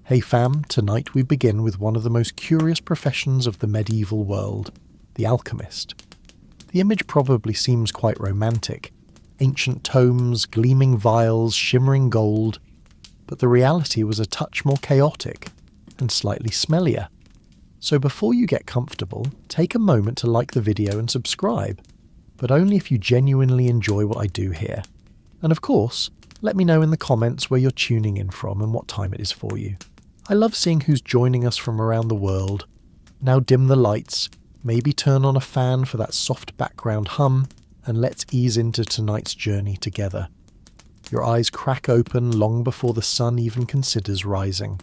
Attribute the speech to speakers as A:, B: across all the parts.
A: Hey fam, tonight we begin with one of the most curious professions of the medieval world, the alchemist. The image probably seems quite romantic. Ancient tomes, gleaming vials, shimmering gold. But the reality was a touch more chaotic and slightly smellier. So before you get comfortable, take a moment to like the video and subscribe, but only if you genuinely enjoy what I do here. And of course, let me know in the comments where you're tuning in from and what time it is for you. I love seeing who's joining us from around the world. Now dim the lights, maybe turn on a fan for that soft background hum, and let's ease into tonight's journey together. Your eyes crack open long before the sun even considers rising.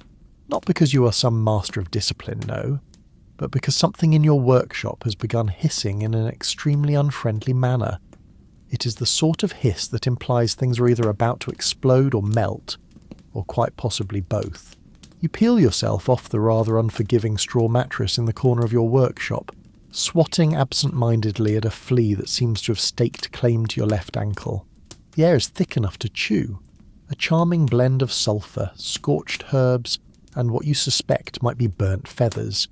A: Not because you are some master of discipline, no, but because something in your workshop has begun hissing in an extremely unfriendly manner. It is the sort of hiss that implies things are either about to explode or melt, or quite possibly both. You peel yourself off the rather unforgiving straw mattress in the corner of your workshop, swatting absent-mindedly at a flea that seems to have staked claim to your left ankle. The air is thick enough to chew, a charming blend of sulphur, scorched herbs, and what you suspect might be burnt feathers.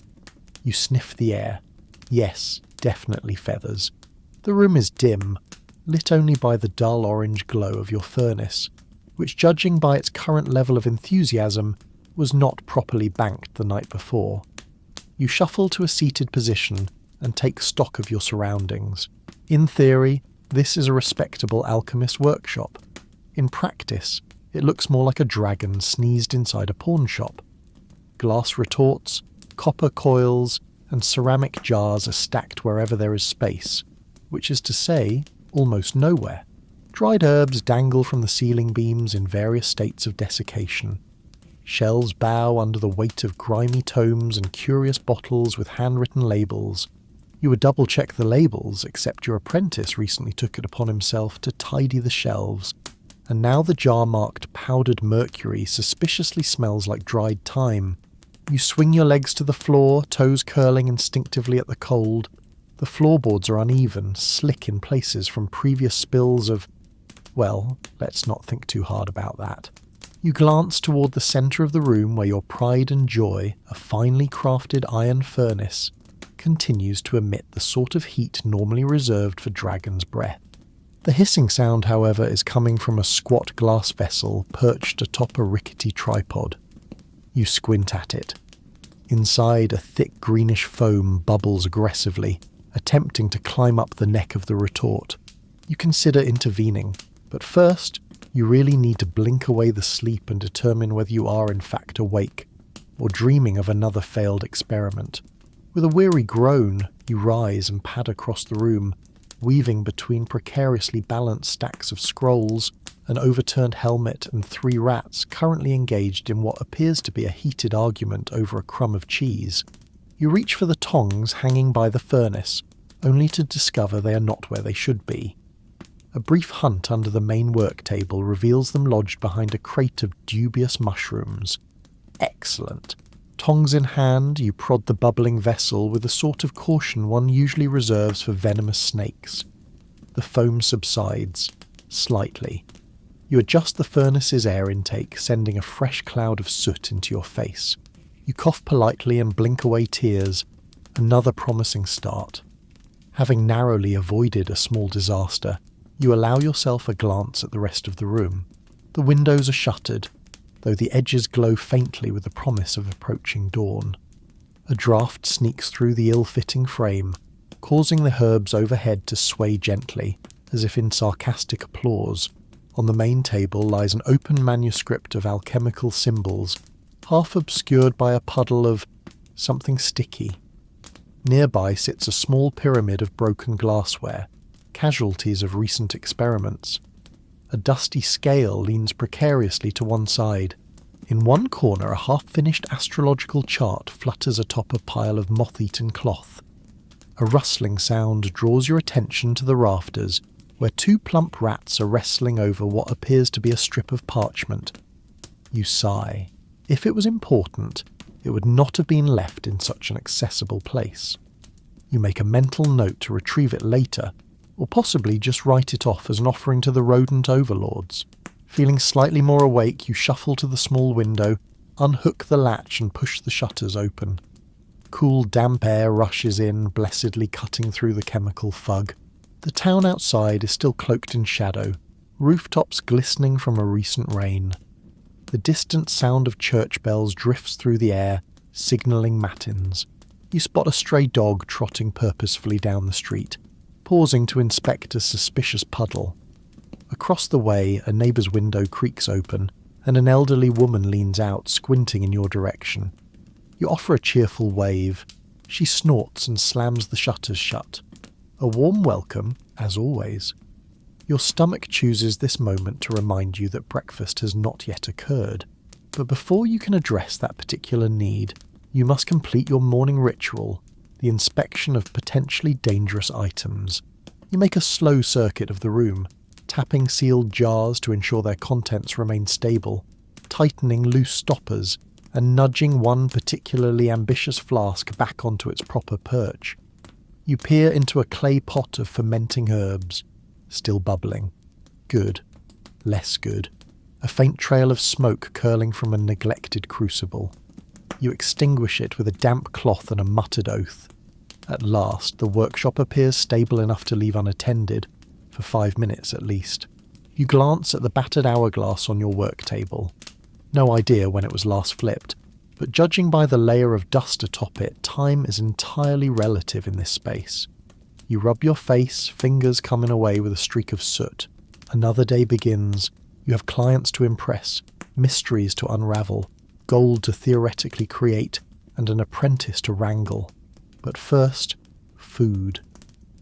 A: You sniff the air. Yes, definitely feathers. The room is dim, lit only by the dull orange glow of your furnace, which, judging by its current level of enthusiasm, was not properly banked the night before. You shuffle to a seated position and take stock of your surroundings. In theory, this is a respectable alchemist workshop. In practice, it looks more like a dragon sneezed inside a pawn shop. Glass retorts, copper coils, and ceramic jars are stacked wherever there is space, which is to say, almost nowhere. Dried herbs dangle from the ceiling beams in various states of desiccation. Shelves bow under the weight of grimy tomes and curious bottles with handwritten labels. You would double-check the labels, except your apprentice recently took it upon himself to tidy the shelves, and now the jar marked powdered mercury suspiciously smells like dried thyme. You swing your legs to the floor, toes curling instinctively at the cold. The floorboards are uneven, slick in places from previous spills of... well, let's not think too hard about that. You glance toward the centre of the room where your pride and joy, a finely crafted iron furnace, continues to emit the sort of heat normally reserved for dragon's breath. The hissing sound, however, is coming from a squat glass vessel perched atop a rickety tripod. You squint at it. Inside, a thick greenish foam bubbles aggressively, attempting to climb up the neck of the retort. You consider intervening, but first, you really need to blink away the sleep and determine whether you are in fact awake, or dreaming of another failed experiment. With a weary groan, you rise and pad across the room, weaving between precariously balanced stacks of scrolls, an overturned helmet, and 3 rats currently engaged in what appears to be a heated argument over a crumb of cheese. You reach for the tongs hanging by the furnace, only to discover they are not where they should be. A brief hunt under the main work table reveals them lodged behind a crate of dubious mushrooms. Excellent. Tongs in hand, you prod the bubbling vessel with the sort of caution one usually reserves for venomous snakes. The foam subsides, slightly. You adjust the furnace's air intake, sending a fresh cloud of soot into your face. You cough politely and blink away tears. Another promising start. Having narrowly avoided a small disaster, you allow yourself a glance at the rest of the room. The windows are shuttered, though the edges glow faintly with the promise of approaching dawn. A draught sneaks through the ill-fitting frame, causing the herbs overhead to sway gently, as if in sarcastic applause. On the main table lies an open manuscript of alchemical symbols, half obscured by a puddle of something sticky. Nearby sits a small pyramid of broken glassware, casualties of recent experiments. A dusty scale leans precariously to one side. In one corner, a half-finished astrological chart flutters atop a pile of moth-eaten cloth. A rustling sound draws your attention to the rafters, where 2 plump rats are wrestling over what appears to be a strip of parchment. You sigh. If it was important, it would not have been left in such an accessible place. You make a mental note to retrieve it later, or possibly just write it off as an offering to the rodent overlords. Feeling slightly more awake, you shuffle to the small window, Unhook the latch and push the shutters open. Cool, damp air rushes in, blessedly cutting through the chemical fug. The town outside is still cloaked in shadow, rooftops glistening from a recent rain. The distant sound of church bells drifts through the air, signalling matins. You spot a stray dog trotting purposefully down the street, pausing to inspect a suspicious puddle. Across the way, a neighbour's window creaks open, and an elderly woman leans out, squinting in your direction. You offer a cheerful wave. She snorts and slams the shutters shut. A warm welcome, as always. Your stomach chooses this moment to remind you that breakfast has not yet occurred. But before you can address that particular need, you must complete your morning ritual, the inspection of potentially dangerous items. You make a slow circuit of the room, tapping sealed jars to ensure their contents remain stable, tightening loose stoppers, and nudging one particularly ambitious flask back onto its proper perch. You peer into a clay pot of fermenting herbs, still bubbling. Good. Less good. A faint trail of smoke curling from a neglected crucible. You extinguish it with a damp cloth and a muttered oath. At last, the workshop appears stable enough to leave unattended, for 5 minutes at least. You glance at the battered hourglass on your work table. No idea when it was last flipped, but judging by the layer of dust atop it, time is entirely relative in this space. You rub your face, fingers coming away with a streak of soot. Another day begins. You have clients to impress, mysteries to unravel, gold to theoretically create, and an apprentice to wrangle. But first, food.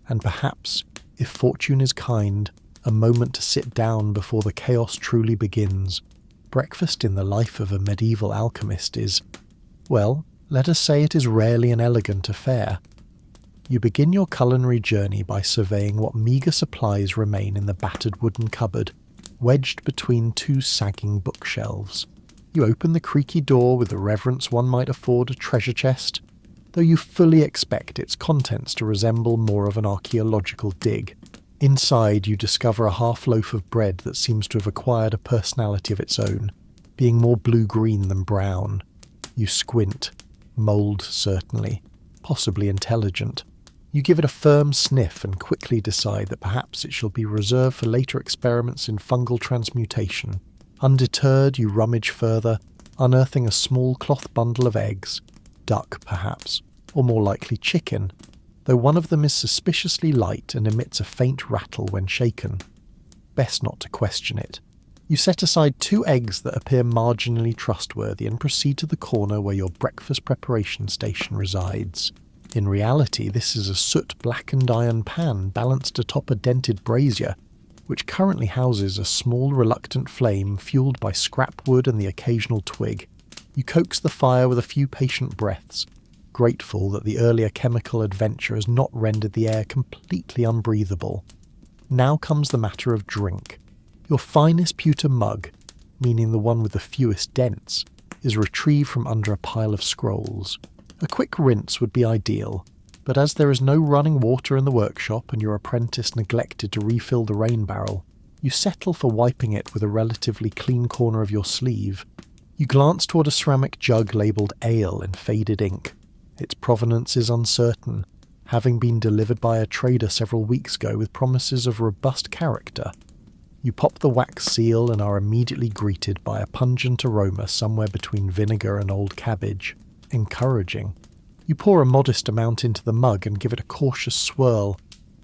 A: And perhaps, if fortune is kind, a moment to sit down before the chaos truly begins. Breakfast in the life of a medieval alchemist is, well, let us say it is rarely an elegant affair. You begin your culinary journey by surveying what meagre supplies remain in the battered wooden cupboard, wedged between two sagging bookshelves. You open the creaky door with the reverence one might afford a treasure chest, though you fully expect its contents to resemble more of an archaeological dig. Inside, you discover a half loaf of bread that seems to have acquired a personality of its own, being more blue-green than brown. You squint. Mould, certainly. Possibly intelligent. You give it a firm sniff and quickly decide that perhaps it shall be reserved for later experiments in fungal transmutation. Undeterred, you rummage further, unearthing a small cloth bundle of eggs. Duck, perhaps, or more likely chicken, though one of them is suspiciously light and emits a faint rattle when shaken. Best not to question it. You set aside 2 eggs that appear marginally trustworthy and proceed to the corner where your breakfast preparation station resides. In reality, this is a soot-blackened iron pan balanced atop a dented brazier, which currently houses a small reluctant flame fueled by scrap wood and the occasional twig. You coax the fire with a few patient breaths, grateful that the earlier chemical adventure has not rendered the air completely unbreathable. Now comes the matter of drink. Your finest pewter mug, meaning the one with the fewest dents, is retrieved from under a pile of scrolls. A quick rinse would be ideal, but as there is no running water in the workshop and your apprentice neglected to refill the rain barrel, you settle for wiping it with a relatively clean corner of your sleeve. You glance toward a ceramic jug labelled ale in faded ink. Its provenance is uncertain, having been delivered by a trader several weeks ago with promises of robust character. You pop the wax seal and are immediately greeted by a pungent aroma somewhere between vinegar and old cabbage. Encouraging. You pour a modest amount into the mug and give it a cautious swirl.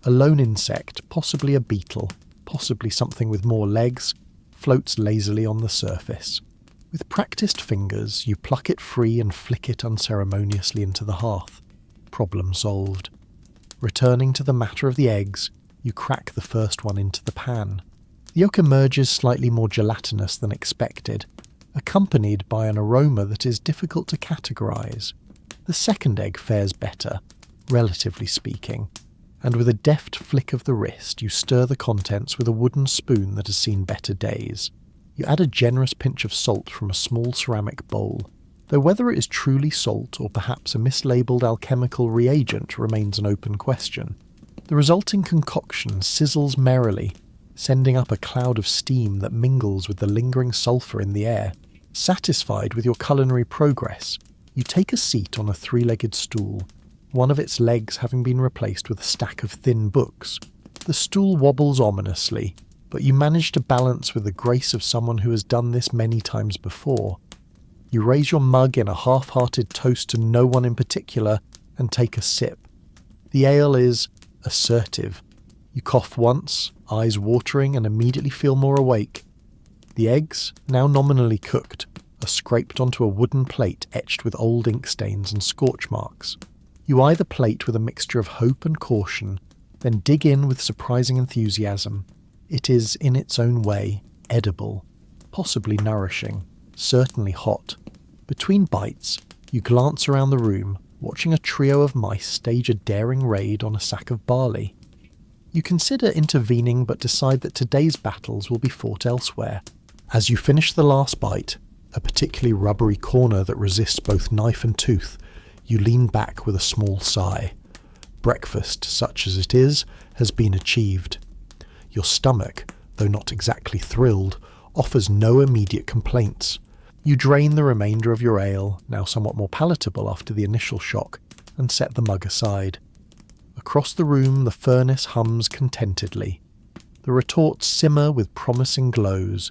A: A lone insect, possibly a beetle, possibly something with more legs, floats lazily on the surface. With practiced fingers, you pluck it free and flick it unceremoniously into the hearth. Problem solved. Returning to the matter of the eggs, you crack the first one into the pan. The yolk emerges slightly more gelatinous than expected, accompanied by an aroma that is difficult to categorize. The second egg fares better, relatively speaking, and with a deft flick of the wrist, you stir the contents with a wooden spoon that has seen better days. You add a generous pinch of salt from a small ceramic bowl, though whether it is truly salt or perhaps a mislabeled alchemical reagent remains an open question. The resulting concoction sizzles merrily, sending up a cloud of steam that mingles with the lingering sulphur in the air. Satisfied with your culinary progress, you take a seat on a three-legged stool, one of its legs having been replaced with a stack of thin books. The stool wobbles ominously, but you manage to balance with the grace of someone who has done this many times before. You raise your mug in a half-hearted toast to no one in particular and take a sip. The ale is assertive. You cough once, eyes watering, and immediately feel more awake. The eggs, now nominally cooked, are scraped onto a wooden plate etched with old ink stains and scorch marks. You eye the plate with a mixture of hope and caution, then dig in with surprising enthusiasm. It is, in its own way, edible, possibly nourishing, certainly hot. Between bites, you glance around the room, watching a trio of mice stage a daring raid on a sack of barley. You consider intervening but decide that today's battles will be fought elsewhere. As you finish the last bite, a particularly rubbery corner that resists both knife and tooth, you lean back with a small sigh. Breakfast, such as it is, has been achieved. Your stomach, though not exactly thrilled, offers no immediate complaints. You drain the remainder of your ale, now somewhat more palatable after the initial shock, and set the mug aside. Across the room the furnace hums contentedly. The retorts simmer with promising glows.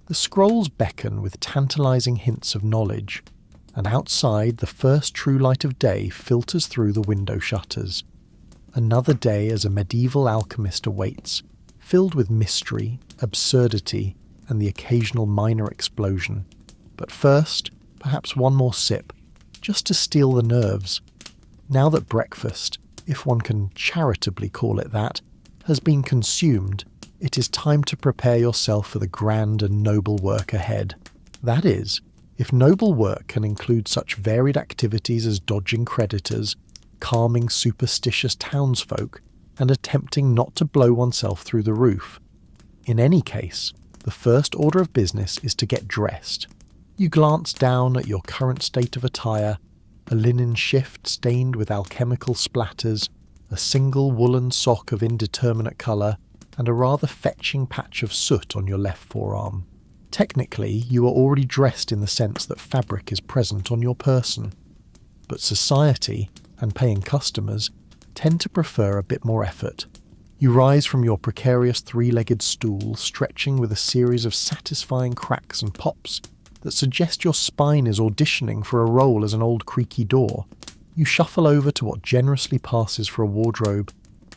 A: The scrolls beckon with tantalizing hints of knowledge. And outside the first true light of day filters through the window shutters. Another day as a medieval alchemist awaits, filled with mystery, absurdity, and the occasional minor explosion. But first, perhaps one more sip, just to steel the nerves. Now that breakfast, if one can charitably call it that, has been consumed, it is time to prepare yourself for the grand and noble work ahead. That is, if noble work can include such varied activities as dodging creditors, calming superstitious townsfolk, and attempting not to blow oneself through the roof. In any case, the first order of business is to get dressed. You glance down at your current state of attire, a linen shift stained with alchemical splatters, a single woolen sock of indeterminate colour, and a rather fetching patch of soot on your left forearm. Technically, you are already dressed in the sense that fabric is present on your person. But society, and paying customers, tend to prefer a bit more effort. You rise from your precarious three-legged stool, stretching with a series of satisfying cracks and pops that suggest your spine is auditioning for a role as an old creaky door. You shuffle over to what generously passes for a wardrobe,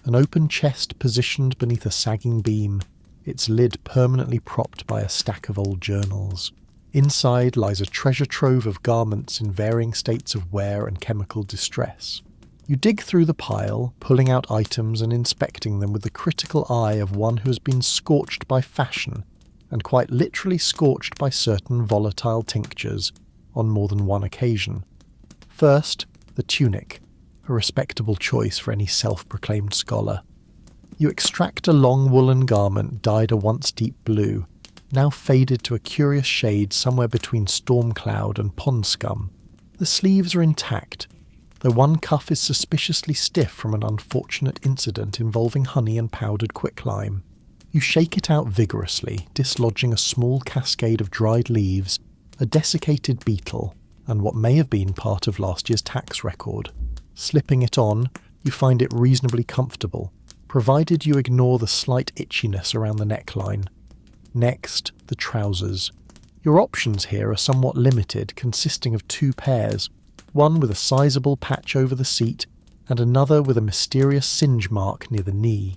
A: an open chest positioned beneath a sagging beam, its lid permanently propped by a stack of old journals. Inside lies a treasure trove of garments in varying states of wear and chemical distress. You dig through the pile, pulling out items and inspecting them with the critical eye of one who has been scorched by fashion, and quite literally scorched by certain volatile tinctures, on more than one occasion. First, the tunic, a respectable choice for any self-proclaimed scholar. You extract a long woolen garment dyed a once deep blue, now faded to a curious shade somewhere between storm cloud and pond scum. The sleeves are intact, though one cuff is suspiciously stiff from an unfortunate incident involving honey and powdered quicklime. You shake it out vigorously, dislodging a small cascade of dried leaves, a desiccated beetle, and what may have been part of last year's tax record. Slipping it on, you find it reasonably comfortable, provided you ignore the slight itchiness around the neckline. Next, the trousers. Your options here are somewhat limited, consisting of two pairs, one with a sizable patch over the seat, and another with a mysterious singe mark near the knee.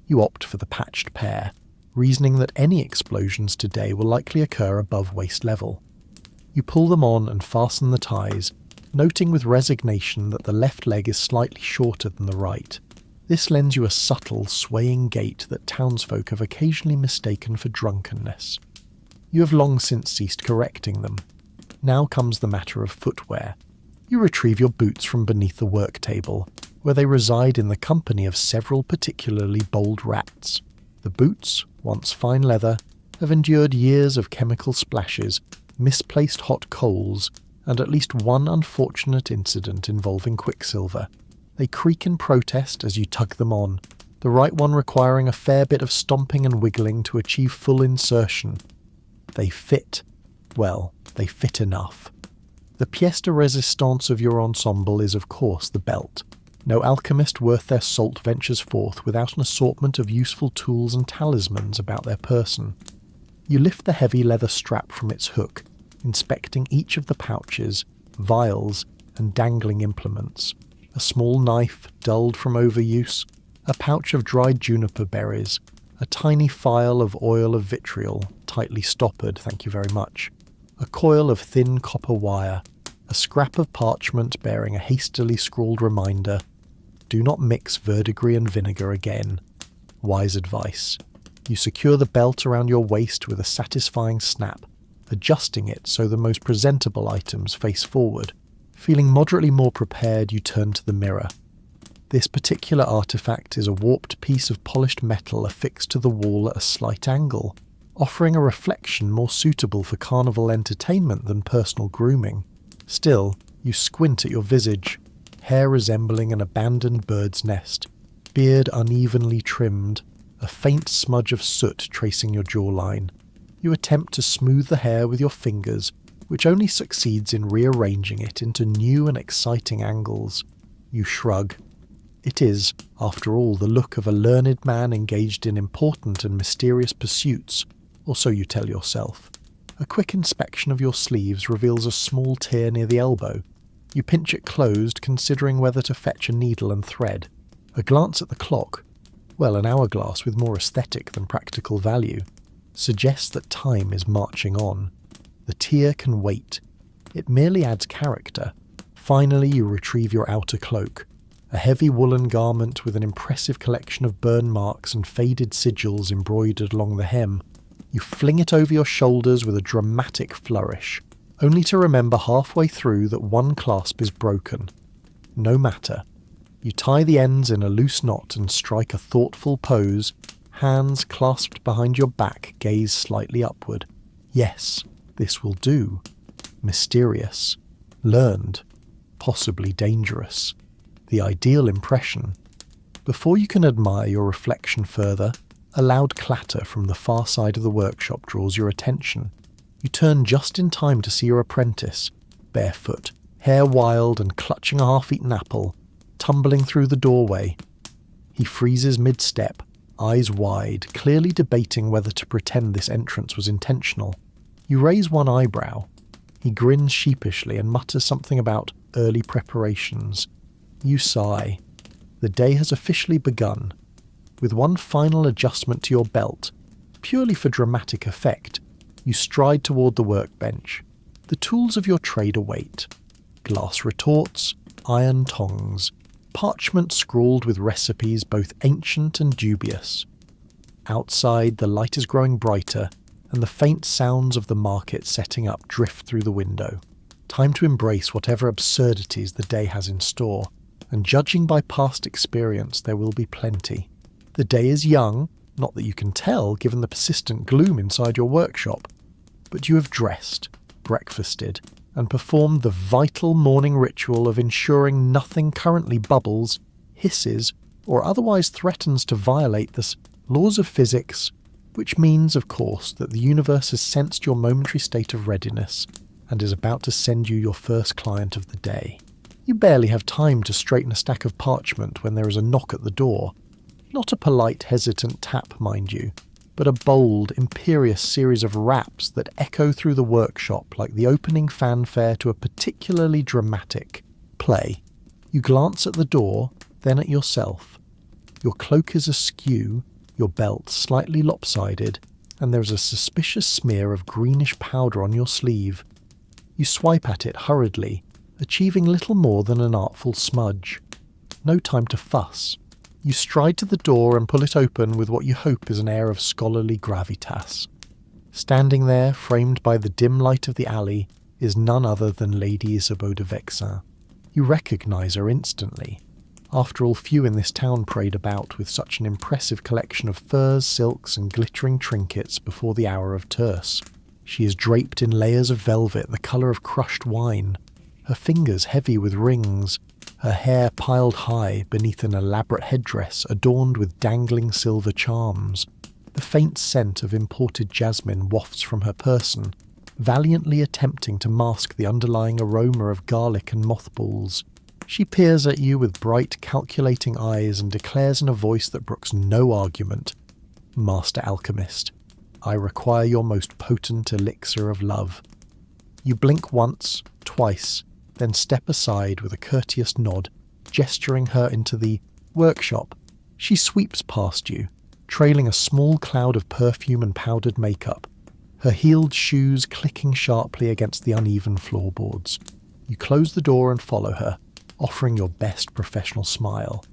A: You opt for the patched pair, reasoning that any explosions today will likely occur above waist level. You pull them on and fasten the ties, noting with resignation that the left leg is slightly shorter than the right. This lends you a subtle, swaying gait that townsfolk have occasionally mistaken for drunkenness. You have long since ceased correcting them. Now comes the matter of footwear. You retrieve your boots from beneath the work table, where they reside in the company of several particularly bold rats. The boots, once fine leather, have endured years of chemical splashes, misplaced hot coals, and at least one unfortunate incident involving quicksilver. They creak in protest as you tug them on, the right one requiring a fair bit of stomping and wiggling to achieve full insertion. They fit. Well, they fit enough. The pièce de résistance of your ensemble is, of course, the belt. No alchemist worth their salt ventures forth without an assortment of useful tools and talismans about their person. You lift the heavy leather strap from its hook, inspecting each of the pouches, vials, and dangling implements. A small knife, dulled from overuse, a pouch of dried juniper berries, a tiny phial of oil of vitriol, tightly stoppered, thank you very much, a coil of thin copper wire, a scrap of parchment bearing a hastily scrawled reminder, "Do not mix verdigris and vinegar again." Wise advice. You secure the belt around your waist with a satisfying snap, adjusting it so the most presentable items face forward. Feeling moderately more prepared, you turn to the mirror. This particular artifact is a warped piece of polished metal affixed to the wall at a slight angle, offering a reflection more suitable for carnival entertainment than personal grooming. Still, you squint at your visage, hair resembling an abandoned bird's nest, beard unevenly trimmed, a faint smudge of soot tracing your jawline. You attempt to smooth the hair with your fingers, which only succeeds in rearranging it into new and exciting angles. You shrug. It is, after all, the look of a learned man engaged in important and mysterious pursuits, or so you tell yourself. A quick inspection of your sleeves reveals a small tear near the elbow. You pinch it closed, considering whether to fetch a needle and thread. A glance at the clock, well, an hourglass with more aesthetic than practical value, suggests that time is marching on. The tear can wait. It merely adds character. Finally, you retrieve your outer cloak, a heavy woolen garment with an impressive collection of burn marks and faded sigils embroidered along the hem. You fling it over your shoulders with a dramatic flourish, only to remember halfway through that one clasp is broken. No matter. You tie the ends in a loose knot and strike a thoughtful pose, hands clasped behind your back, gaze slightly upward. Yes, this will do. Mysterious. Learned. Possibly dangerous. The ideal impression. Before you can admire your reflection further, a loud clatter from the far side of the workshop draws your attention. You turn just in time to see your apprentice, barefoot, hair wild and clutching a half-eaten apple, tumbling through the doorway. He freezes mid-step, eyes wide, clearly debating whether to pretend this entrance was intentional. You raise one eyebrow. He grins sheepishly and mutters something about early preparations. You sigh. The day has officially begun. With one final adjustment to your belt, purely for dramatic effect, you stride toward the workbench. The tools of your trade await. Glass retorts, iron tongs, parchment scrawled with recipes both ancient and dubious. Outside, the light is growing brighter, and the faint sounds of the market setting up drift through the window. Time to embrace whatever absurdities the day has in store, and judging by past experience, there will be plenty. The day is young, not that you can tell given the persistent gloom inside your workshop, but you have dressed, breakfasted, and performed the vital morning ritual of ensuring nothing currently bubbles, hisses, or otherwise threatens to violate the laws of physics, which means, of course, that the universe has sensed your momentary state of readiness and is about to send you your first client of the day. You barely have time to straighten a stack of parchment when there is a knock at the door. Not a polite, hesitant tap, mind you, but a bold, imperious series of raps that echo through the workshop like the opening fanfare to a particularly dramatic play. You glance at the door, then at yourself. Your cloak is askew, your belt slightly lopsided, and there is a suspicious smear of greenish powder on your sleeve. You swipe at it hurriedly, achieving little more than an artful smudge. No time to fuss. You stride to the door and pull it open with what you hope is an air of scholarly gravitas. Standing there, framed by the dim light of the alley, is none other than Lady Isabeau de Vexin. You recognise her instantly. After all, few in this town parade about with such an impressive collection of furs, silks, and glittering trinkets before the hour of terce. She is draped in layers of velvet the colour of crushed wine, her fingers heavy with rings, her hair piled high beneath an elaborate headdress adorned with dangling silver charms. The faint scent of imported jasmine wafts from her person, valiantly attempting to mask the underlying aroma of garlic and mothballs. She peers at you with bright, calculating eyes and declares in a voice that brooks no argument, "Master Alchemist, I require your most potent elixir of love." You blink once, twice, then step aside with a courteous nod, gesturing her into the workshop. She sweeps past you, trailing a small cloud of perfume and powdered makeup, her heeled shoes clicking sharply against the uneven floorboards. You close the door and follow her, offering your best professional smile,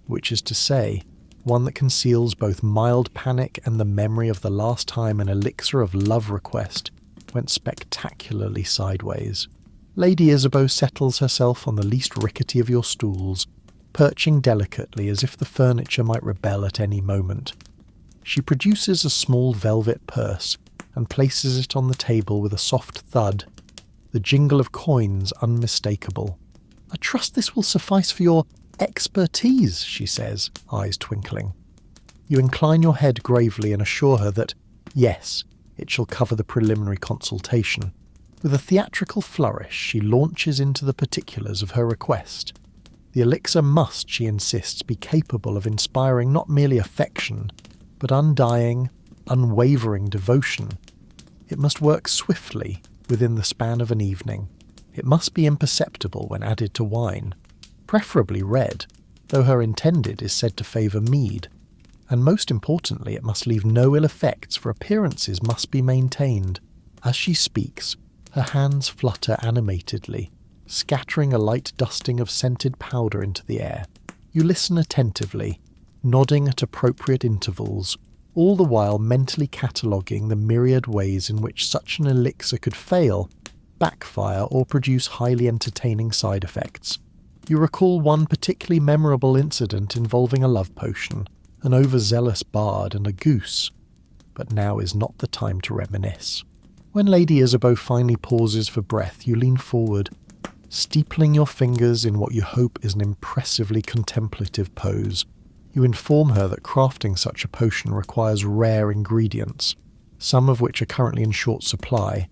A: which is to say, one that conceals both mild panic and the memory of the last time an elixir of love request went spectacularly sideways. Lady Isabeau settles herself on the least rickety of your stools, perching delicately as if the furniture might rebel at any moment. She produces a small velvet purse and places it on the table with a soft thud, the jingle of coins unmistakable. "I trust this will suffice for your expertise," she says, eyes twinkling. You incline your head gravely and assure her that, yes, it shall cover the preliminary consultation. With a theatrical flourish, she launches into the particulars of her request. The elixir must, she insists, be capable of inspiring not merely affection, but undying, unwavering devotion. It must work swiftly, within the span of an evening. It must be imperceptible when added to wine, preferably red, though her intended is said to favour mead. And most importantly, it must leave no ill effects, for appearances must be maintained. As she speaks, her hands flutter animatedly, scattering a light dusting of scented powder into the air. You listen attentively, nodding at appropriate intervals, all the while mentally cataloguing the myriad ways in which such an elixir could fail, backfire, or produce highly entertaining side effects. You recall one particularly memorable incident involving a love potion, an overzealous bard, and a goose. But now is not the time to reminisce. When Lady Isabeau finally pauses for breath, you lean forward, steepling your fingers in what you hope is an impressively contemplative pose. You inform her that crafting such a potion requires rare ingredients, some of which are currently in short supply,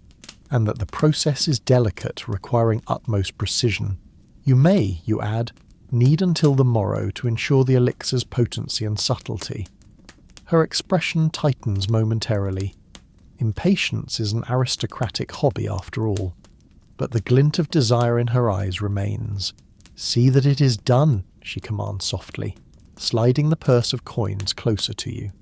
A: and that the process is delicate, requiring utmost precision. You may, you add, need until the morrow to ensure the elixir's potency and subtlety. Her expression tightens momentarily. Impatience is an aristocratic hobby after all, but the glint of desire in her eyes remains. "See that it is done," she commands softly, sliding the purse of coins closer to you.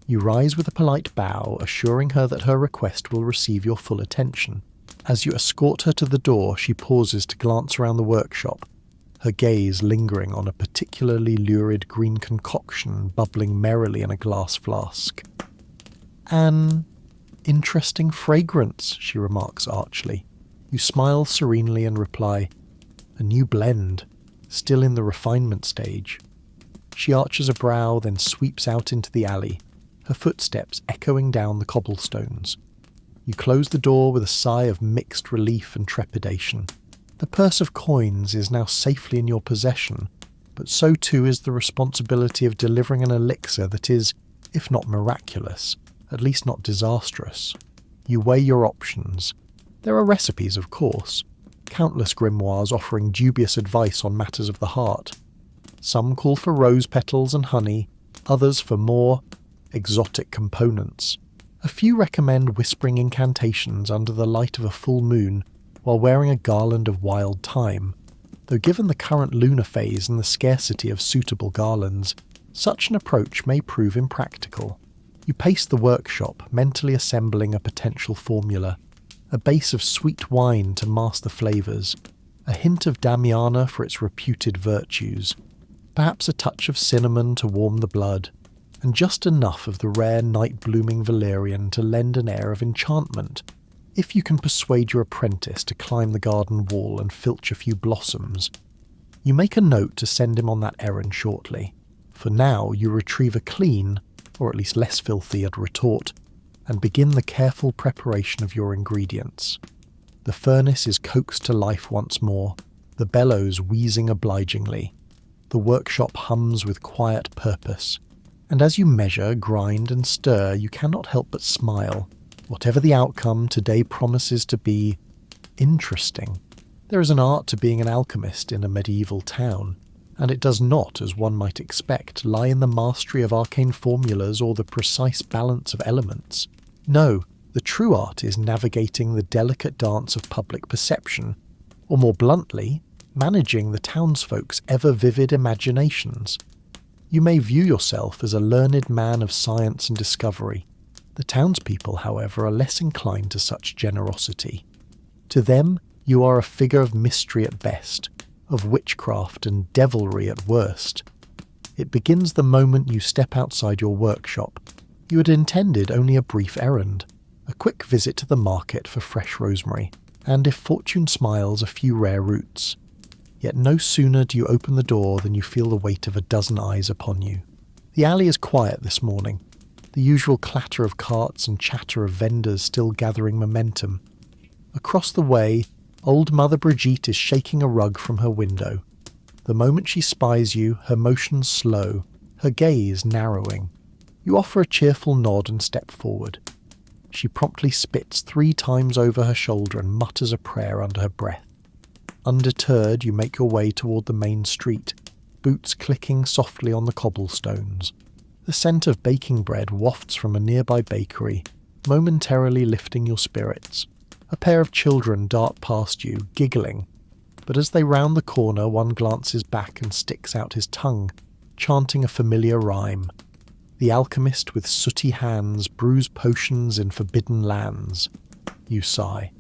A: You rise with a polite bow, assuring her that her request will receive your full attention. As you escort her to the door, she pauses to glance around the workshop, her gaze lingering on a particularly lurid green concoction bubbling merrily in a glass flask. "An interesting fragrance," she remarks archly. You smile serenely and reply, "A new blend, still in the refinement stage." She arches a brow, then sweeps out into the alley, her footsteps echoing down the cobblestones. You close the door with a sigh of mixed relief and trepidation. The purse of coins is now safely in your possession, but so too is the responsibility of delivering an elixir that is, if not miraculous, at least not disastrous. You weigh your options. There are recipes, of course, countless grimoires offering dubious advice on matters of the heart. Some call for rose petals and honey, others for more exotic components. A few recommend whispering incantations under the light of a full moon while wearing a garland of wild thyme, though given the current lunar phase and the scarcity of suitable garlands, such an approach may prove impractical. You pace the workshop, mentally assembling a potential formula, a base of sweet wine to mask the flavours, a hint of Damiana for its reputed virtues, perhaps a touch of cinnamon to warm the blood, and just enough of the rare night-blooming valerian to lend an air of enchantment, if you can persuade your apprentice to climb the garden wall and filch a few blossoms. You make a note to send him on that errand shortly. For now, you retrieve a clean, or at least less filthy, retort, and begin the careful preparation of your ingredients. The furnace is coaxed to life once more, the bellows wheezing obligingly. The workshop hums with quiet purpose, and as you measure, grind, and stir, you cannot help but smile. Whatever the outcome, today promises to be interesting. There is an art to being an alchemist in a medieval town, and it does not, as one might expect, lie in the mastery of arcane formulas or the precise balance of elements. No, the true art is navigating the delicate dance of public perception, or more bluntly, managing the townsfolk's ever-vivid imaginations. You may view yourself as a learned man of science and discovery. The townspeople, however, are less inclined to such generosity. To them, you are a figure of mystery at best, of witchcraft and devilry at worst. It begins the moment you step outside your workshop. You had intended only a brief errand, a quick visit to the market for fresh rosemary, and if fortune smiles, a few rare roots. Yet no sooner do you open the door than you feel the weight of a dozen eyes upon you. The alley is quiet this morning, the usual clatter of carts and chatter of vendors still gathering momentum. Across the way, old Mother Brigitte is shaking a rug from her window. The moment she spies you, her motions slow, her gaze narrowing. You offer a cheerful nod and step forward. She promptly spits 3 times over her shoulder and mutters a prayer under her breath. Undeterred, you make your way toward the main street, boots clicking softly on the cobblestones. The scent of baking bread wafts from a nearby bakery, momentarily lifting your spirits. A pair of children dart past you, giggling, but as they round the corner, one glances back and sticks out his tongue, chanting a familiar rhyme. The alchemist with sooty hands brews potions in forbidden lands. You sigh.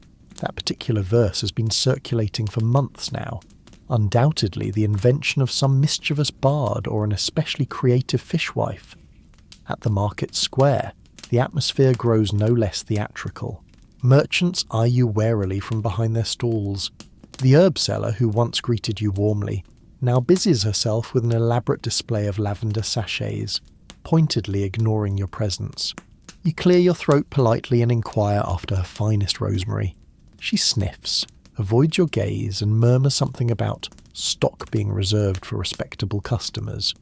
A: That particular verse has been circulating for months now. Undoubtedly the invention of some mischievous bard or an especially creative fishwife. At the market square, the atmosphere grows no less theatrical. Merchants eye you warily from behind their stalls. The herb seller, who once greeted you warmly, now busies herself with an elaborate display of lavender sachets, pointedly ignoring your presence. You clear your throat politely and inquire after her finest rosemary. She sniffs, avoids your gaze, and murmurs something about stock being reserved for respectable customers.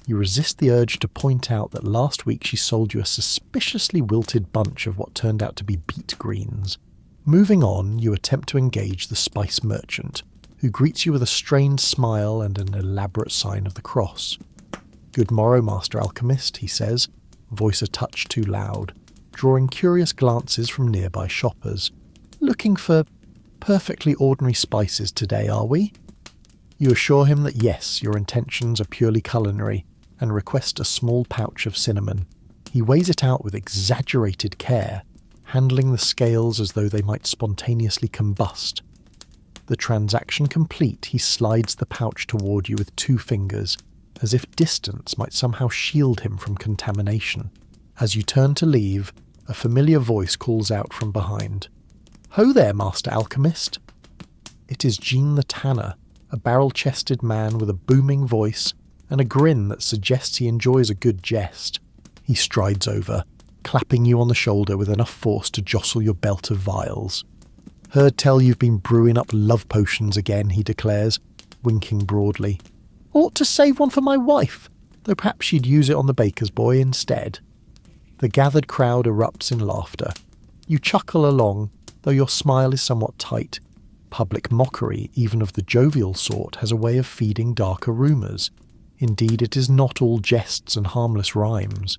A: You resist the urge to point out that last week she sold you a suspiciously wilted bunch of what turned out to be beet greens. Moving on, you attempt to engage the spice merchant, who greets you with a strained smile and an elaborate sign of the cross. "Good morrow, Master Alchemist," he says, voice a touch too loud, drawing curious glances from nearby shoppers. "Looking for perfectly ordinary spices today, are we?" You assure him that yes, your intentions are purely culinary, and request a small pouch of cinnamon. He weighs it out with exaggerated care, handling the scales as though they might spontaneously combust. The transaction complete, he slides the pouch toward you with 2 fingers, as if distance might somehow shield him from contamination. As you turn to leave, a familiar voice calls out from behind. "Ho there, Master Alchemist!" It is Jean the Tanner, a barrel-chested man with a booming voice and a grin that suggests he enjoys a good jest. He strides over, clapping you on the shoulder with enough force to jostle your belt of vials. "Heard tell you've been brewing up love potions again," he declares, winking broadly. "Ought to save one for my wife, though perhaps she'd use it on the baker's boy instead." The gathered crowd erupts in laughter. You chuckle along, though your smile is somewhat tight. Public mockery, even of the jovial sort, has a way of feeding darker rumours. Indeed, it is not all jests and harmless rhymes.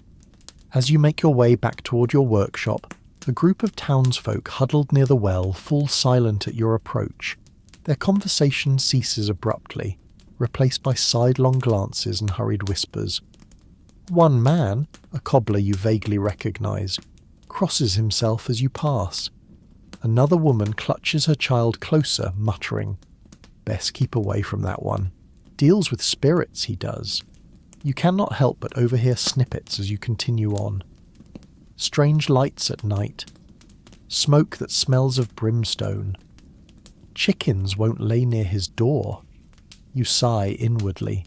A: As you make your way back toward your workshop, a group of townsfolk huddled near the well fall silent at your approach. Their conversation ceases abruptly, replaced by sidelong glances and hurried whispers. One man, a cobbler you vaguely recognise, crosses himself as you pass. Another woman clutches her child closer, muttering, "Best keep away from that one. Deals with spirits, he does." You cannot help but overhear snippets as you continue on. Strange lights at night. Smoke that smells of brimstone. Chickens won't lay near his door. You sigh inwardly.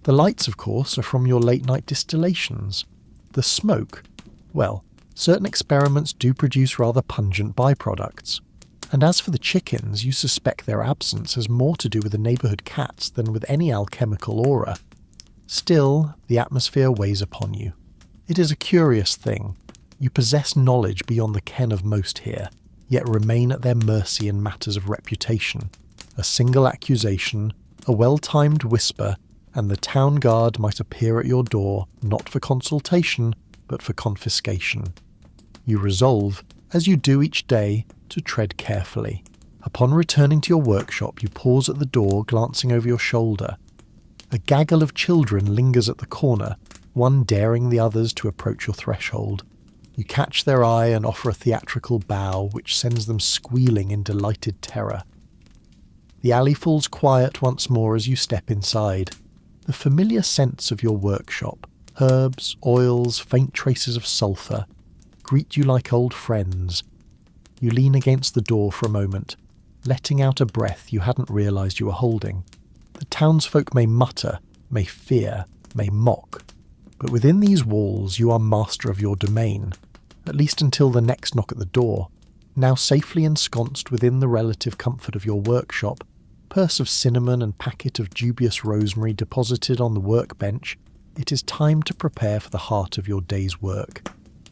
A: The lights, of course, are from your late-night distillations. The smoke, well, certain experiments do produce rather pungent byproducts. And as for the chickens, you suspect their absence has more to do with the neighbourhood cats than with any alchemical aura. Still, the atmosphere weighs upon you. It is a curious thing. You possess knowledge beyond the ken of most here, yet remain at their mercy in matters of reputation. A single accusation, a well-timed whisper, and the town guard might appear at your door, not for consultation, but for confiscation. You resolve, as you do each day, to tread carefully. Upon returning to your workshop, you pause at the door, glancing over your shoulder. A gaggle of children lingers at the corner, one daring the others to approach your threshold. You catch their eye and offer a theatrical bow, which sends them squealing in delighted terror. The alley falls quiet once more as you step inside. The familiar scents of your workshop, herbs, oils, faint traces of sulphur, greet you like old friends. You lean against the door for a moment, letting out a breath you hadn't realised you were holding. The townsfolk may mutter, may fear, may mock, but within these walls you are master of your domain, at least until the next knock at the door. Now safely ensconced within the relative comfort of your workshop, purse of cinnamon and packet of dubious rosemary deposited on the workbench, it is time to prepare for the heart of your day's work.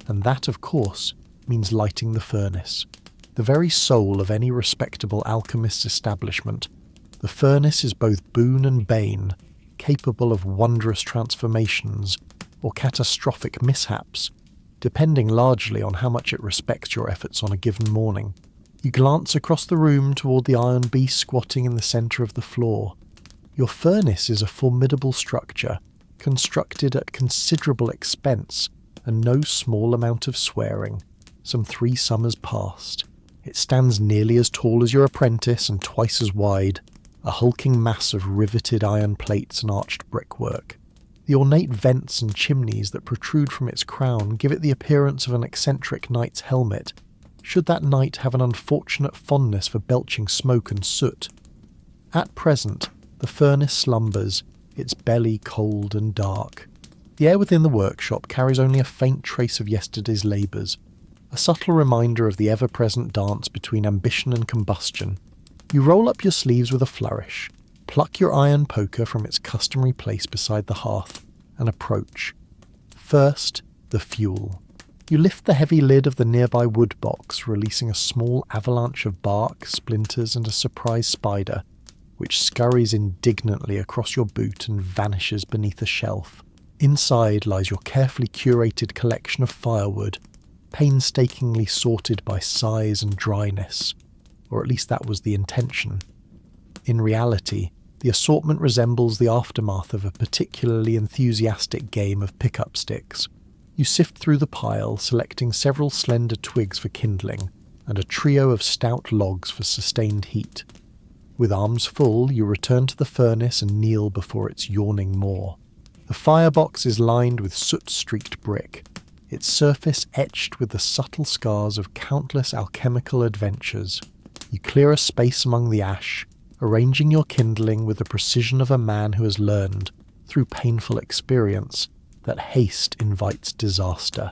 A: And that, of course, means lighting the furnace. The very soul of any respectable alchemist's establishment, the furnace is both boon and bane, capable of wondrous transformations or catastrophic mishaps, depending largely on how much it respects your efforts on a given morning. You glance across the room toward the iron beast squatting in the centre of the floor. Your furnace is a formidable structure, constructed at considerable expense and no small amount of swearing, some 3 summers past. It stands nearly as tall as your apprentice and twice as wide, a hulking mass of riveted iron plates and arched brickwork. The ornate vents and chimneys that protrude from its crown give it the appearance of an eccentric knight's helmet, should that knight have an unfortunate fondness for belching smoke and soot. At present, the furnace slumbers, its belly cold and dark. The air within the workshop carries only a faint trace of yesterday's labours, a subtle reminder of the ever-present dance between ambition and combustion. You roll up your sleeves with a flourish, pluck your iron poker from its customary place beside the hearth, and approach. First, the fuel. You lift the heavy lid of the nearby wood box, releasing a small avalanche of bark, splinters, and a surprise spider, which scurries indignantly across your boot and vanishes beneath a shelf. Inside lies your carefully curated collection of firewood, painstakingly sorted by size and dryness, or at least that was the intention. In reality, the assortment resembles the aftermath of a particularly enthusiastic game of pick-up sticks. You sift through the pile, selecting several slender twigs for kindling, and a trio of stout logs for sustained heat. With arms full, you return to the furnace and kneel before its yawning maw. The firebox is lined with soot-streaked brick, its surface etched with the subtle scars of countless alchemical adventures. You clear a space among the ash, arranging your kindling with the precision of a man who has learned, through painful experience, that haste invites disaster.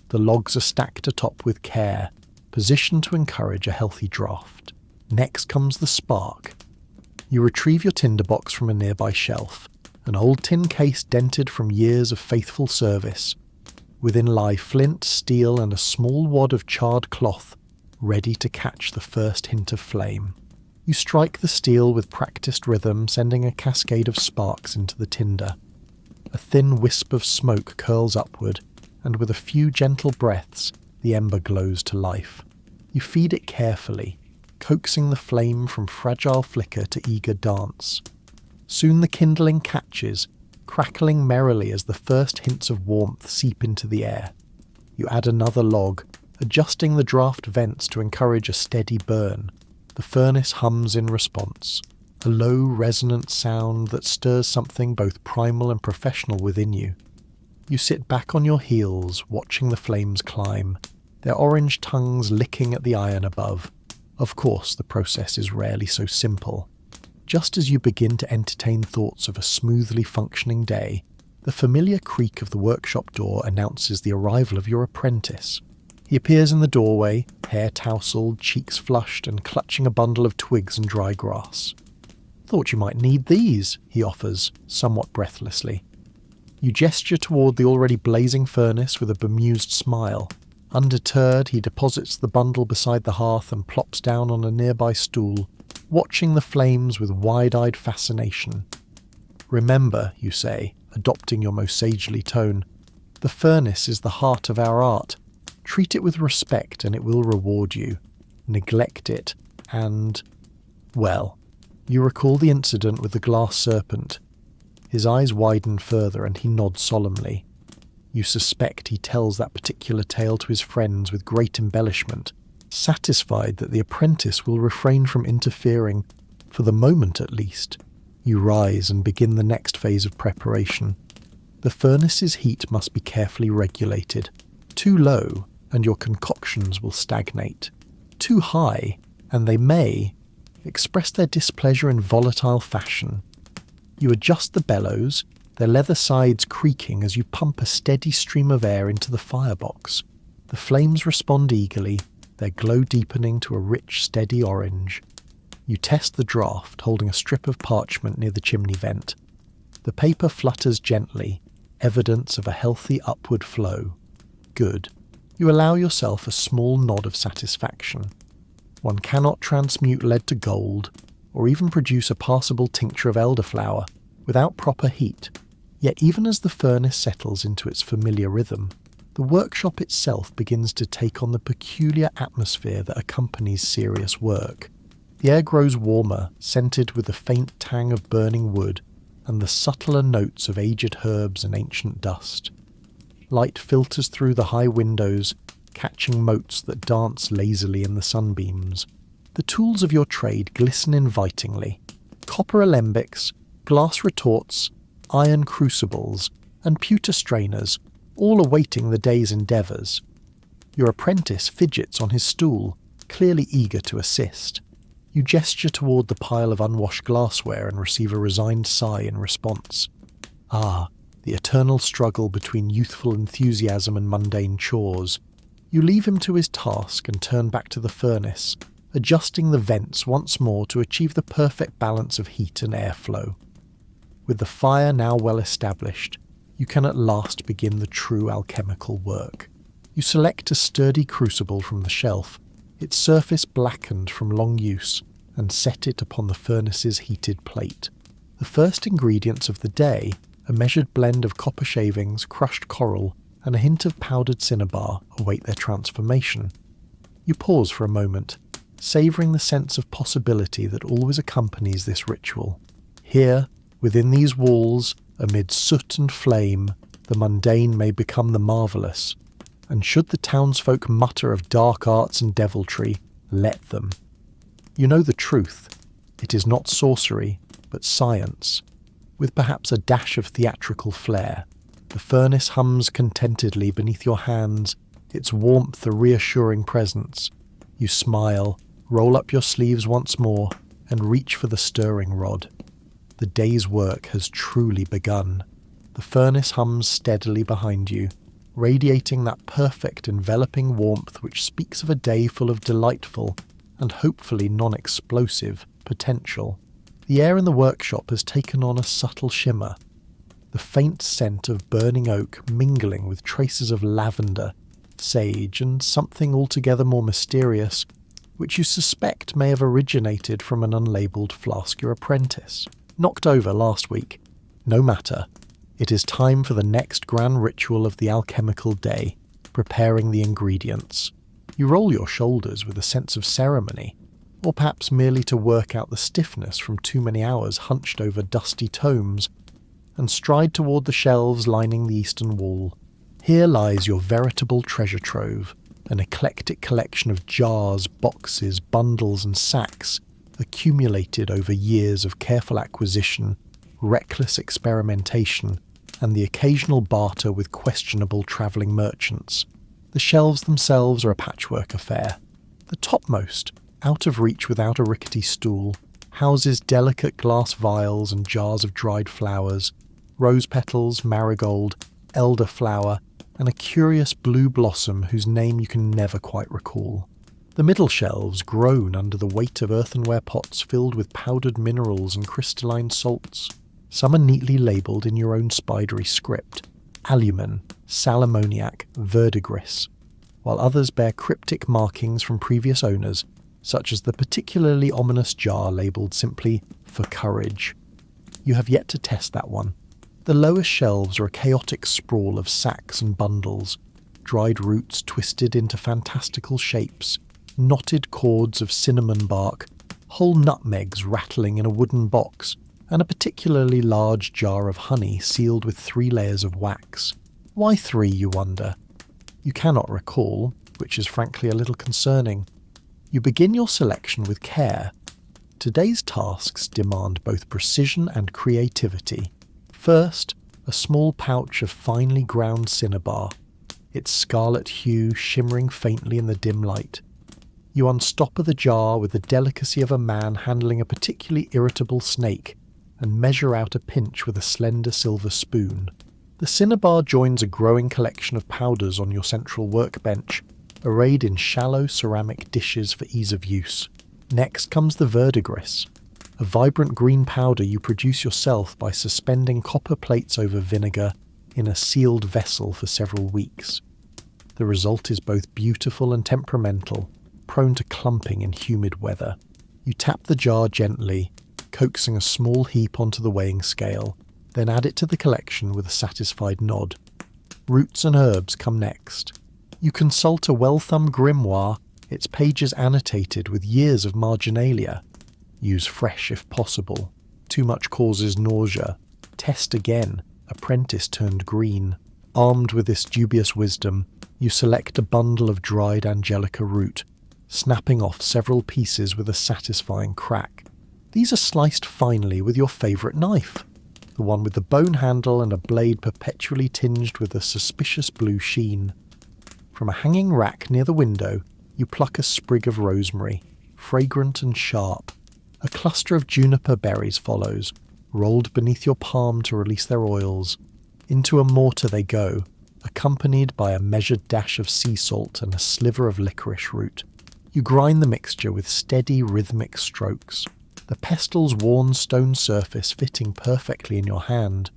A: The logs are stacked atop with care, positioned to encourage a healthy draft. Next comes the spark. You retrieve your tinderbox from a nearby shelf, an old tin case dented from years of faithful service. Within lie flint, steel, and a small wad of charred cloth, ready to catch the first hint of flame. You strike the steel with practiced rhythm, sending a cascade of sparks into the tinder. A thin wisp of smoke curls upward, and with a few gentle breaths, the ember glows to life. You feed it carefully, coaxing the flame from fragile flicker to eager dance. Soon the kindling catches, crackling merrily as the first hints of warmth seep into the air. You add another log, adjusting the draft vents to encourage a steady burn. The furnace hums in response, a low, resonant sound that stirs something both primal and professional within you. You sit back on your heels, watching the flames climb, their orange tongues licking at the iron above. Of course, the process is rarely so simple. Just as you begin to entertain thoughts of a smoothly functioning day, the familiar creak of the workshop door announces the arrival of your apprentice. He appears in the doorway, hair tousled, cheeks flushed, and clutching a bundle of twigs and dry grass. "Thought you might need these," he offers, somewhat breathlessly. You gesture toward the already blazing furnace with a bemused smile. Undeterred, he deposits the bundle beside the hearth and plops down on a nearby stool, watching the flames with wide-eyed fascination. "Remember," you say, adopting your most sagely tone, "the furnace is the heart of our art. Treat it with respect and it will reward you. Neglect it, and..." Well, you recall the incident with the glass serpent. His eyes widen further and he nods solemnly. You suspect he tells that particular tale to his friends with great embellishment, satisfied that the apprentice will refrain from interfering, for the moment at least. You rise and begin the next phase of preparation. The furnace's heat must be carefully regulated. Too low, and your concoctions will stagnate. Too high, and they may express their displeasure in volatile fashion. You adjust the bellows, their leather sides creaking as you pump a steady stream of air into the firebox. The flames respond eagerly, their glow deepening to a rich, steady orange. You test the draft, holding a strip of parchment near the chimney vent. The paper flutters gently, evidence of a healthy upward flow. Good. You allow yourself a small nod of satisfaction. One cannot transmute lead to gold, or even produce a passable tincture of elderflower, without proper heat. Yet even as the furnace settles into its familiar rhythm, the workshop itself begins to take on the peculiar atmosphere that accompanies serious work. The air grows warmer, scented with the faint tang of burning wood and the subtler notes of aged herbs and ancient dust. Light filters through the high windows, catching motes that dance lazily in the sunbeams. The tools of your trade glisten invitingly. Copper alembics, glass retorts, iron crucibles, and pewter strainers, all awaiting the day's endeavours. Your apprentice fidgets on his stool, clearly eager to assist. You gesture toward the pile of unwashed glassware and receive a resigned sigh in response. Ah, the eternal struggle between youthful enthusiasm and mundane chores. You leave him to his task and turn back to the furnace, adjusting the vents once more to achieve the perfect balance of heat and airflow. With the fire now well established, you can at last begin the true alchemical work. You select a sturdy crucible from the shelf, its surface blackened from long use, and set it upon the furnace's heated plate. The first ingredients of the day, a measured blend of copper shavings, crushed coral, and a hint of powdered cinnabar, await their transformation. You pause for a moment, savouring the sense of possibility that always accompanies this ritual. Here, within these walls, amid soot and flame, the mundane may become the marvellous, and should the townsfolk mutter of dark arts and deviltry, let them. You know the truth. It is not sorcery, but science, with perhaps a dash of theatrical flair. The furnace hums contentedly beneath your hands, its warmth a reassuring presence. You smile, roll up your sleeves once more, and reach for the stirring rod. The day's work has truly begun. The furnace hums steadily behind you, radiating that perfect enveloping warmth which speaks of a day full of delightful, and hopefully non-explosive, potential. The air in the workshop has taken on a subtle shimmer, the faint scent of burning oak mingling with traces of lavender, sage, and something altogether more mysterious, which you suspect may have originated from an unlabelled flask your apprentice. Knocked over last week. No matter. It is time for the next grand ritual of the alchemical day, preparing the ingredients. You roll your shoulders with a sense of ceremony, or perhaps merely to work out the stiffness from too many hours hunched over dusty tomes, and stride toward the shelves lining the eastern wall. Here lies your veritable treasure trove, an eclectic collection of jars, boxes, bundles and sacks, accumulated over years of careful acquisition, reckless experimentation, and the occasional barter with questionable travelling merchants. The shelves themselves are a patchwork affair. The topmost, out of reach without a rickety stool, houses delicate glass vials and jars of dried flowers, rose petals, marigold, elderflower, and a curious blue blossom whose name you can never quite recall. The middle shelves groan under the weight of earthenware pots filled with powdered minerals and crystalline salts. Some are neatly labelled in your own spidery script: alumen, sal ammoniac, verdigris, while others bear cryptic markings from previous owners, such as the particularly ominous jar labelled simply "for courage." You have yet to test that one. The lowest shelves are a chaotic sprawl of sacks and bundles, dried roots twisted into fantastical shapes, knotted cords of cinnamon bark, whole nutmegs rattling in a wooden box, and a particularly large jar of honey sealed with 3 layers of wax. Why 3, you wonder? You cannot recall, which is frankly a little concerning. You begin your selection with care. Today's tasks demand both precision and creativity. First, a small pouch of finely ground cinnabar, its scarlet hue shimmering faintly in the dim light. You unstopper the jar with the delicacy of a man handling a particularly irritable snake, and measure out a pinch with a slender silver spoon. The cinnabar joins a growing collection of powders on your central workbench, arrayed in shallow ceramic dishes for ease of use. Next comes the verdigris, a vibrant green powder you produce yourself by suspending copper plates over vinegar in a sealed vessel for several weeks. The result is both beautiful and temperamental, prone to clumping in humid weather. You tap the jar gently, coaxing a small heap onto the weighing scale, then add it to the collection with a satisfied nod. Roots and herbs come next. You consult a well-thumbed grimoire, its pages annotated with years of marginalia. Use fresh if possible. Too much causes nausea. Test again. Apprentice turned green. Armed with this dubious wisdom, you select a bundle of dried angelica root, snapping off several pieces with a satisfying crack. These are sliced finely with your favourite knife, the one with the bone handle and a blade perpetually tinged with a suspicious blue sheen. From a hanging rack near the window, you pluck a sprig of rosemary, fragrant and sharp. A cluster of juniper berries follows, rolled beneath your palm to release their oils. Into a mortar they go, accompanied by a measured dash of sea salt and a sliver of licorice root. You grind the mixture with steady, rhythmic strokes, the pestil's worn stone surface fitting perfectly in your hand.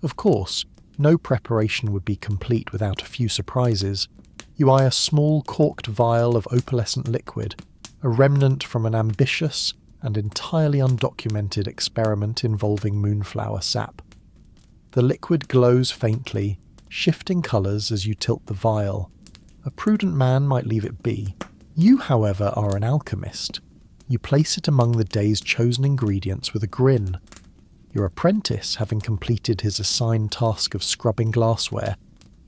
A: Of course, no preparation would be complete without a few surprises. You eye a small corked vial of opalescent liquid, a remnant from an ambitious and entirely undocumented experiment involving moonflower sap. The liquid glows faintly, shifting colours as you tilt the vial. A prudent man might leave it be. You, however, are an alchemist. You place it among the day's chosen ingredients with a grin. Your apprentice, having completed his assigned task of scrubbing glassware,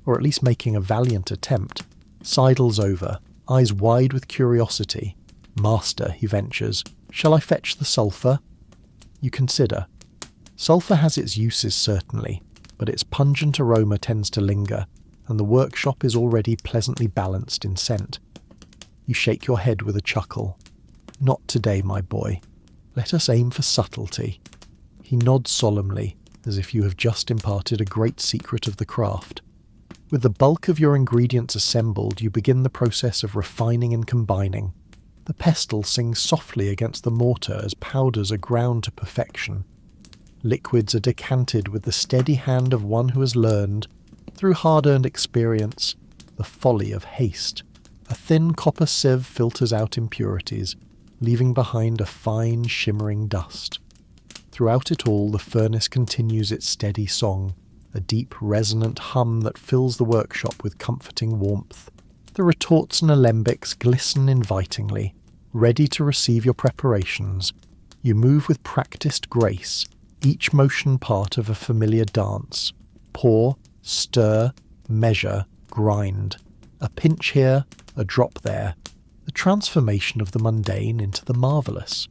A: or at least making a valiant attempt, sidles over, eyes wide with curiosity. "Master," he ventures, "shall I fetch the sulphur?" You consider. Sulphur has its uses certainly, but its pungent aroma tends to linger, and the workshop is already pleasantly balanced in scent. You shake your head with a chuckle. "Not today, my boy. Let us aim for subtlety." He nods solemnly, as if you have just imparted a great secret of the craft. With the bulk of your ingredients assembled, you begin the process of refining and combining. The pestle sings softly against the mortar as powders are ground to perfection. Liquids are decanted with the steady hand of one who has learned, through hard-earned experience, the folly of haste. A thin copper sieve filters out impurities, leaving behind a fine, shimmering dust. Throughout it all, the furnace continues its steady song, a deep, resonant hum that fills the workshop with comforting warmth. The retorts and alembics glisten invitingly, ready to receive your preparations. You move with practiced grace, each motion part of a familiar dance. Pour, stir, measure, grind. A pinch here, a drop there. The transformation of the mundane into the marvellous.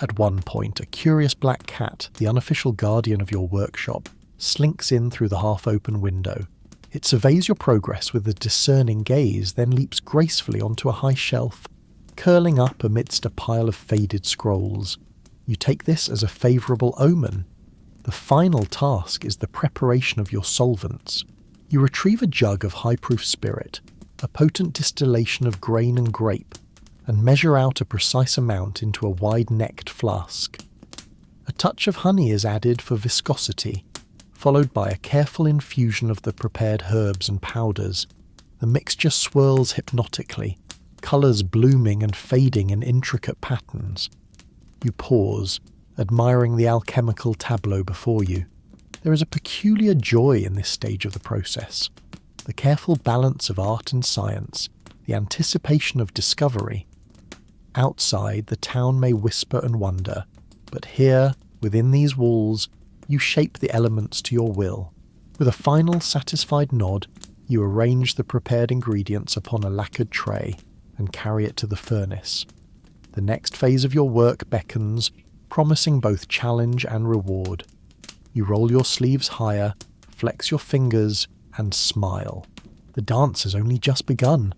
A: At one point, a curious black cat, the unofficial guardian of your workshop, slinks in through the half-open window. It surveys your progress with a discerning gaze, then leaps gracefully onto a high shelf, curling up amidst a pile of faded scrolls. You take this as a favourable omen. The final task is the preparation of your solvents. You retrieve a jug of high-proof spirit, a potent distillation of grain and grape, and measure out a precise amount into a wide-necked flask. A touch of honey is added for viscosity, followed by a careful infusion of the prepared herbs and powders. The mixture swirls hypnotically, colours blooming and fading in intricate patterns. You pause, admiring the alchemical tableau before you. There is a peculiar joy in this stage of the process. The careful balance of art and science, the anticipation of discovery. Outside, the town may whisper and wonder, but here, within these walls, you shape the elements to your will. With a final satisfied nod, you arrange the prepared ingredients upon a lacquered tray and carry it to the furnace. The next phase of your work beckons, promising both challenge and reward. You roll your sleeves higher, flex your fingers, and smile. The dance has only just begun.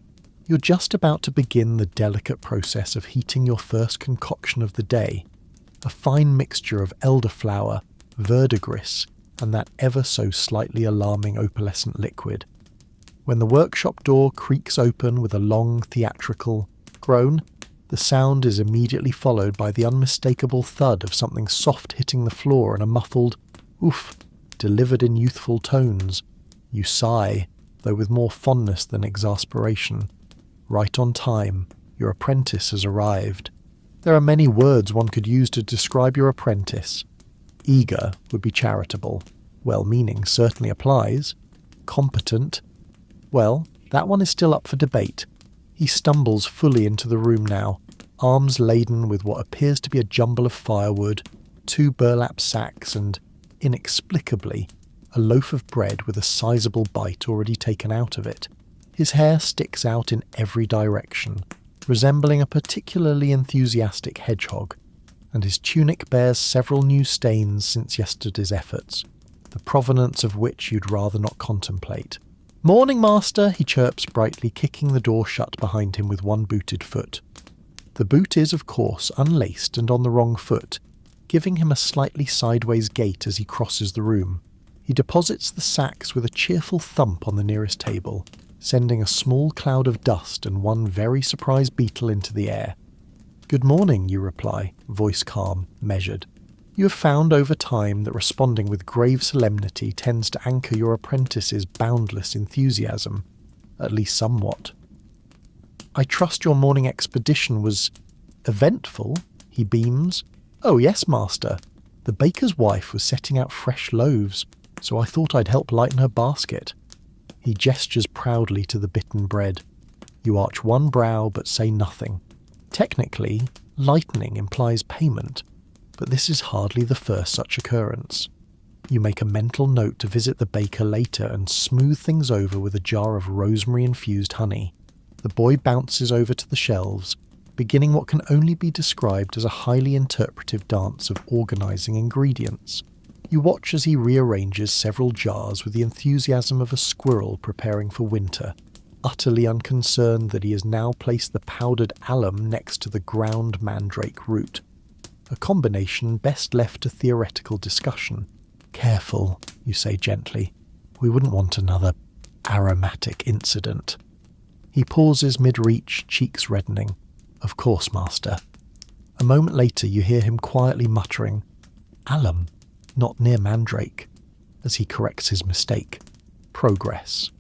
A: You're just about to begin the delicate process of heating your first concoction of the day, a fine mixture of elderflower, verdigris, and that ever so slightly alarming opalescent liquid. When the workshop door creaks open with a long theatrical groan, the sound is immediately followed by the unmistakable thud of something soft hitting the floor and a muffled oof, delivered in youthful tones. You sigh, though with more fondness than exasperation. Right on time, your apprentice has arrived. There are many words one could use to describe your apprentice. Eager would be charitable. Well-meaning certainly applies. Competent. Well, that one is still up for debate. He stumbles fully into the room now, arms laden with what appears to be a jumble of firewood, 2 burlap sacks and, inexplicably, a loaf of bread with a sizable bite already taken out of it. His hair sticks out in every direction, resembling a particularly enthusiastic hedgehog, and his tunic bears several new stains since yesterday's efforts, the provenance of which you'd rather not contemplate. "Morning, master," he chirps brightly, kicking the door shut behind him with one booted foot. The boot is, of course, unlaced and on the wrong foot, giving him a slightly sideways gait as he crosses the room. He deposits the sacks with a cheerful thump on the nearest table, sending a small cloud of dust and one very surprised beetle into the air. "Good morning," you reply, voice calm, measured. You have found over time that responding with grave solemnity tends to anchor your apprentice's boundless enthusiasm, at least somewhat. "I trust your morning expedition was eventful," he beams. "Oh yes, master. The baker's wife was setting out fresh loaves, so I thought I'd help lighten her basket." He gestures proudly to the bitten bread. You arch one brow but say nothing. Technically, lightening implies payment, but this is hardly the first such occurrence. You make a mental note to visit the baker later and smooth things over with a jar of rosemary-infused honey. The boy bounces over to the shelves, beginning what can only be described as a highly interpretive dance of organising ingredients. You watch as he rearranges several jars with the enthusiasm of a squirrel preparing for winter, utterly unconcerned that he has now placed the powdered alum next to the ground mandrake root. A combination best left to theoretical discussion. "Careful," you say gently. "We wouldn't want another aromatic incident." He pauses mid-reach, cheeks reddening. "Of course, master." A moment later you hear him quietly muttering, "Alum, not near mandrake," as he corrects his mistake. Progress.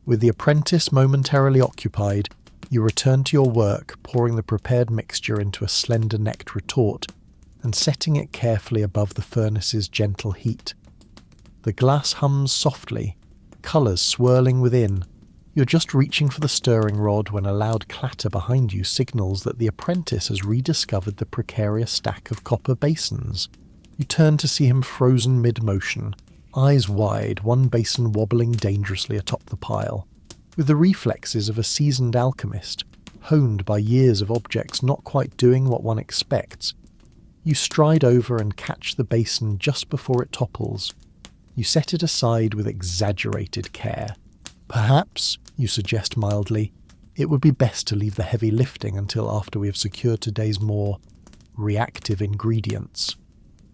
A: With the apprentice momentarily occupied, you return to your work, pouring the prepared mixture into a slender-necked retort and setting it carefully above the furnace's gentle heat. The glass hums softly, colours swirling within. You're just reaching for the stirring rod when a loud clatter behind you signals that the apprentice has rediscovered the precarious stack of copper basins. You turn to see him frozen mid-motion, eyes wide, one basin wobbling dangerously atop the pile. With the reflexes of a seasoned alchemist, honed by years of objects not quite doing what one expects, you stride over and catch the basin just before it topples. You set it aside with exaggerated care. "Perhaps," you suggest mildly, "it would be best to leave the heavy lifting until after we have secured today's more reactive ingredients."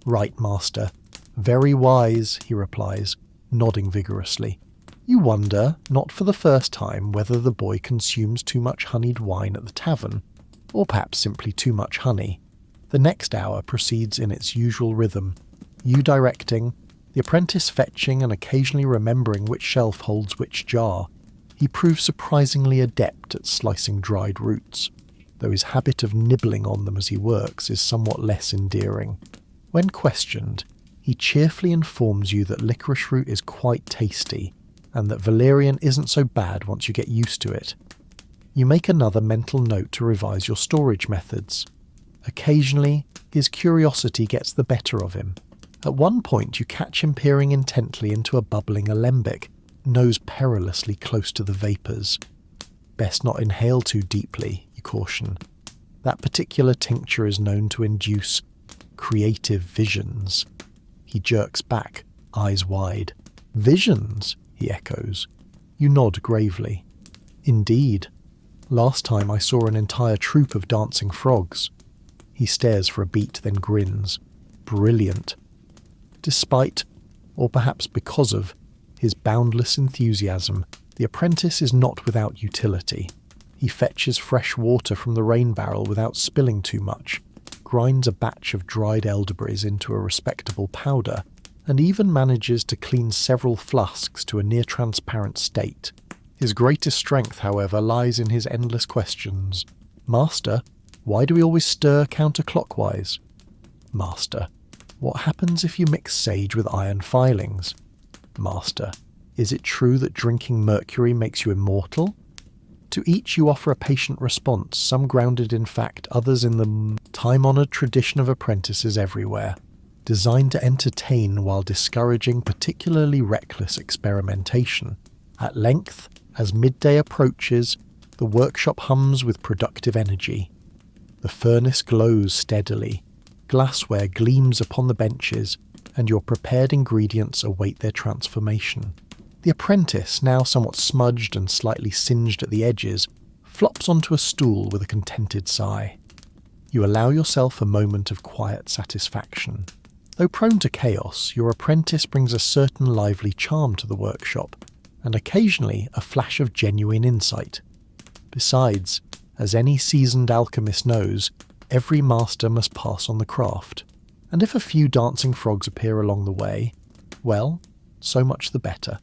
A: "Right, master. Very wise," he replies, nodding vigorously. You wonder, not for the first time, whether the boy consumes too much honeyed wine at the tavern, or perhaps simply too much honey. The next hour proceeds in its usual rhythm, you directing, the apprentice fetching and occasionally remembering which shelf holds which jar. He proves surprisingly adept at slicing dried roots, though his habit of nibbling on them as he works is somewhat less endearing. When questioned, he cheerfully informs you that licorice root is quite tasty, and that valerian isn't so bad once you get used to it. You make another mental note to revise your storage methods. Occasionally, his curiosity gets the better of him. At one point you catch him peering intently into a bubbling alembic, nose perilously close to the vapours. Best not inhale too deeply, you caution. That particular tincture is known to induce creative visions. He jerks back, eyes wide. Visions, he echoes. You nod gravely. Indeed. Last time I saw an entire troop of dancing frogs. He stares for a beat, then grins. Brilliant. Despite, or perhaps because of, his boundless enthusiasm, the apprentice is not without utility. He fetches fresh water from the rain barrel without spilling too much, grinds a batch of dried elderberries into a respectable powder, and even manages to clean several flasks to a near-transparent state. His greatest strength, however, lies in his endless questions. Master, why do we always stir counterclockwise? Master, what happens if you mix sage with iron filings? Master, is it true that drinking mercury makes you immortal? To each you offer a patient response, some grounded in fact, others in the time-honoured tradition of apprentices everywhere, designed to entertain while discouraging particularly reckless experimentation. At length, as midday approaches, the workshop hums with productive energy. The furnace glows steadily, glassware gleams upon the benches, and your prepared ingredients await their transformation. The apprentice, now somewhat smudged and slightly singed at the edges, flops onto a stool with a contented sigh. You allow yourself a moment of quiet satisfaction. Though prone to chaos, your apprentice brings a certain lively charm to the workshop, and occasionally a flash of genuine insight. Besides, as any seasoned alchemist knows, every master must pass on the craft, and if a few dancing frogs appear along the way, well, so much the better.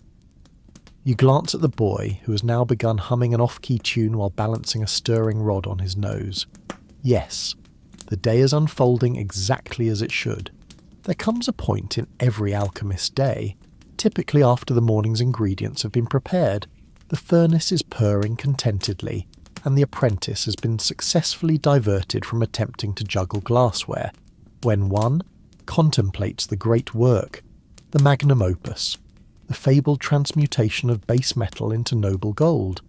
A: You glance at the boy, who has now begun humming an off-key tune while balancing a stirring rod on his nose. Yes, the day is unfolding exactly as it should. There comes a point in every alchemist's day, typically after the morning's ingredients have been prepared, the furnace is purring contentedly, and the apprentice has been successfully diverted from attempting to juggle glassware, when one contemplates the great work, the magnum opus, the fabled transmutation of base metal into noble gold.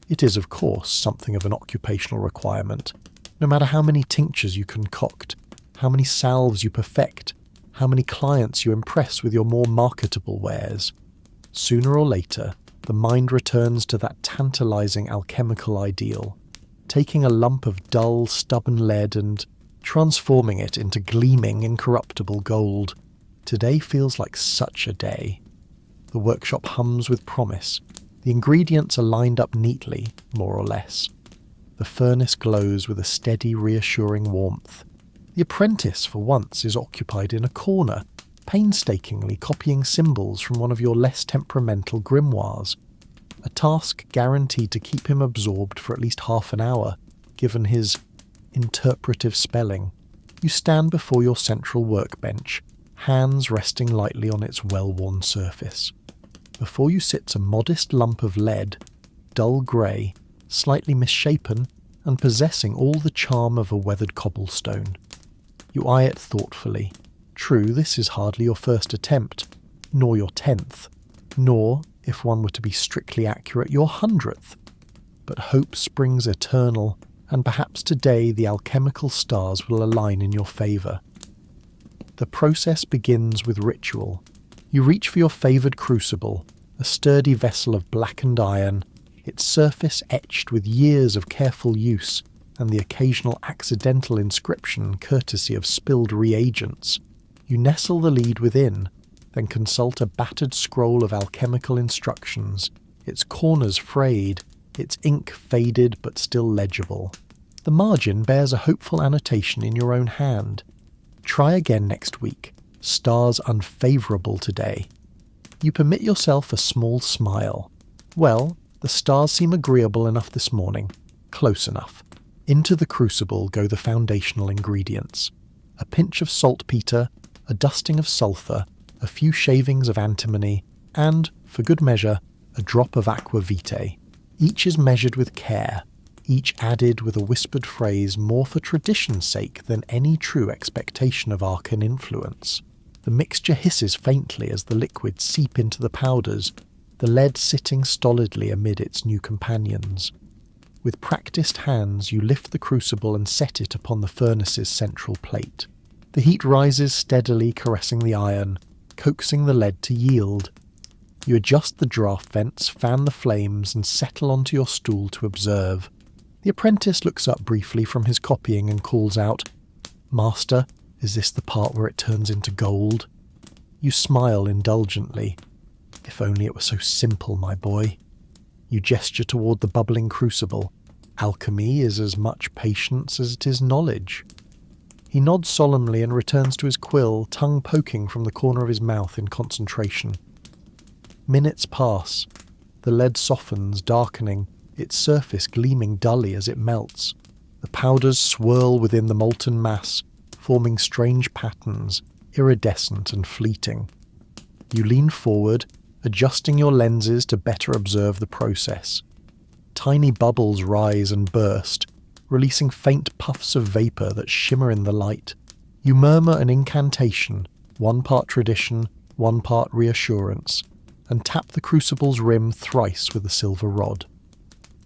A: It is, of course, something of an occupational requirement. No matter how many tinctures you concoct, how many salves you perfect, how many clients you impress with your more marketable wares, sooner or later, the mind returns to that tantalizing alchemical ideal, taking a lump of dull, stubborn lead and transforming it into gleaming, incorruptible gold. Today feels like such a day. The workshop hums with promise. The ingredients are lined up neatly, more or less. The furnace glows with a steady, reassuring warmth. The apprentice, for once, is occupied in a corner, painstakingly copying symbols from one of your less temperamental grimoires, a task guaranteed to keep him absorbed for at least half an hour, given his interpretive spelling. You stand before your central workbench, hands resting lightly on its well-worn surface. Before you sits a modest lump of lead, dull grey, slightly misshapen, and possessing all the charm of a weathered cobblestone. You eye it thoughtfully. True, this is hardly your first attempt, nor your 10th, nor, if one were to be strictly accurate, your 100th. But hope springs eternal, and perhaps today the alchemical stars will align in your favour. The process begins with ritual. You reach for your favoured crucible, a sturdy vessel of blackened iron, its surface etched with years of careful use, and the occasional accidental inscription courtesy of spilled reagents. You nestle the lead within, then consult a battered scroll of alchemical instructions, its corners frayed, its ink faded but still legible. The margin bears a hopeful annotation in your own hand. Try again next week. Stars unfavourable today. You permit yourself a small smile. Well, the stars seem agreeable enough this morning. Close enough. Into the crucible go the foundational ingredients. A pinch of saltpetre, a dusting of sulphur, a few shavings of antimony, and, for good measure, a drop of aqua vitae. Each is measured with care, each added with a whispered phrase more for tradition's sake than any true expectation of arcane influence. The mixture hisses faintly as the liquids seep into the powders, the lead sitting stolidly amid its new companions. With practised hands you lift the crucible and set it upon the furnace's central plate. The heat rises steadily, caressing the iron, coaxing the lead to yield. You adjust the draught vents, fan the flames, and settle onto your stool to observe. The apprentice looks up briefly from his copying and calls out, "Master, is this the part where it turns into gold?" You smile indulgently. "If only it were so simple, my boy." You gesture toward the bubbling crucible. Alchemy is as much patience as it is knowledge. He nods solemnly and returns to his quill, tongue poking from the corner of his mouth in concentration. Minutes pass. The lead softens, darkening, its surface gleaming dully as it melts. The powders swirl within the molten mass, forming strange patterns, iridescent and fleeting. You lean forward, adjusting your lenses to better observe the process. Tiny bubbles rise and burst, releasing faint puffs of vapour that shimmer in the light. You murmur an incantation, one part tradition, one part reassurance, and tap the crucible's rim thrice with a silver rod.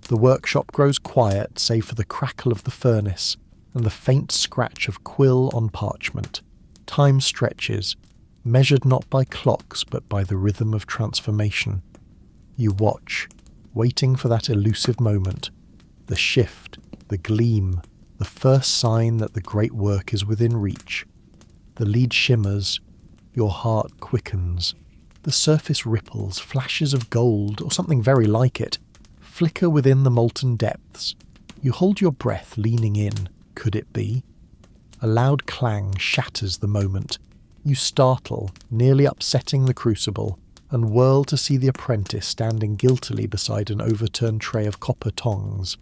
A: The workshop grows quiet save for the crackle of the furnace and the faint scratch of quill on parchment. Time stretches, measured not by clocks but by the rhythm of transformation. You watch, waiting for that elusive moment, the shift, the gleam, the first sign that the great work is within reach. The lead shimmers, your heart quickens. The surface ripples, flashes of gold, or something very like it, flicker within the molten depths. You hold your breath, leaning in. Could it be? A loud clang shatters the moment. You startle, nearly upsetting the crucible, and whirl to see the apprentice standing guiltily beside an overturned tray of copper tongs.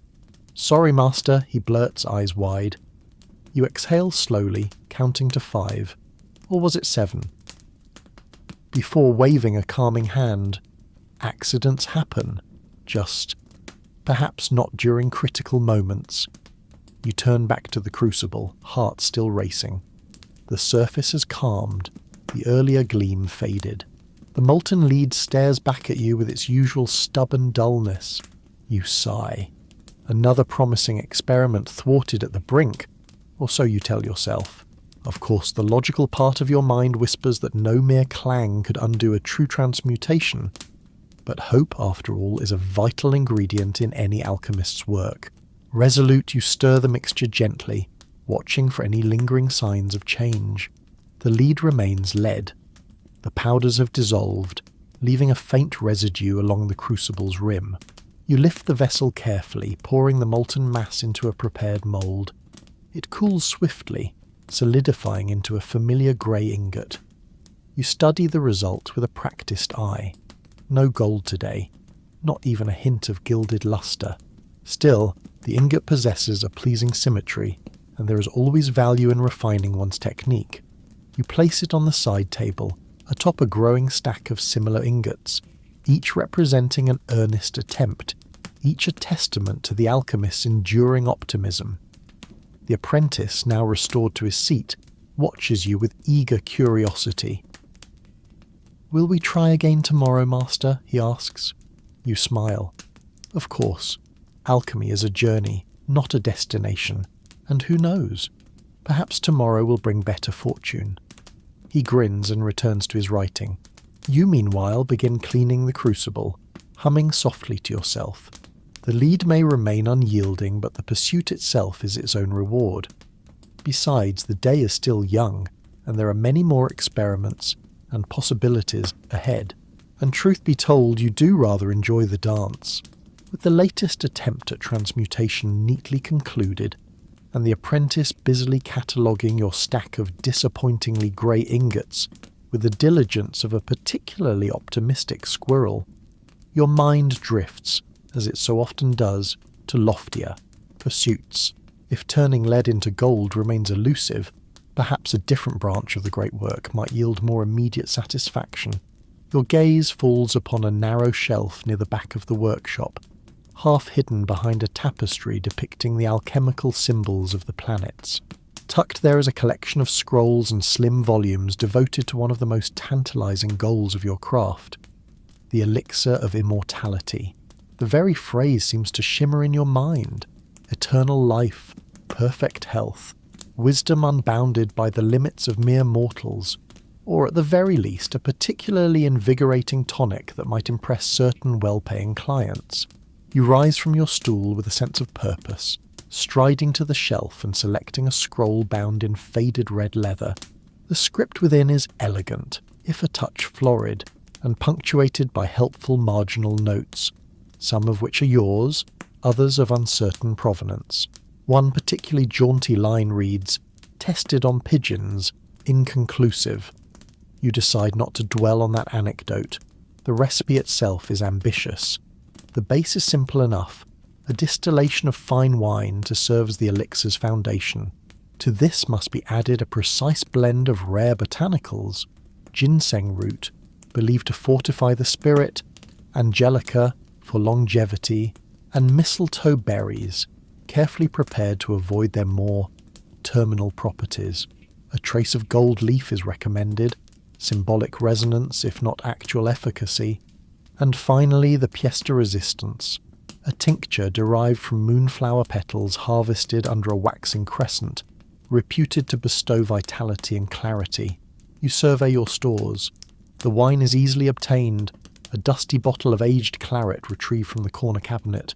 A: "Sorry, master," he blurts, eyes wide. You exhale slowly, counting to 5. Or was it 7? Before waving a calming hand, accidents happen, just, perhaps not during critical moments. You turn back to the crucible, heart still racing. The surface has calmed, the earlier gleam faded. The molten lead stares back at you with its usual stubborn dullness. You sigh. Another promising experiment thwarted at the brink, or so you tell yourself. Of course, the logical part of your mind whispers that no mere clang could undo a true transmutation, but hope, after all, is a vital ingredient in any alchemist's work. Resolute, you stir the mixture gently, watching for any lingering signs of change. The lead remains lead. The powders have dissolved, leaving a faint residue along the crucible's rim. You lift the vessel carefully, pouring the molten mass into a prepared mould. It cools swiftly, solidifying into a familiar grey ingot. You study the result with a practised eye. No gold today, not even a hint of gilded lustre. Still, the ingot possesses a pleasing symmetry, and there is always value in refining one's technique. You place it on the side table, atop a growing stack of similar ingots, each representing an earnest attempt, each a testament to the alchemist's enduring optimism. The apprentice, now restored to his seat, watches you with eager curiosity. "Will we try again tomorrow, master?" he asks. You smile. Of course. Alchemy is a journey, not a destination, and who knows? Perhaps tomorrow will bring better fortune. He grins and returns to his writing. You, meanwhile, begin cleaning the crucible, humming softly to yourself. The lead may remain unyielding, but the pursuit itself is its own reward. Besides, the day is still young, and there are many more experiments and possibilities ahead. And truth be told, you do rather enjoy the dance. With the latest attempt at transmutation neatly concluded, and the apprentice busily cataloguing your stack of disappointingly grey ingots with the diligence of a particularly optimistic squirrel, your mind drifts, as it so often does, to loftier pursuits. If turning lead into gold remains elusive, perhaps a different branch of the great work might yield more immediate satisfaction. Your gaze falls upon a narrow shelf near the back of the workshop, half hidden behind a tapestry depicting the alchemical symbols of the planets. Tucked there is a collection of scrolls and slim volumes devoted to one of the most tantalizing goals of your craft, the elixir of immortality. The very phrase seems to shimmer in your mind. Eternal life, perfect health, wisdom unbounded by the limits of mere mortals, or at the very least a particularly invigorating tonic that might impress certain well-paying clients. You rise from your stool with a sense of purpose, striding to the shelf and selecting a scroll bound in faded red leather. The script within is elegant, if a touch florid, and punctuated by helpful marginal notes, some of which are yours, others of uncertain provenance. One particularly jaunty line reads, "Tested on pigeons, inconclusive." You decide not to dwell on that anecdote. The recipe itself is ambitious. The base is simple enough, a distillation of fine wine to serve as the elixir's foundation. To this must be added a precise blend of rare botanicals, ginseng root, believed to fortify the spirit, angelica, for longevity, and mistletoe berries, carefully prepared to avoid their more terminal properties. A trace of gold leaf is recommended, symbolic resonance if not actual efficacy, and finally the pièce de résistance, a tincture derived from moonflower petals harvested under a waxing crescent, reputed to bestow vitality and clarity. You survey your stores. The wine is easily obtained, a dusty bottle of aged claret retrieved from the corner cabinet.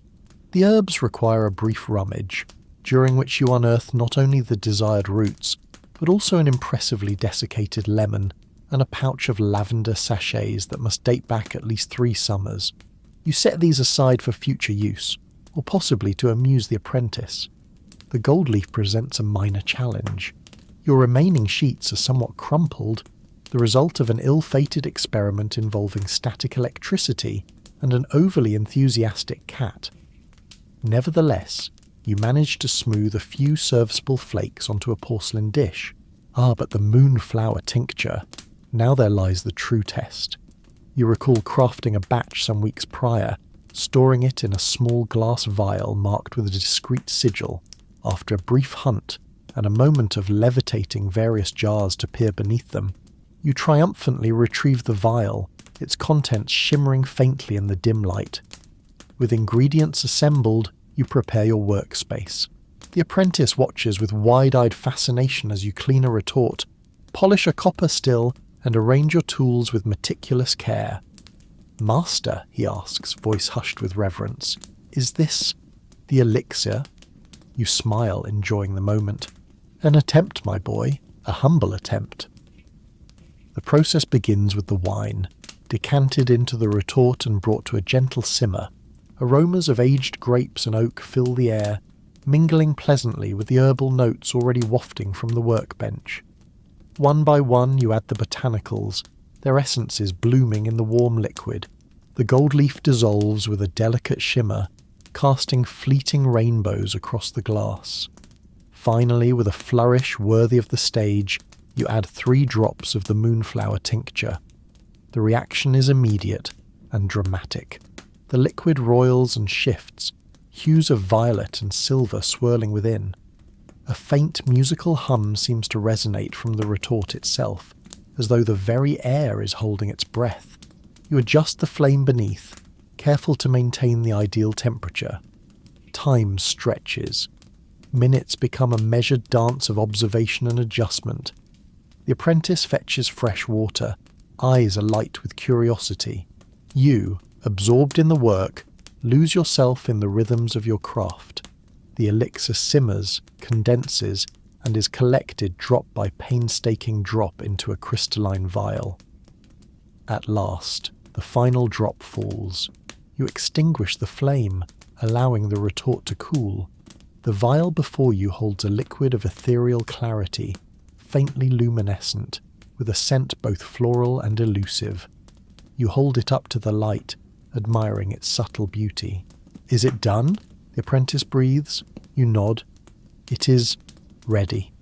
A: The herbs require a brief rummage, during which you unearth not only the desired roots, but also an impressively desiccated lemon and a pouch of lavender sachets that must date back at least 3 summers. You set these aside for future use, or possibly to amuse the apprentice. The gold leaf presents a minor challenge. Your remaining sheets are somewhat crumpled, the result of an ill-fated experiment involving static electricity and an overly enthusiastic cat. Nevertheless, you manage to smooth a few serviceable flakes onto a porcelain dish. Ah, but the moonflower tincture. Now there lies the true test. You recall crafting a batch some weeks prior, storing it in a small glass vial marked with a discreet sigil. After a brief hunt and a moment of levitating various jars to peer beneath them, you triumphantly retrieve the vial, its contents shimmering faintly in the dim light. With ingredients assembled, you prepare your workspace. The apprentice watches with wide-eyed fascination as you clean a retort, polish a copper still, and arrange your tools with meticulous care. "Master," he asks, voice hushed with reverence, "is this the elixir?" You smile, enjoying the moment. "An attempt, my boy, a humble attempt." The process begins with the wine, decanted into the retort and brought to a gentle simmer. Aromas of aged grapes and oak fill the air, mingling pleasantly with the herbal notes already wafting from the workbench. One by one you add the botanicals, their essences blooming in the warm liquid. The gold leaf dissolves with a delicate shimmer, casting fleeting rainbows across the glass. Finally, with a flourish worthy of the stage, you add 3 drops of the moonflower tincture. The reaction is immediate and dramatic. The liquid roils and shifts, hues of violet and silver swirling within. A faint musical hum seems to resonate from the retort itself, as though the very air is holding its breath. You adjust the flame beneath, careful to maintain the ideal temperature. Time stretches. Minutes become a measured dance of observation and adjustment. The apprentice fetches fresh water, eyes alight with curiosity. You, absorbed in the work, lose yourself in the rhythms of your craft. The elixir simmers, condenses, and is collected drop by painstaking drop into a crystalline vial. At last, the final drop falls. You extinguish the flame, allowing the retort to cool. The vial before you holds a liquid of ethereal clarity, faintly luminescent, with a scent both floral and elusive. You hold it up to the light, admiring its subtle beauty. "Is it done?" the apprentice breathes. You nod. It is ready.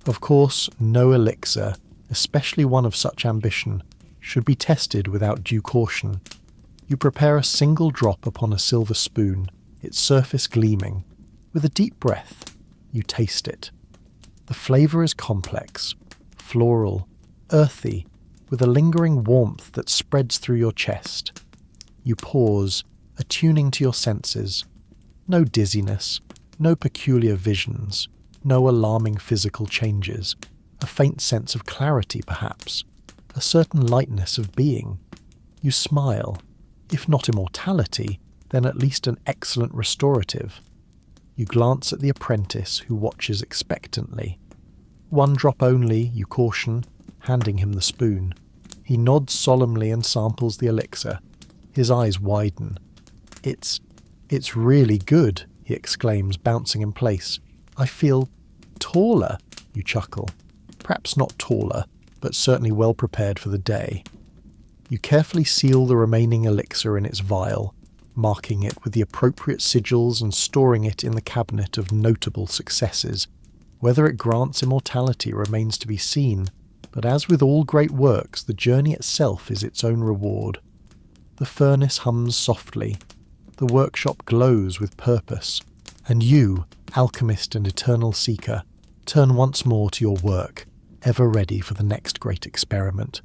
A: Of course, no elixir, especially one of such ambition, should be tested without due caution. You prepare a single drop upon a silver spoon, its surface gleaming. With a deep breath, you taste it. The flavour is complex, floral, earthy, with a lingering warmth that spreads through your chest. You pause, attuning to your senses. No dizziness, no peculiar visions, no alarming physical changes. A faint sense of clarity, perhaps. A certain lightness of being. You smile. If not immortality, then at least an excellent restorative. You glance at the apprentice who watches expectantly. "One drop only," you caution, handing him the spoon. He nods solemnly and samples the elixir. His eyes widen. It's really good," he exclaims, bouncing in place. "I feel taller," you chuckle. Perhaps not taller, but certainly well prepared for the day. You carefully seal the remaining elixir in its vial, marking it with the appropriate sigils and storing it in the cabinet of notable successes. Whether it grants immortality remains to be seen, but as with all great works, the journey itself is its own reward. The furnace hums softly, the workshop glows with purpose, and you, alchemist and eternal seeker, turn once more to your work, ever ready for the next great experiment.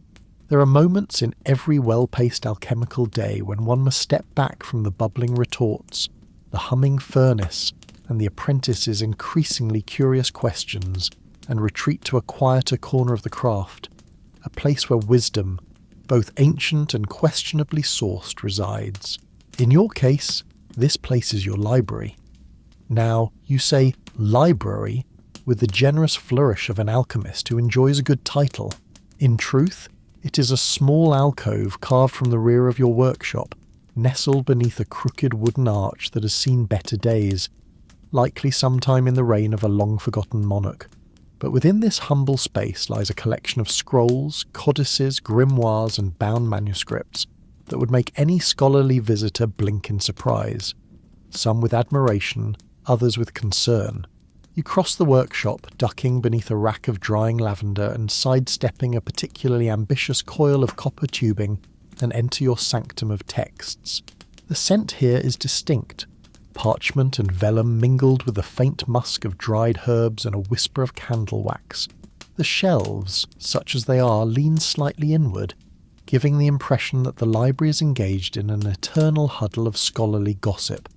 A: There are moments in every well-paced alchemical day when one must step back from the bubbling retorts, the humming furnace, and the apprentice's increasingly curious questions, and retreat to a quieter corner of the craft, a place where wisdom, both ancient and questionably sourced, resides. In your case, this place is your library. Now, you say library with the generous flourish of an alchemist who enjoys a good title. In truth, it is a small alcove carved from the rear of your workshop, nestled beneath a crooked wooden arch that has seen better days, likely sometime in the reign of a long-forgotten monarch. But within this humble space lies a collection of scrolls, codices, grimoires, and bound manuscripts that would make any scholarly visitor blink in surprise. Some with admiration, others with concern. You cross the workshop, ducking beneath a rack of drying lavender and sidestepping a particularly ambitious coil of copper tubing, and enter your sanctum of texts. The scent here is distinct. Parchment and vellum mingled with the faint musk of dried herbs and a whisper of candle wax. The shelves, such as they are, lean slightly inward, giving the impression that the library is engaged in an eternal huddle of scholarly gossip.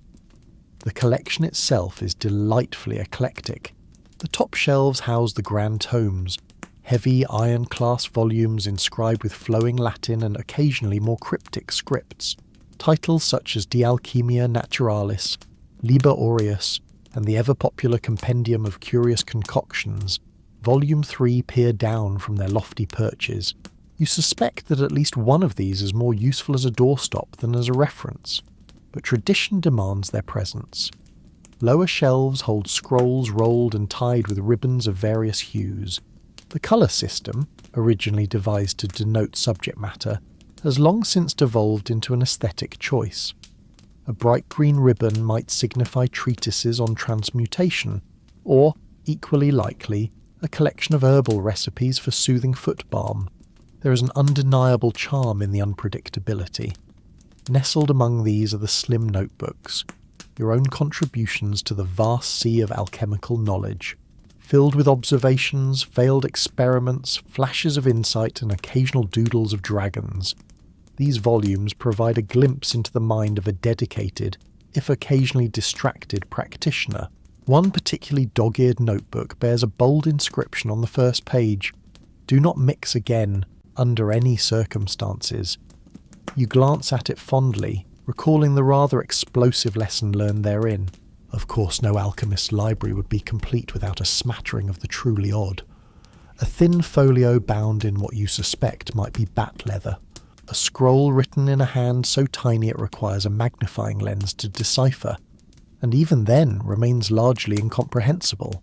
A: The collection itself is delightfully eclectic. The top shelves house the grand tomes, heavy iron-class volumes inscribed with flowing Latin and occasionally more cryptic scripts. Titles such as De Alchimia Naturalis, Liber Aureus, and the ever-popular Compendium of Curious Concoctions, Volume 3, peer down from their lofty perches. You suspect that at least one of these is more useful as a doorstop than as a reference, but tradition demands their presence. Lower shelves hold scrolls rolled and tied with ribbons of various hues. The colour system, originally devised to denote subject matter, has long since devolved into an aesthetic choice. A bright green ribbon might signify treatises on transmutation, or, equally likely, a collection of herbal recipes for soothing foot balm. There is an undeniable charm in the unpredictability. Nestled among these are the slim notebooks, your own contributions to the vast sea of alchemical knowledge, filled with observations, failed experiments, flashes of insight, and occasional doodles of dragons. These volumes provide a glimpse into the mind of a dedicated, if occasionally distracted, practitioner. One particularly dog-eared notebook bears a bold inscription on the first page: "Do not mix again, under any circumstances." You glance at it fondly, recalling the rather explosive lesson learned therein. Of course, no alchemist's library would be complete without a smattering of the truly odd. A thin folio bound in what you suspect might be bat leather. A scroll written in a hand so tiny it requires a magnifying lens to decipher. and even then remains largely incomprehensible.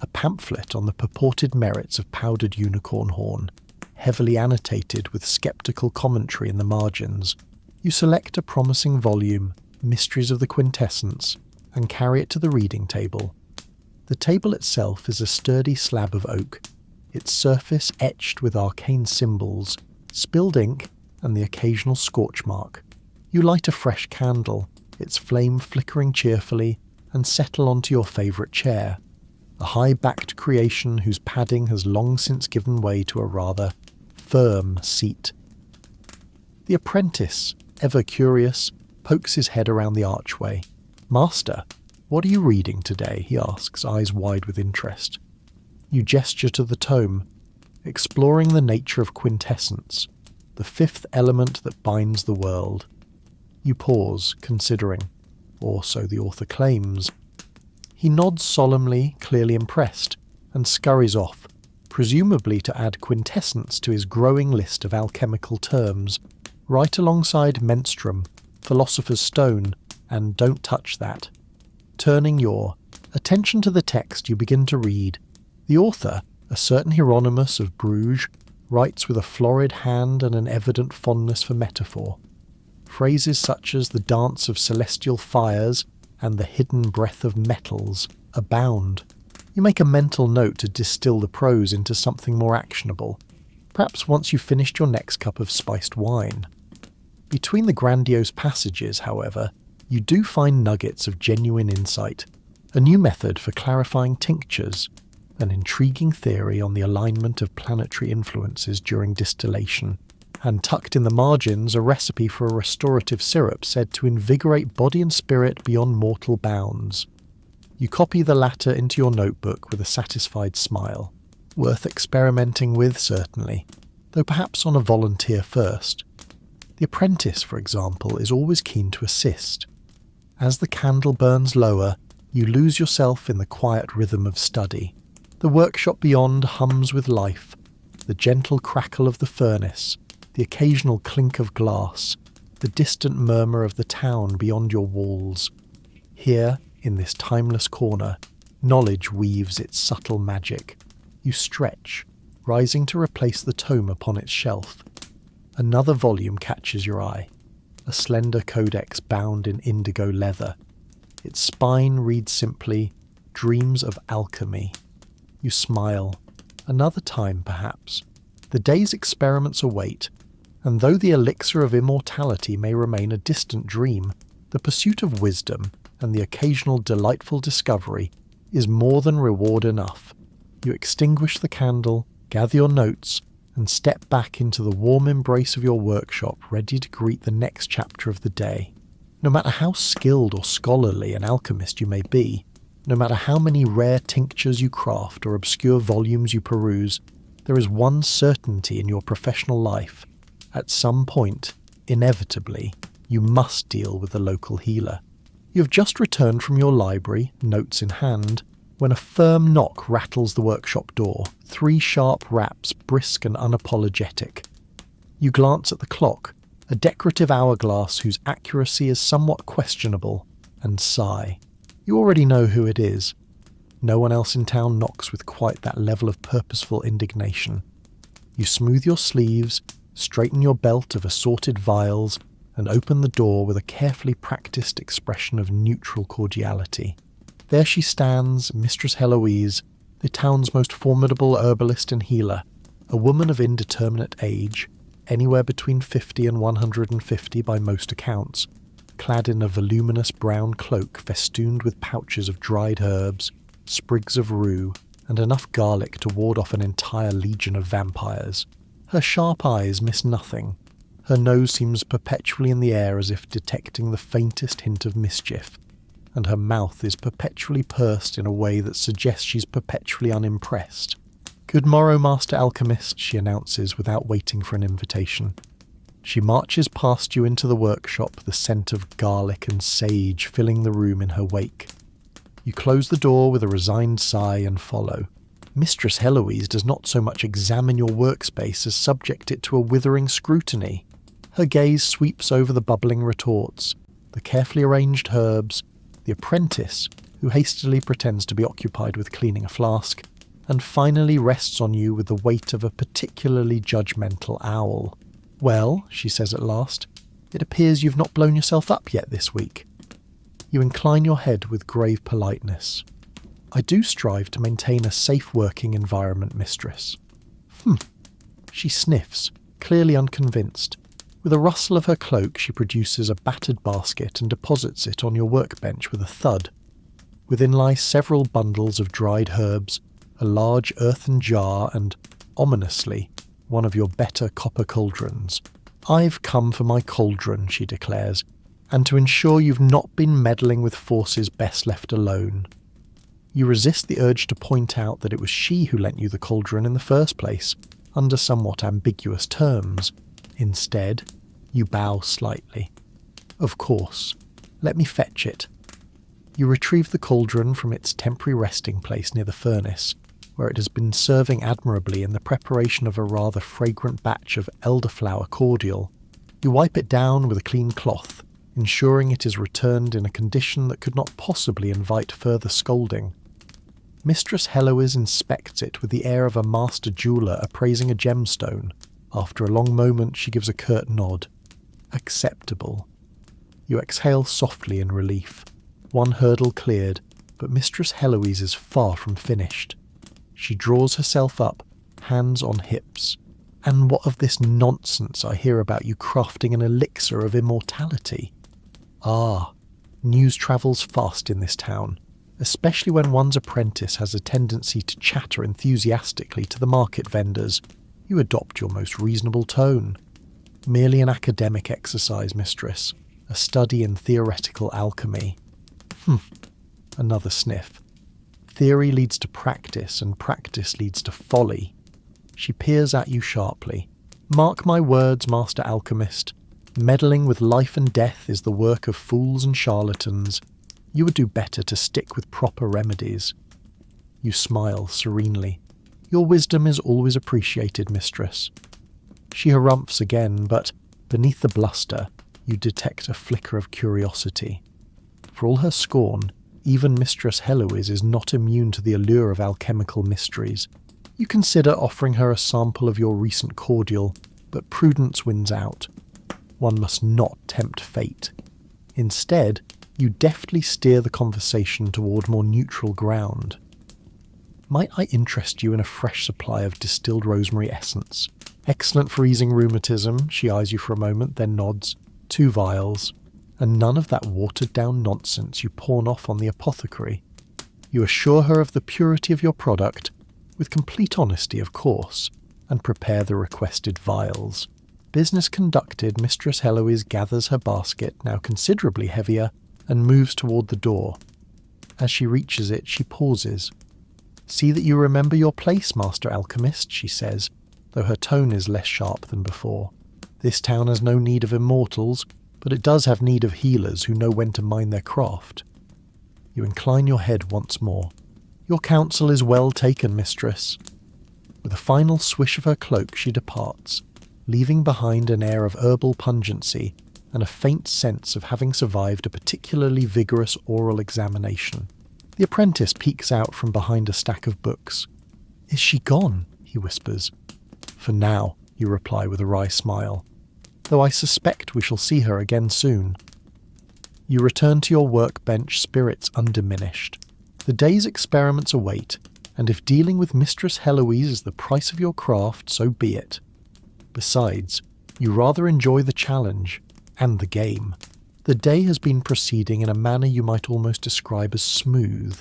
A: A pamphlet on the purported merits of powdered unicorn horn, heavily annotated with skeptical commentary in the margins. You select a promising volume, Mysteries of the Quintessence, and carry it to the reading table. The table itself is a sturdy slab of oak, its surface etched with arcane symbols, spilled ink, and the occasional scorch mark. You light a fresh candle, its flame flickering cheerfully, and settle onto your favourite chair, a high-backed creation whose padding has long since given way to a rather firm seat. The apprentice, ever curious, pokes his head around the archway. "Master, what are you reading today?" he asks, eyes wide with interest. You gesture to the tome, exploring the nature of quintessence, the fifth element that binds the world. You pause, considering, or so the author claims. He nods solemnly, clearly impressed, and scurries off, presumably to add quintessence to his growing list of alchemical terms, right alongside menstruum, philosopher's stone, and don't touch that. Turning your attention to the text, you begin to read. The author, a certain Hieronymus of Bruges, writes with a florid hand and an evident fondness for metaphor. Phrases such as the dance of celestial fires and the hidden breath of metals abound. You make a mental note to distill the prose into something more actionable, perhaps once you've finished your next cup of spiced wine. Between the grandiose passages, however, you do find nuggets of genuine insight, a new method for clarifying tinctures, an intriguing theory on the alignment of planetary influences during distillation, and tucked in the margins a recipe for a restorative syrup said to invigorate body and spirit beyond mortal bounds. You copy the latter into your notebook with a satisfied smile. Worth experimenting with, certainly, though perhaps on a volunteer first. The apprentice, for example, is always keen to assist. As the candle burns lower, you lose yourself in the quiet rhythm of study. The workshop beyond hums with life, the gentle crackle of the furnace, the occasional clink of glass, the distant murmur of the town beyond your walls. Here, in this timeless corner, knowledge weaves its subtle magic. You stretch, rising to replace the tome upon its shelf. Another volume catches your eye, a slender codex bound in indigo leather. Its spine reads simply, "Dreams of Alchemy." You smile. Another time, perhaps. The day's experiments await, and though the elixir of immortality may remain a distant dream, the pursuit of wisdom and the occasional delightful discovery is more than reward enough. You extinguish the candle, gather your notes, and step back into the warm embrace of your workshop, ready to greet the next chapter of the day. No matter how skilled or scholarly an alchemist you may be, no matter how many rare tinctures you craft or obscure volumes you peruse, there is one certainty in your professional life. At some point, inevitably, you must deal with the local healer. You have just returned from your library, notes in hand, when a firm knock rattles the workshop door, 3 sharp raps, brisk and unapologetic. You glance at the clock, a decorative hourglass whose accuracy is somewhat questionable, and sigh. You already know who it is. No one else in town knocks with quite that level of purposeful indignation. You smooth your sleeves, straighten your belt of assorted vials, and open the door with a carefully practiced expression of neutral cordiality. There she stands, Mistress Heloise, the town's most formidable herbalist and healer, a woman of indeterminate age, anywhere between 50 and 150 by most accounts, clad in a voluminous brown cloak festooned with pouches of dried herbs, sprigs of rue, and enough garlic to ward off an entire legion of vampires. Her sharp eyes miss nothing. Her nose seems perpetually in the air as if detecting the faintest hint of mischief, and her mouth is perpetually pursed in a way that suggests she's perpetually unimpressed. "Good morrow, Master Alchemist," she announces without waiting for an invitation. She marches past you into the workshop, the scent of garlic and sage filling the room in her wake. You close the door with a resigned sigh and follow. Mistress Heloise does not so much examine your workspace as subject it to a withering scrutiny. Her gaze sweeps over the bubbling retorts, the carefully arranged herbs, the apprentice, who hastily pretends to be occupied with cleaning a flask, and finally rests on you with the weight of a particularly judgmental owl. "Well," she says at last, "it appears you've not blown yourself up yet this week." You incline your head with grave politeness. "I do strive to maintain a safe working environment, mistress." She sniffs, clearly unconvinced. With a rustle of her cloak, she produces a battered basket and deposits it on your workbench with a thud. Within lie several bundles of dried herbs, a large earthen jar, and, ominously, one of your better copper cauldrons. "I've come for my cauldron," she declares, "and to ensure you've not been meddling with forces best left alone." You resist the urge to point out that it was she who lent you the cauldron in the first place, under somewhat ambiguous terms. Instead, you bow slightly. "Of course. Let me fetch it." You retrieve the cauldron from its temporary resting place near the furnace, where it has been serving admirably in the preparation of a rather fragrant batch of elderflower cordial. You wipe it down with a clean cloth, ensuring it is returned in a condition that could not possibly invite further scolding. Mistress Heloise inspects it with the air of a master jeweller appraising a gemstone. After a long moment, she gives a curt nod. "Acceptable." You exhale softly in relief. One hurdle cleared, but Mistress Heloise is far from finished. She draws herself up, hands on hips. "And what of this nonsense I hear about you crafting an elixir of immortality?" "Ah, news travels fast in this town, especially when one's apprentice has a tendency to chatter enthusiastically to the market vendors. You adopt your most reasonable tone. Merely an academic exercise, mistress, a study in theoretical alchemy." Another sniff. "Theory leads to practice, and practice leads to folly." She peers at you sharply. "Mark my words, Master Alchemist. Meddling with life and death is the work of fools and charlatans. You would do better to stick with proper remedies." You smile serenely. "Your wisdom is always appreciated, mistress." She harumphs again, but beneath the bluster, you detect a flicker of curiosity. For all her scorn, even Mistress Heloise is not immune to the allure of alchemical mysteries. You consider offering her a sample of your recent cordial, but prudence wins out. One must not tempt fate. Instead, you deftly steer the conversation toward more neutral ground. "Might I interest you in a fresh supply of distilled rosemary essence? Excellent for easing rheumatism." She eyes you for a moment, then nods. 2 vials. "And none of that watered-down nonsense you pawn off on the apothecary." You assure her of the purity of your product, with complete honesty, of course, and prepare the requested vials. Business conducted, Mistress Heloise gathers her basket, now considerably heavier, and moves toward the door. As she reaches it, she pauses. "See that you remember your place, Master Alchemist," she says, though her tone is less sharp than before. "This town has no need of immortals, but it does have need of healers who know when to mind their craft." You incline your head once more. "Your counsel is well taken, mistress." With a final swish of her cloak, she departs, leaving behind an air of herbal pungency and a faint sense of having survived a particularly vigorous oral examination. The apprentice peeks out from behind a stack of books. "Is she gone?" he whispers. "For now," you reply with a wry smile, "though I suspect we shall see her again soon." You return to your workbench, spirits undiminished. The day's experiments await, and if dealing with Mistress Heloise is the price of your craft, so be it. Besides, you rather enjoy the challenge, and the game. The day has been proceeding in a manner you might almost describe as smooth,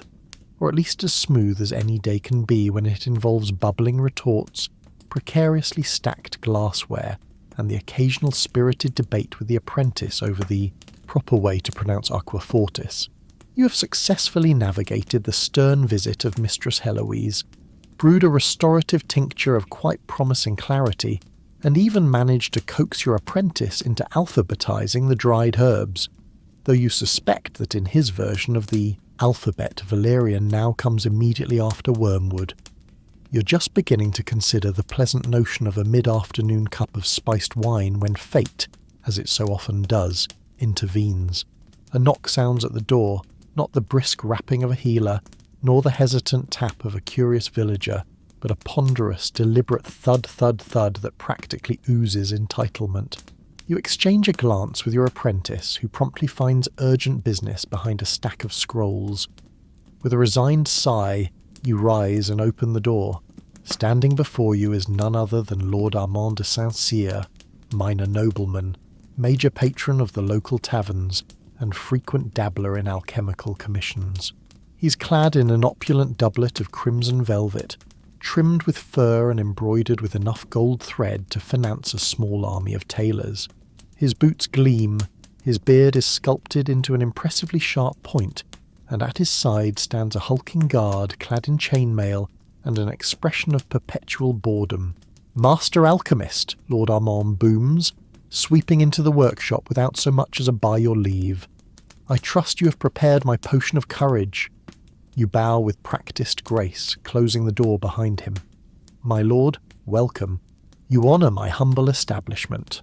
A: or at least as smooth as any day can be when it involves bubbling retorts, precariously stacked glassware, and the occasional spirited debate with the apprentice over the proper way to pronounce aqua fortis. You have successfully navigated the stern visit of Mistress Heloise, brewed a restorative tincture of quite promising clarity, and even managed to coax your apprentice into alphabetizing the dried herbs, though you suspect that in his version of the alphabet valerian now comes immediately after wormwood. You're just beginning to consider the pleasant notion of a mid-afternoon cup of spiced wine when fate, as it so often does, intervenes. A knock sounds at the door, not the brisk rapping of a healer, nor the hesitant tap of a curious villager, but a ponderous, deliberate thud, thud, thud that practically oozes entitlement. You exchange a glance with your apprentice, who promptly finds urgent business behind a stack of scrolls. With a resigned sigh, you rise and open the door. Standing before you is none other than Lord Armand de Saint-Cyr, minor nobleman, major patron of the local taverns, and frequent dabbler in alchemical commissions. He's clad in an opulent doublet of crimson velvet, trimmed with fur and embroidered with enough gold thread to finance a small army of tailors. His boots gleam, his beard is sculpted into an impressively sharp point, and at his side stands a hulking guard clad in chainmail and an expression of perpetual boredom. "Master Alchemist," Lord Armand booms, sweeping into the workshop without so much as a by your leave. "I trust you have prepared my potion of courage." You bow with practised grace, closing the door behind him. "My lord, welcome. You honour my humble establishment."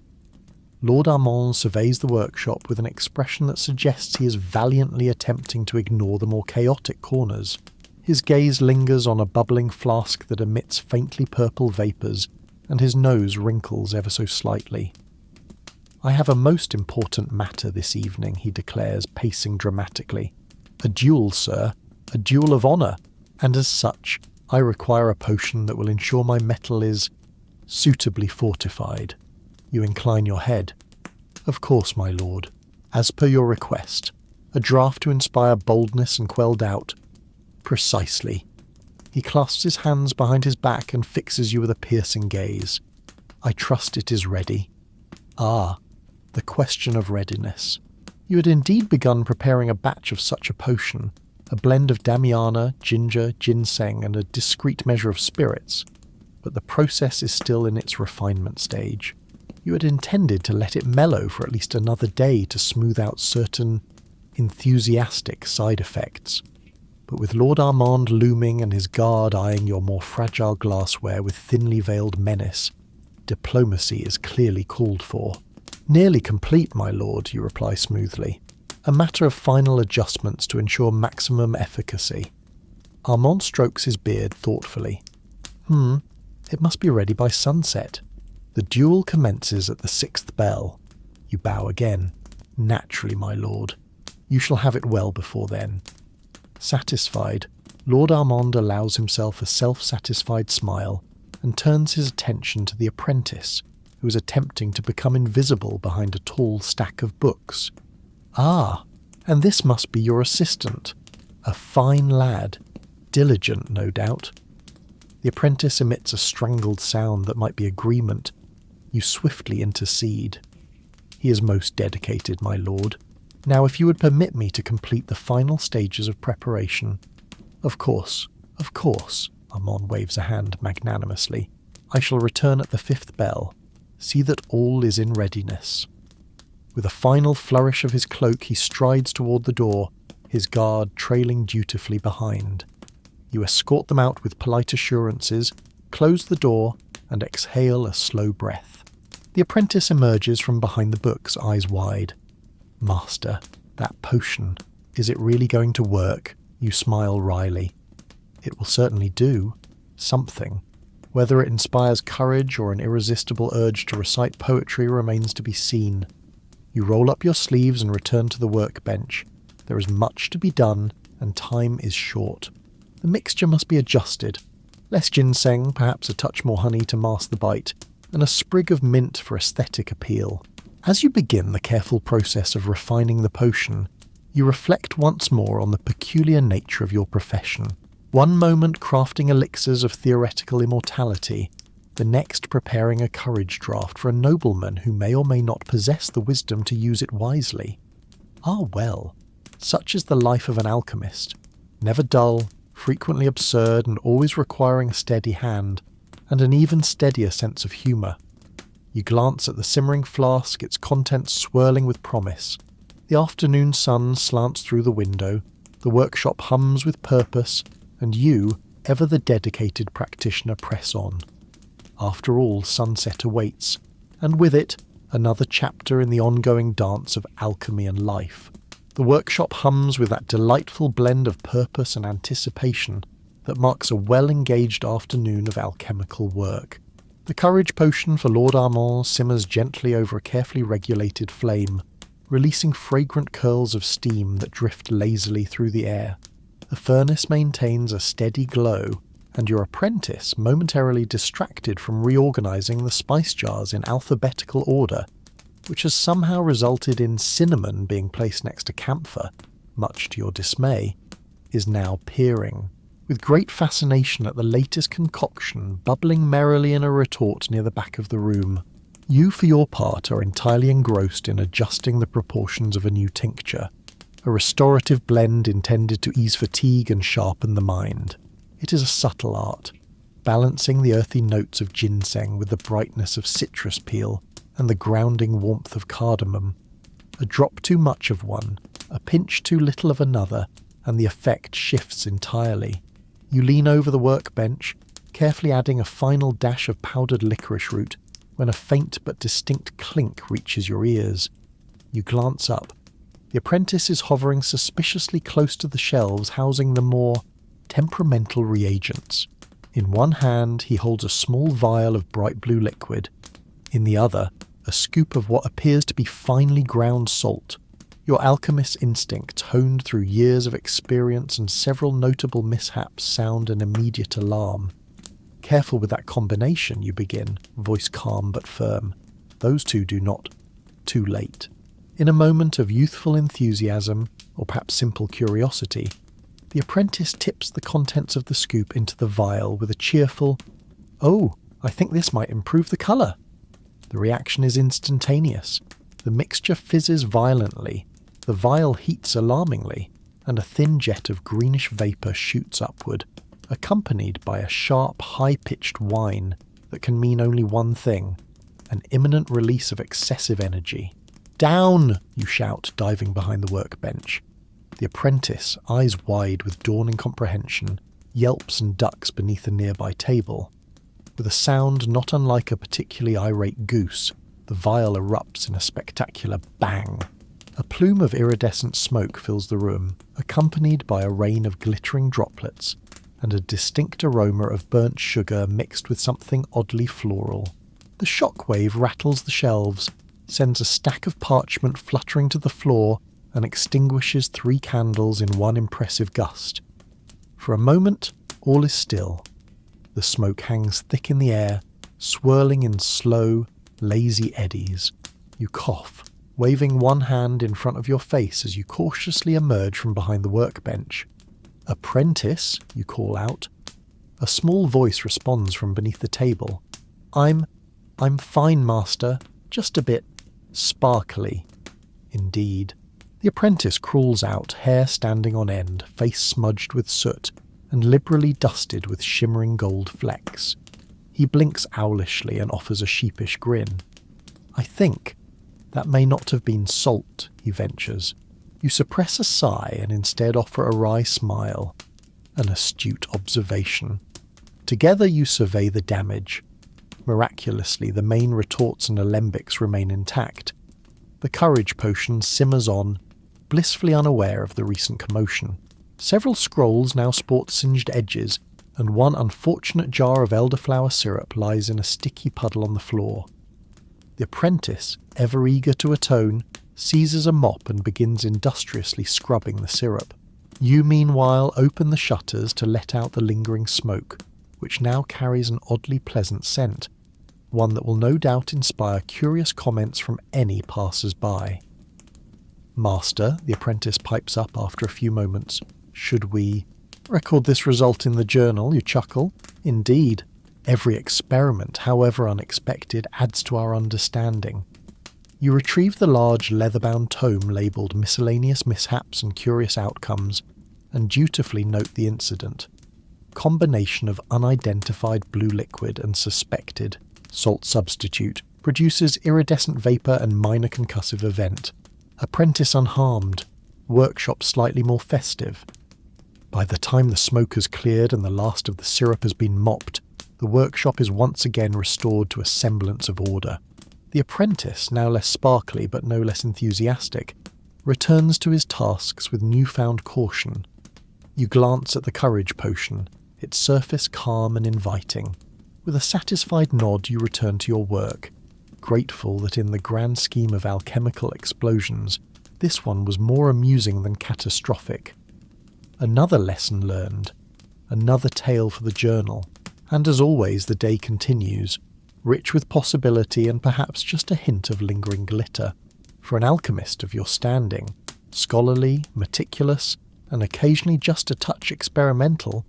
A: Lord Armand surveys the workshop with an expression that suggests he is valiantly attempting to ignore the more chaotic corners. His gaze lingers on a bubbling flask that emits faintly purple vapours, and his nose wrinkles ever so slightly. "I have a most important matter this evening," he declares, pacing dramatically. "A duel, sir. A duel of honour, and as such, I require a potion that will ensure my mettle is suitably fortified." You incline your head. "Of course, my lord. As per your request. A draught to inspire boldness and quell doubt." "Precisely." He clasps his hands behind his back and fixes you with a piercing gaze. "I trust it is ready." "Ah, the question of readiness. You had indeed begun preparing a batch of such a potion, a blend of damiana, ginger, ginseng, and a discreet measure of spirits, but the process is still in its refinement stage. You had intended to let it mellow for at least another day to smooth out certain enthusiastic side effects. But with Lord Armand looming and his guard eyeing your more fragile glassware with thinly veiled menace, diplomacy is clearly called for. "Nearly complete, my lord," you reply smoothly. "A matter of final adjustments to ensure maximum efficacy." Armand strokes his beard thoughtfully. It must be ready by sunset. The duel commences at the 6th bell. You bow again. "Naturally, my lord. You shall have it well before then." Satisfied, Lord Armand allows himself a self-satisfied smile and turns his attention to the apprentice, who is attempting to become invisible behind a tall stack of books. "Ah, and this must be your assistant. A fine lad. Diligent, no doubt." The apprentice emits a strangled sound that might be agreement. You swiftly intercede. "He is most dedicated, my lord. Now, if you would permit me to complete the final stages of preparation." Of course, Armand waves a hand magnanimously. "I shall return at the 5th bell. See that all is in readiness." With a final flourish of his cloak, he strides toward the door, his guard trailing dutifully behind. You escort them out with polite assurances, close the door, and exhale a slow breath. The apprentice emerges from behind the books, eyes wide. "Master, that potion, is it really going to work?" You smile wryly. "It will certainly do. Something. Whether it inspires courage or an irresistible urge to recite poetry remains to be seen." You roll up your sleeves and return to the workbench. There is much to be done, and time is short. The mixture must be adjusted. Less ginseng, perhaps a touch more honey to mask the bite, and a sprig of mint for aesthetic appeal. As you begin the careful process of refining the potion, you reflect once more on the peculiar nature of your profession. One moment crafting elixirs of theoretical immortality, the next preparing a courage draught for a nobleman who may or may not possess the wisdom to use it wisely. Ah well, such is the life of an alchemist. Never dull, frequently absurd, and always requiring a steady hand, and an even steadier sense of humour. You glance at the simmering flask, its contents swirling with promise. The afternoon sun slants through the window, the workshop hums with purpose, and you, ever the dedicated practitioner, press on. After all, sunset awaits, and with it, another chapter in the ongoing dance of alchemy and life. The workshop hums with that delightful blend of purpose and anticipation that marks a well-engaged afternoon of alchemical work. The courage potion for Lord Armand simmers gently over a carefully regulated flame, releasing fragrant curls of steam that drift lazily through the air. The furnace maintains a steady glow, and your apprentice, momentarily distracted from reorganizing the spice jars in alphabetical order, which has somehow resulted in cinnamon being placed next to camphor, much to your dismay, is now peering, with great fascination at the latest concoction bubbling merrily in a retort near the back of the room. You, for your part, are entirely engrossed in adjusting the proportions of a new tincture, a restorative blend intended to ease fatigue and sharpen the mind. It is a subtle art, balancing the earthy notes of ginseng with the brightness of citrus peel and the grounding warmth of cardamom. A drop too much of one, a pinch too little of another, and the effect shifts entirely. You lean over the workbench, carefully adding a final dash of powdered licorice root, when a faint but distinct clink reaches your ears. You glance up. The apprentice is hovering suspiciously close to the shelves housing the more temperamental reagents. In one hand he holds a small vial of bright blue liquid, in the other a scoop of what appears to be finely ground salt. Your alchemist's instincts, honed through years of experience and several notable mishaps, sound an immediate alarm. Careful with that combination, you begin, voice calm but firm. Those two do not. Too late. In a moment of youthful enthusiasm, or perhaps simple curiosity, the apprentice tips the contents of the scoop into the vial with a cheerful, "Oh, I think this might improve the colour." The reaction is instantaneous. The mixture fizzes violently, the vial heats alarmingly, and a thin jet of greenish vapour shoots upward, accompanied by a sharp, high-pitched whine that can mean only one thing: an imminent release of excessive energy. "Down!" you shout, diving behind the workbench. The apprentice, eyes wide with dawning comprehension, yelps and ducks beneath a nearby table. With a sound not unlike a particularly irate goose, the vial erupts in a spectacular bang. A plume of iridescent smoke fills the room, accompanied by a rain of glittering droplets, and a distinct aroma of burnt sugar mixed with something oddly floral. The shockwave rattles the shelves, sends a stack of parchment fluttering to the floor, and extinguishes 3 candles in one impressive gust. For a moment, all is still. The smoke hangs thick in the air, swirling in slow, lazy eddies. You cough, waving one hand in front of your face as you cautiously emerge from behind the workbench. "Apprentice," you call out. A small voice responds from beneath the table. I'm fine, master. Just a bit sparkly." Indeed. The apprentice crawls out, hair standing on end, face smudged with soot, and liberally dusted with shimmering gold flecks. He blinks owlishly and offers a sheepish grin. "I think that may not have been salt," he ventures. You suppress a sigh and instead offer a wry smile. An astute observation. Together you survey the damage. Miraculously, the main retorts and alembics remain intact. The courage potion simmers on, blissfully unaware of the recent commotion. Several scrolls now sport singed edges, and one unfortunate jar of elderflower syrup lies in a sticky puddle on the floor. The apprentice, ever eager to atone, seizes a mop and begins industriously scrubbing the syrup. You, meanwhile, open the shutters to let out the lingering smoke, which now carries an oddly pleasant scent, one that will no doubt inspire curious comments from any passers-by. "Master," the apprentice pipes up after a few moments, "should we record this result in the journal?" You chuckle. "Indeed. Every experiment, however unexpected, adds to our understanding." You retrieve the large leather-bound tome labelled Miscellaneous Mishaps and Curious Outcomes, and dutifully note the incident. Combination of unidentified blue liquid and suspected salt substitute produces iridescent vapour and minor concussive event. Apprentice unharmed. Workshop slightly more festive. By the time the smoke has cleared and the last of the syrup has been mopped, the workshop is once again restored to a semblance of order. The apprentice, now less sparkly but no less enthusiastic, returns to his tasks with newfound caution. You glance at the courage potion, its surface calm and inviting. With a satisfied nod, you return to your work, grateful that in the grand scheme of alchemical explosions, this one was more amusing than catastrophic. Another lesson learned, another tale for the journal, and as always the day continues, rich with possibility and perhaps just a hint of lingering glitter. For an alchemist of your standing, scholarly, meticulous, and occasionally just a touch experimental,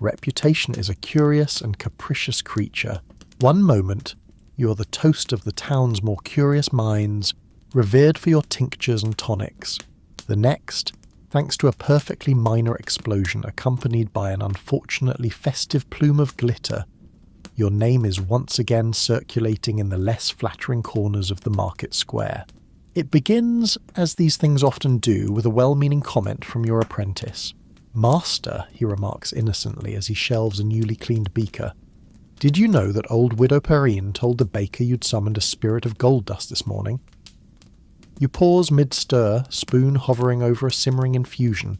A: reputation is a curious and capricious creature. One moment, you are the toast of the town's more curious minds, revered for your tinctures and tonics. The next, thanks to a perfectly minor explosion accompanied by an unfortunately festive plume of glitter, your name is once again circulating in the less flattering corners of the market square. It begins, as these things often do, with a well-meaning comment from your apprentice. "Master," he remarks innocently as he shelves a newly cleaned beaker, "did you know that old Widow Perrine told the baker you'd summoned a spirit of gold dust this morning?" You pause mid-stir, spoon hovering over a simmering infusion.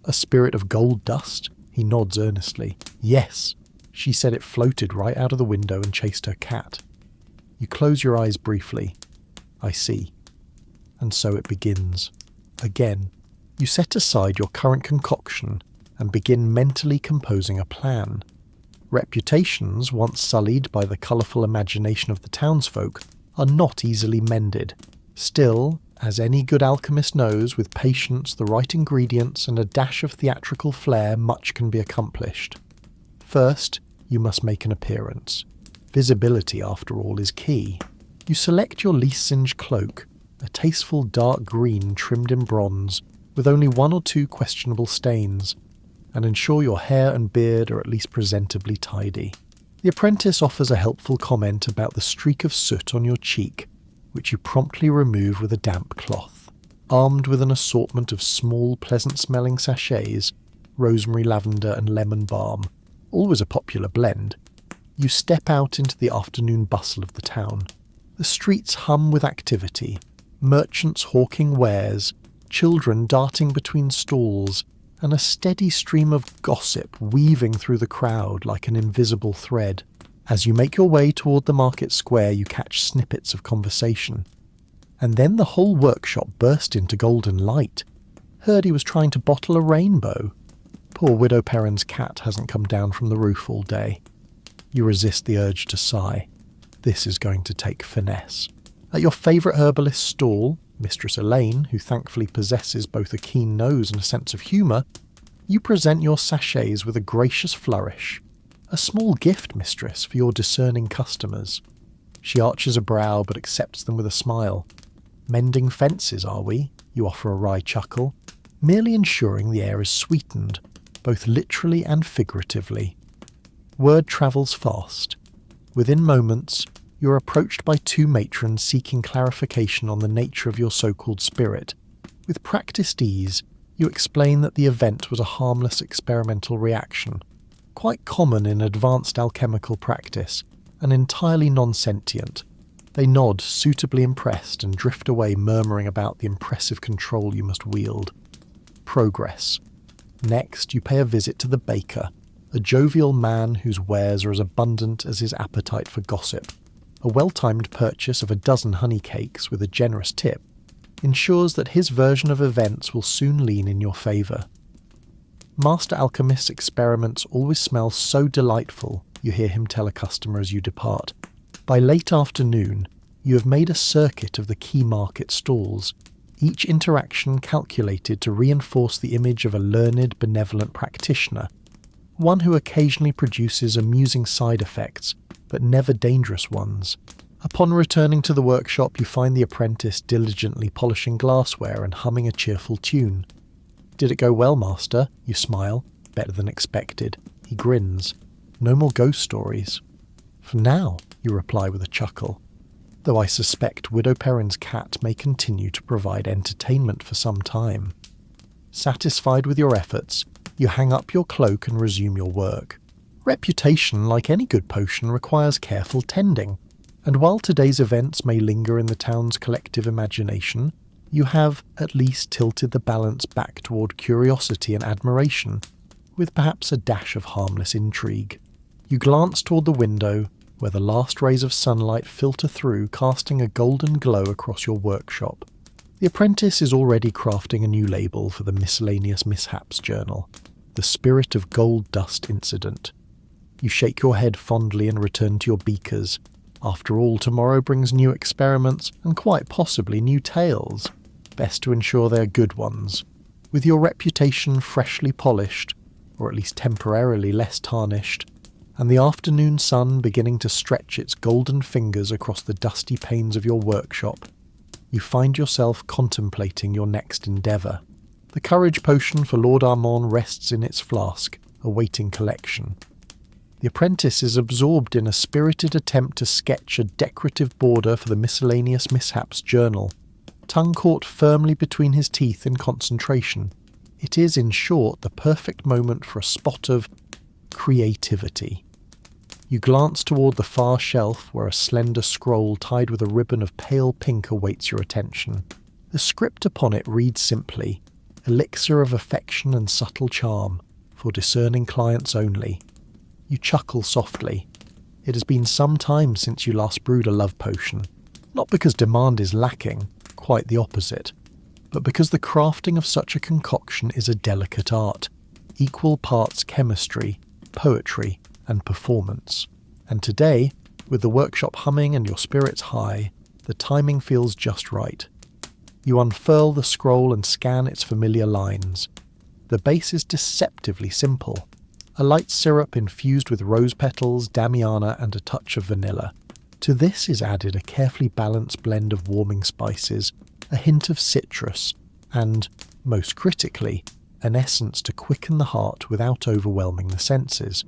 A: "A spirit of gold dust?" He nods earnestly. "Yes. She said it floated right out of the window and chased her cat." You close your eyes briefly. "I see." And so it begins. Again, you set aside your current concoction and begin mentally composing a plan. Reputations, once sullied by the colourful imagination of the townsfolk, are not easily mended. Still, as any good alchemist knows, with patience, the right ingredients, and a dash of theatrical flair, much can be accomplished. First, you must make an appearance. Visibility, after all, is key. You select your least singed cloak, a tasteful dark green trimmed in bronze, with only one or two questionable stains, and ensure your hair and beard are at least presentably tidy. The apprentice offers a helpful comment about the streak of soot on your cheek, which you promptly remove with a damp cloth. Armed with an assortment of small, pleasant-smelling sachets, rosemary, lavender and lemon balm, always a popular blend, you step out into the afternoon bustle of the town. The streets hum with activity, merchants hawking wares, children darting between stalls, and a steady stream of gossip weaving through the crowd like an invisible thread. As you make your way toward the market square, you catch snippets of conversation. And then the whole workshop burst into golden light. Heard he was trying to bottle a rainbow. Poor Widow Perrin's cat hasn't come down from the roof all day. You resist the urge to sigh. This is going to take finesse. At your favourite herbalist's stall, Mistress Elaine, who thankfully possesses both a keen nose and a sense of humour, you present your sachets with a gracious flourish. "A small gift, mistress, for your discerning customers." She arches a brow but accepts them with a smile. "Mending fences, are we?" You offer a wry chuckle, merely ensuring the air is sweetened, both literally and figuratively. Word travels fast. Within moments, you're approached by two matrons seeking clarification on the nature of your so-called spirit. With practiced ease, you explain that the event was a harmless experimental reaction, quite common in advanced alchemical practice, and entirely non-sentient. They nod, suitably impressed, and drift away murmuring about the impressive control you must wield. Progress. Next, you pay a visit to the baker, a jovial man whose wares are as abundant as his appetite for gossip. A well-timed purchase of a dozen honey cakes with a generous tip ensures that his version of events will soon lean in your favour. Master Alchemist's experiments always smell so delightful, you hear him tell a customer as you depart. By late afternoon, you have made a circuit of the key market stalls, each interaction calculated to reinforce the image of a learned, benevolent practitioner, one who occasionally produces amusing side effects, but never dangerous ones. Upon returning to the workshop, you find the apprentice diligently polishing glassware and humming a cheerful tune. "Did it go well, master?" You smile. "Better than expected." He grins. "No more ghost stories." "For now," you reply with a chuckle, though I suspect Widow Perrin's cat may continue to provide entertainment for some time. Satisfied with your efforts, you hang up your cloak and resume your work. Reputation, like any good potion, requires careful tending, and while today's events may linger in the town's collective imagination, You have at least tilted the balance back toward curiosity and admiration, with perhaps a dash of harmless intrigue. You glance toward the window, where the last rays of sunlight filter through, casting a golden glow across your workshop. The apprentice is already crafting a new label for the miscellaneous mishaps journal, the Spirit of Gold Dust Incident. You shake your head fondly and return to your beakers. After all, tomorrow brings new experiments and quite possibly new tales. Best to ensure they are good ones. With your reputation freshly polished, or at least temporarily less tarnished, and the afternoon sun beginning to stretch its golden fingers across the dusty panes of your workshop, you find yourself contemplating your next endeavour. The courage potion for Lord Armand rests in its flask, awaiting collection. The apprentice is absorbed in a spirited attempt to sketch a decorative border for the miscellaneous mishaps journal, tongue caught firmly between his teeth in concentration. It is, in short, the perfect moment for a spot of creativity. You glance toward the far shelf where a slender scroll tied with a ribbon of pale pink awaits your attention. The script upon it reads simply, "Elixir of affection and subtle charm, for discerning clients only." You chuckle softly. It has been some time since you last brewed a love potion, not because demand is lacking, quite the opposite, but because the crafting of such a concoction is a delicate art, equal parts chemistry, poetry, and performance. And today, with the workshop humming and your spirits high, the timing feels just right. You unfurl the scroll and scan its familiar lines. The base is deceptively simple. A light syrup infused with rose petals, damiana, and a touch of vanilla. To this is added a carefully balanced blend of warming spices, a hint of citrus, and, most critically, an essence to quicken the heart without overwhelming the senses.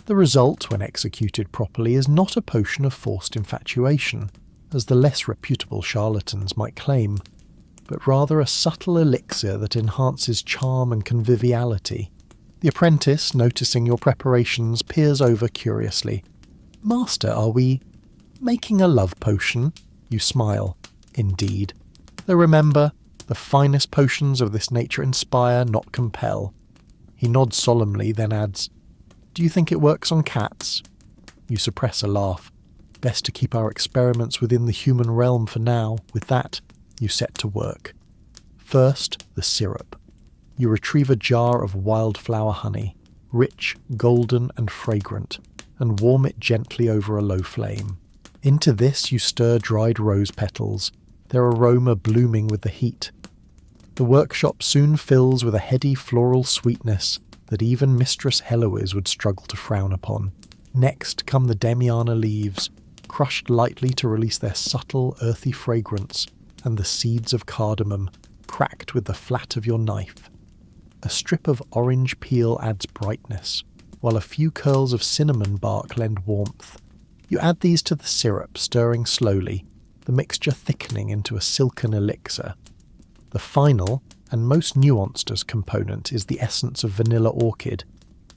A: The result, when executed properly, is not a potion of forced infatuation, as the less reputable charlatans might claim, but rather a subtle elixir that enhances charm and conviviality. The apprentice, noticing your preparations, peers over curiously. "Master, are we making a love potion?" You smile. "Indeed. Though remember, the finest potions of this nature inspire, not compel." He nods solemnly, then adds, "Do you think it works on cats?" You suppress a laugh. Best to keep our experiments within the human realm for now. With that, you set to work. First, the syrup. You retrieve a jar of wildflower honey, rich, golden, and fragrant, and warm it gently over a low flame. Into this you stir dried rose petals, their aroma blooming with the heat. The workshop soon fills with a heady floral sweetness that even Mistress Heloise would struggle to frown upon. Next come the damiana leaves, crushed lightly to release their subtle, earthy fragrance, and the seeds of cardamom, cracked with the flat of your knife. A strip of orange peel adds brightness, while a few curls of cinnamon bark lend warmth. You add these to the syrup, stirring slowly, the mixture thickening into a silken elixir. The final, and most nuanced as component, is the essence of vanilla orchid,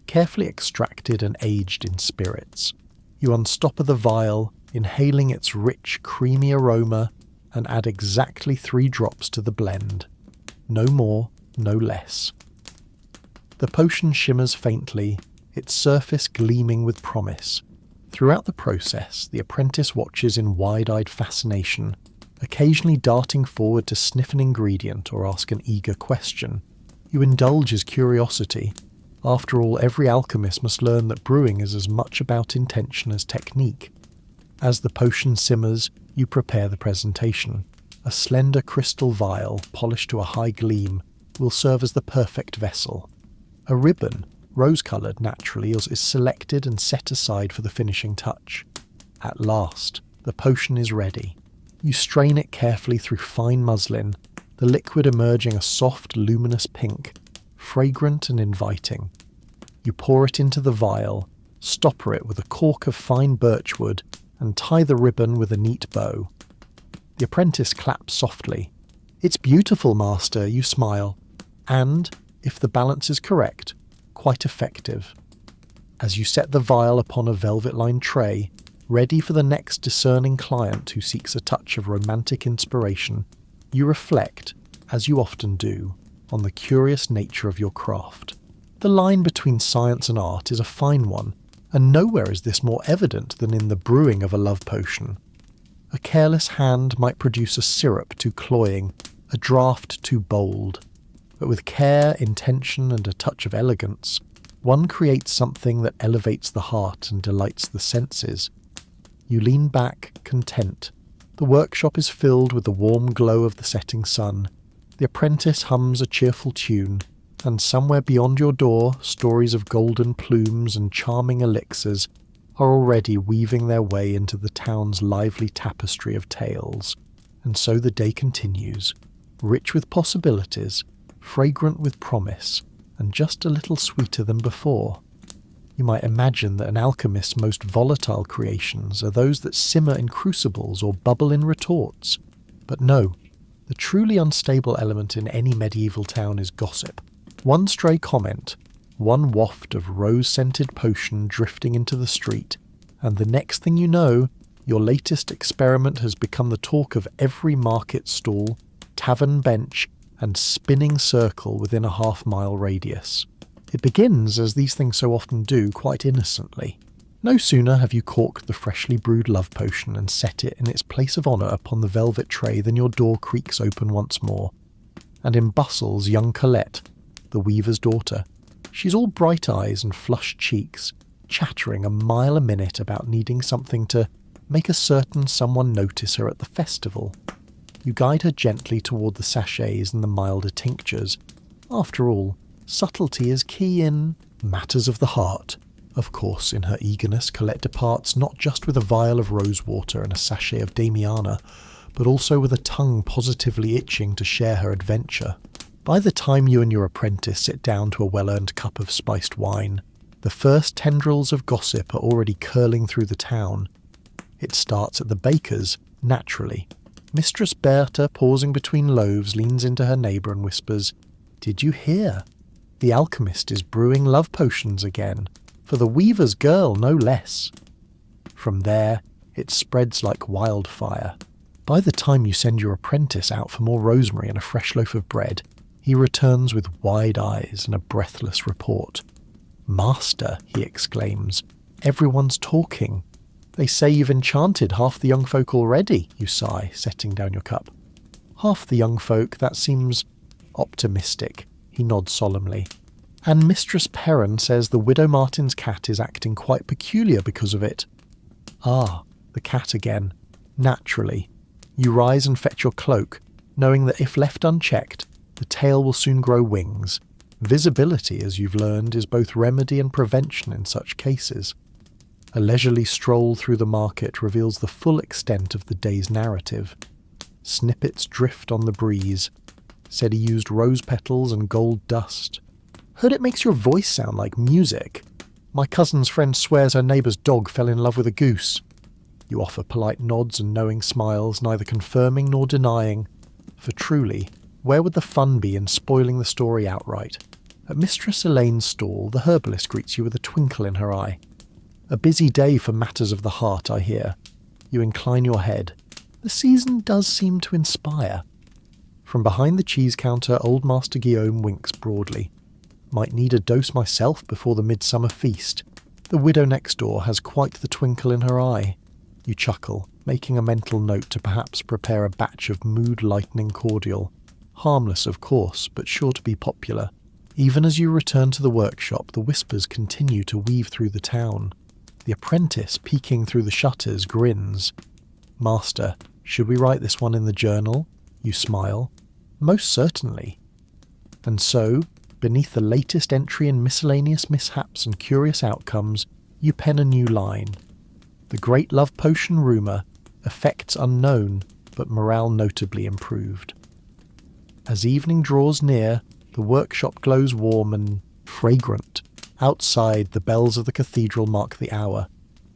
A: carefully extracted and aged in spirits. You unstopper the vial, inhaling its rich, creamy aroma, and add exactly 3 drops to the blend. No more, no less. The potion shimmers faintly, its surface gleaming with promise. Throughout the process, the apprentice watches in wide-eyed fascination, occasionally darting forward to sniff an ingredient or ask an eager question. You indulge his curiosity. After all, every alchemist must learn that brewing is as much about intention as technique. As the potion simmers, you prepare the presentation. A slender crystal vial, polished to a high gleam, will serve as the perfect vessel. A ribbon, rose-coloured naturally, is selected and set aside for the finishing touch. At last, the potion is ready. You strain it carefully through fine muslin, the liquid emerging a soft, luminous pink, fragrant and inviting. You pour it into the vial, stopper it with a cork of fine birchwood, and tie the ribbon with a neat bow. The apprentice claps softly. "It's beautiful, master," you smile, and, if the balance is correct, quite effective. As you set the vial upon a velvet-lined tray, ready for the next discerning client who seeks a touch of romantic inspiration, You reflect, as you often do, on the curious nature of your craft. The line between science and art is a fine one, and nowhere is this more evident than in the brewing of a love potion. A careless hand might produce a syrup too cloying, a draught too bold. But with care, intention, and a touch of elegance, one creates something that elevates the heart and delights the senses. You lean back, content. The workshop is filled with the warm glow of the setting sun. The apprentice hums a cheerful tune, and somewhere beyond your door, stories of golden plumes and charming elixirs are already weaving their way into the town's lively tapestry of tales. And so the day continues, rich with possibilities, fragrant with promise, and just a little sweeter than before. You might imagine that an alchemist's most volatile creations are those that simmer in crucibles or bubble in retorts. But no, the truly unstable element in any medieval town is gossip. One stray comment, one waft of rose-scented potion drifting into the street, and the next thing you know, your latest experiment has become the talk of every market stall, tavern bench, and spinning circle within a half-mile radius. It begins, as these things so often do, quite innocently. No sooner have you corked the freshly brewed love potion and set it in its place of honour upon the velvet tray than your door creaks open once more, and in bustles young Colette, the weaver's daughter. She's all bright eyes and flushed cheeks, chattering a mile a minute about needing something to make a certain someone notice her at the festival. You guide her gently toward the sachets and the milder tinctures. After all, subtlety is key in matters of the heart. Of course, in her eagerness, Colette departs not just with a vial of rosewater and a sachet of Damiana, but also with a tongue positively itching to share her adventure. By the time you and your apprentice sit down to a well-earned cup of spiced wine, the first tendrils of gossip are already curling through the town. It starts at the baker's, naturally. Mistress Bertha, pausing between loaves, leans into her neighbour and whispers, "Did you hear? The alchemist is brewing love potions again, for the weaver's girl, no less." From there, it spreads like wildfire. By the time you send your apprentice out for more rosemary and a fresh loaf of bread, he returns with wide eyes and a breathless report. "Master," he exclaims, "everyone's talking. They say you've enchanted half the young folk already," you sigh, setting down your cup. "Half the young folk, that seems optimistic," he nods solemnly. "And Mistress Perrin says the Widow Martin's cat is acting quite peculiar because of it." "Ah, the cat again. Naturally. You rise and fetch your cloak, knowing that if left unchecked, the tail will soon grow wings. Visibility, as you've learned, is both remedy and prevention in such cases. A leisurely stroll through the market reveals the full extent of the day's narrative. Snippets drift on the breeze. Said he used rose petals and gold dust. Heard it makes your voice sound like music. My cousin's friend swears her neighbour's dog fell in love with a goose. You offer polite nods and knowing smiles, neither confirming nor denying. For truly, where would the fun be in spoiling the story outright? At Mistress Elaine's stall, the herbalist greets you with a twinkle in her eye. "A busy day for matters of the heart, I hear." You incline your head. The season does seem to inspire. From behind the cheese counter, old Master Guillaume winks broadly. "Might need a dose myself before the midsummer feast." The widow next door has quite the twinkle in her eye. You chuckle, making a mental note to perhaps prepare a batch of mood-lightening cordial. Harmless, of course, but sure to be popular. Even as you return to the workshop, the whispers continue to weave through the town. The apprentice, peeking through the shutters, grins. "Master, should we write this one in the journal?" You smile. "Most certainly." And so, beneath the latest entry in miscellaneous mishaps and curious outcomes, you pen a new line. The great love potion rumour, effects unknown, but morale notably improved. As evening draws near, the workshop glows warm and fragrant. Outside, the bells of the cathedral mark the hour.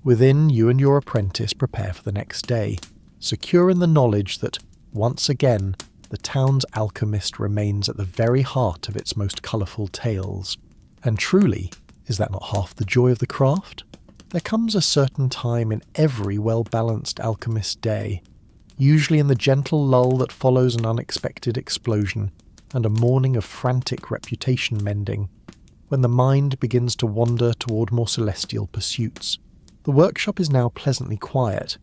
A: Within, you and your apprentice prepare for the next day, secure in the knowledge that, once again, the town's alchemist remains at the very heart of its most colourful tales. And truly, is that not half the joy of the craft? There comes a certain time in every well-balanced alchemist day. usually in the gentle lull that follows an unexpected explosion and a morning of frantic reputation mending, when the mind begins to wander toward more celestial pursuits. The workshop is now pleasantly quiet.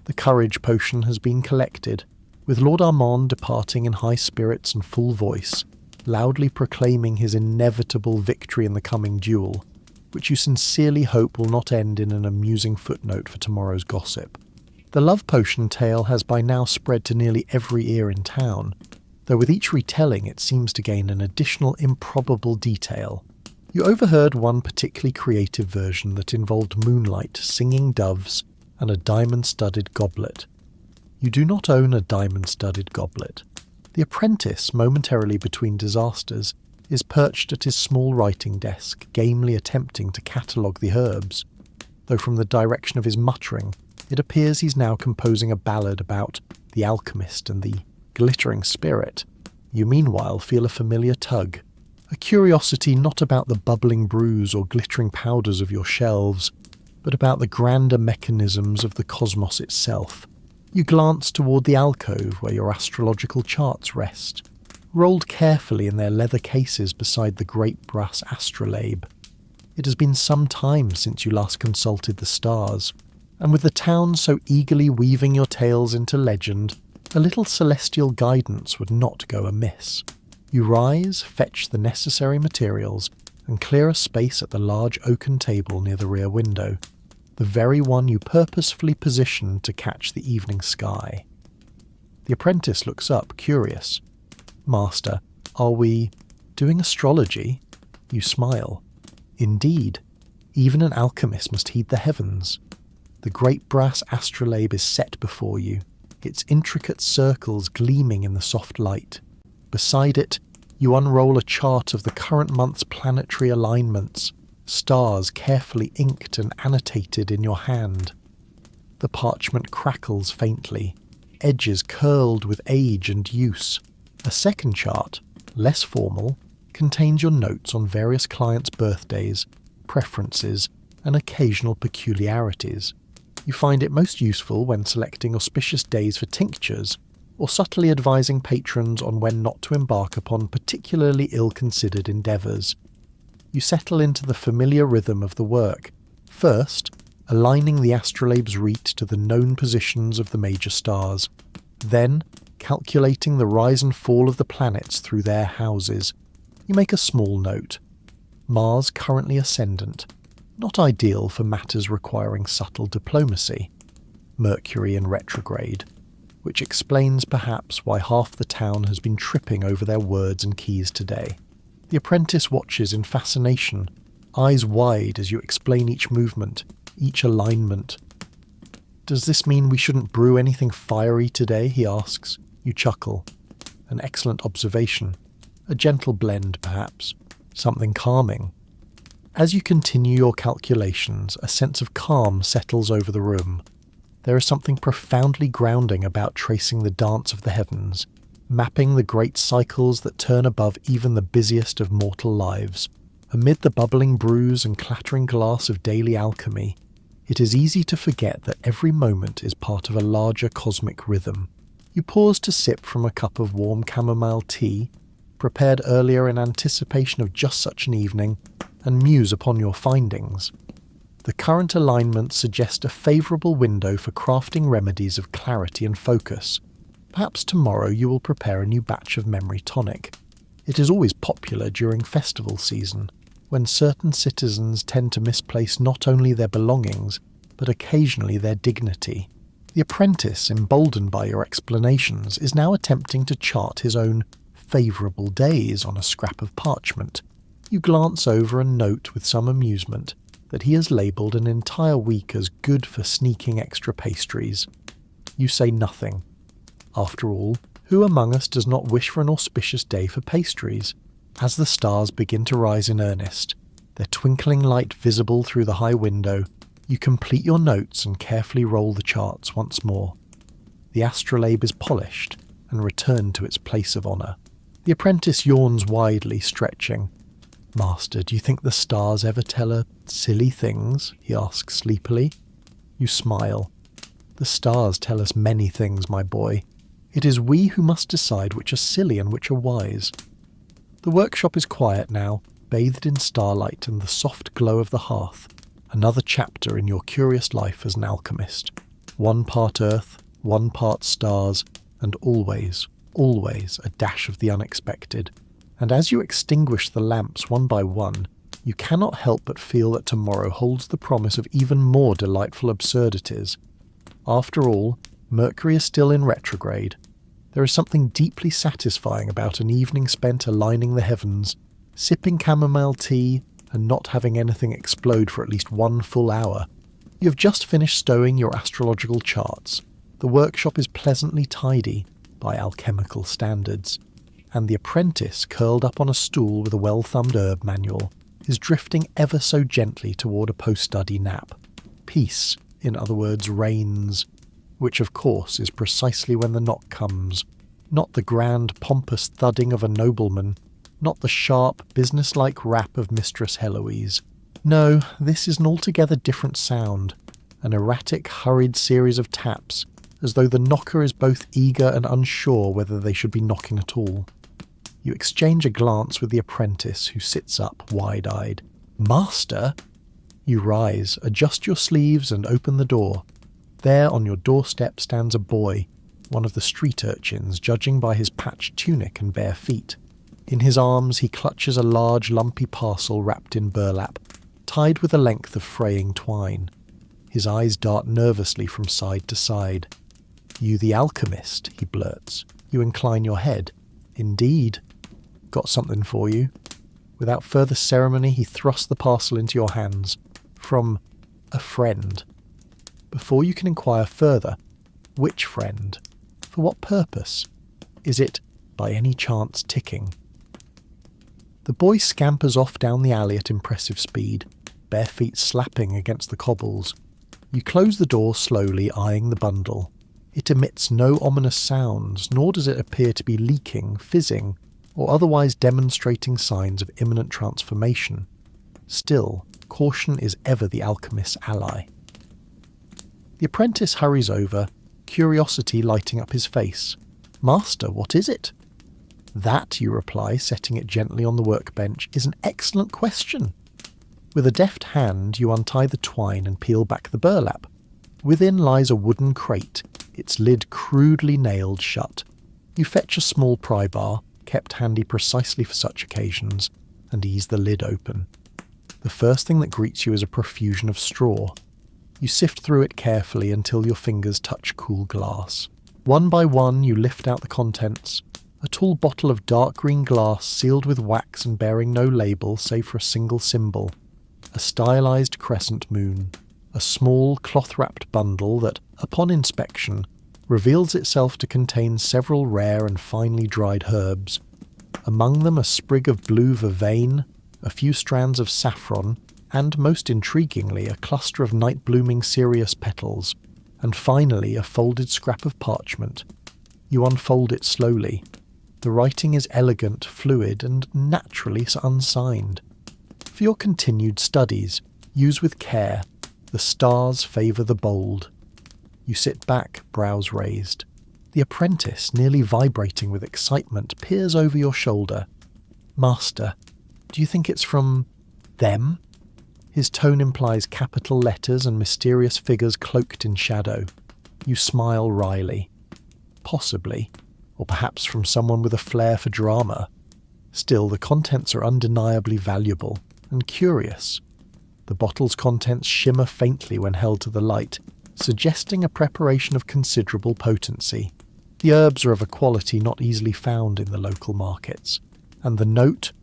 A: The courage potion has been collected, with Lord Armand departing in high spirits and full voice, loudly proclaiming his inevitable victory in the coming duel, which you sincerely hope will not end in an amusing footnote for tomorrow's gossip. The love potion tale has by now spread to nearly every ear in town, though with each retelling it seems to gain an additional improbable detail. You overheard one particularly creative version that involved moonlight, singing doves, and a diamond-studded goblet. You do not own a diamond-studded goblet. The apprentice, momentarily between disasters, is perched at his small writing desk, gamely attempting to catalogue the herbs, though from the direction of his muttering, it appears he's now composing a ballad about the alchemist and the glittering spirit. You meanwhile feel a familiar tug, a curiosity not about the bubbling brews or glittering powders of your shelves, but about the grander mechanisms of the cosmos itself. You glance toward the alcove where your astrological charts rest, rolled carefully in their leather cases beside the great brass astrolabe. It has been some time since you last consulted the stars, and with the town so eagerly weaving your tales into legend, a little celestial guidance would not go amiss. You rise, fetch the necessary materials, and clear a space at the large oaken table near the rear window, the very one you purposefully positioned to catch the evening sky. The apprentice looks up, curious. "Master, are we doing astrology?" You smile. "Indeed. Even an alchemist must heed the heavens." The great brass astrolabe is set before you, its intricate circles gleaming in the soft light. Beside it, you unroll a chart of the current month's planetary alignments, stars carefully inked and annotated in your hand. The parchment crackles faintly, edges curled with age and use. A second chart, less formal, contains your notes on various clients' birthdays, preferences, and occasional peculiarities. You find it most useful when selecting auspicious days for tinctures, or subtly advising patrons on when not to embark upon particularly ill-considered endeavours. You settle into the familiar rhythm of the work, first aligning the astrolabe's reat to the known positions of the major stars, then calculating the rise and fall of the planets through their houses. You make a small note. Mars currently ascendant, not ideal for matters requiring subtle diplomacy. Mercury in retrograde, which explains perhaps why half the town has been tripping over their words and keys today. The apprentice watches in fascination, eyes wide as you explain each movement, each alignment. "Does this mean we shouldn't brew anything fiery today?" he asks. You chuckle. An excellent observation. A gentle blend, perhaps. Something calming. As you continue your calculations, a sense of calm settles over the room. There is something profoundly grounding about tracing the dance of the heavens, mapping the great cycles that turn above even the busiest of mortal lives. Amid the bubbling brews and clattering glass of daily alchemy, it is easy to forget that every moment is part of a larger cosmic rhythm. You pause to sip from a cup of warm chamomile tea, prepared earlier in anticipation of just such an evening, and muse upon your findings. The current alignments suggest a favourable window for crafting remedies of clarity and focus. Perhaps tomorrow you will prepare a new batch of memory tonic. It is always popular during festival season, when certain citizens tend to misplace not only their belongings, but occasionally their dignity. The apprentice, emboldened by your explanations, is now attempting to chart his own favourable days on a scrap of parchment. You glance over and note with some amusement that he has labelled an entire week as good for sneaking extra pastries. You say nothing. After all, who among us does not wish for an auspicious day for pastries? As the stars begin to rise in earnest, their twinkling light visible through the high window, you complete your notes and carefully roll the charts once more. The astrolabe is polished and returned to its place of honour. The apprentice yawns widely, stretching. "Master, do you think the stars ever tell her silly things?" he asks sleepily. You smile. The stars tell us many things, my boy. It is we who must decide which are silly and which are wise. The workshop is quiet now, bathed in starlight and the soft glow of the hearth. Another chapter in your curious life as an alchemist. 1 part earth, 1 part stars, and always, always a dash of the unexpected. And as you extinguish the lamps one by one, you cannot help but feel that tomorrow holds the promise of even more delightful absurdities. After all, Mercury is still in retrograde. There is something deeply satisfying about an evening spent aligning the heavens, sipping chamomile tea, and not having anything explode for at least 1 full hour. You have just finished stowing your astrological charts. The workshop is pleasantly tidy, by alchemical standards, and the apprentice, curled up on a stool with a well-thumbed herb manual, is drifting ever so gently toward a post-study nap. Peace, in other words, reigns, which of course is precisely when the knock comes. Not the grand, pompous thudding of a nobleman, not the sharp, businesslike rap of Mistress Heloise. No, this is an altogether different sound, an erratic, hurried series of taps, as though the knocker is both eager and unsure whether they should be knocking at all. You exchange a glance with the apprentice, who sits up, wide-eyed. "Master?" You rise, adjust your sleeves, and open the door. There on your doorstep stands a boy, one of the street urchins, judging by his patched tunic and bare feet. In his arms he clutches a large lumpy parcel wrapped in burlap, tied with a length of fraying twine. His eyes dart nervously from side to side. "You the alchemist," he blurts. You incline your head. "Indeed. Got something for you." Without further ceremony he thrusts the parcel into your hands. From a friend. Before you can inquire further, which friend? For what purpose? Is it, by any chance, ticking? The boy scampers off down the alley at impressive speed, bare feet slapping against the cobbles. You close the door slowly, eyeing the bundle. It emits no ominous sounds, nor does it appear to be leaking, fizzing, or otherwise demonstrating signs of imminent transformation. Still, caution is ever the alchemist's ally. The apprentice hurries over, curiosity lighting up his face. "Master, what is it?" "That," you reply, setting it gently on the workbench, "is an excellent question." With a deft hand, you untie the twine and peel back the burlap. Within lies a wooden crate, its lid crudely nailed shut. You fetch a small pry bar, kept handy precisely for such occasions, and ease the lid open. The first thing that greets you is a profusion of straw. You sift through it carefully until your fingers touch cool glass. One by one you lift out the contents. A tall bottle of dark green glass sealed with wax and bearing no label save for a single symbol. A stylized crescent moon. A small cloth-wrapped bundle that, upon inspection, reveals itself to contain several rare and finely dried herbs. Among them a sprig of blue vervain, a few strands of saffron, and, most intriguingly, a cluster of night-blooming cereus petals, and finally a folded scrap of parchment. You unfold it slowly. The writing is elegant, fluid, and naturally unsigned. For your continued studies, use with care. The stars favour the bold. You sit back, brows raised. The apprentice, nearly vibrating with excitement, peers over your shoulder. "Master, do you think it's from them?" His tone implies capital letters and mysterious figures cloaked in shadow. You smile wryly. Possibly, or perhaps from someone with a flair for drama. Still, the contents are undeniably valuable and curious. The bottle's contents shimmer faintly when held to the light, suggesting a preparation of considerable potency. The herbs are of a quality not easily found in the local markets. And the note?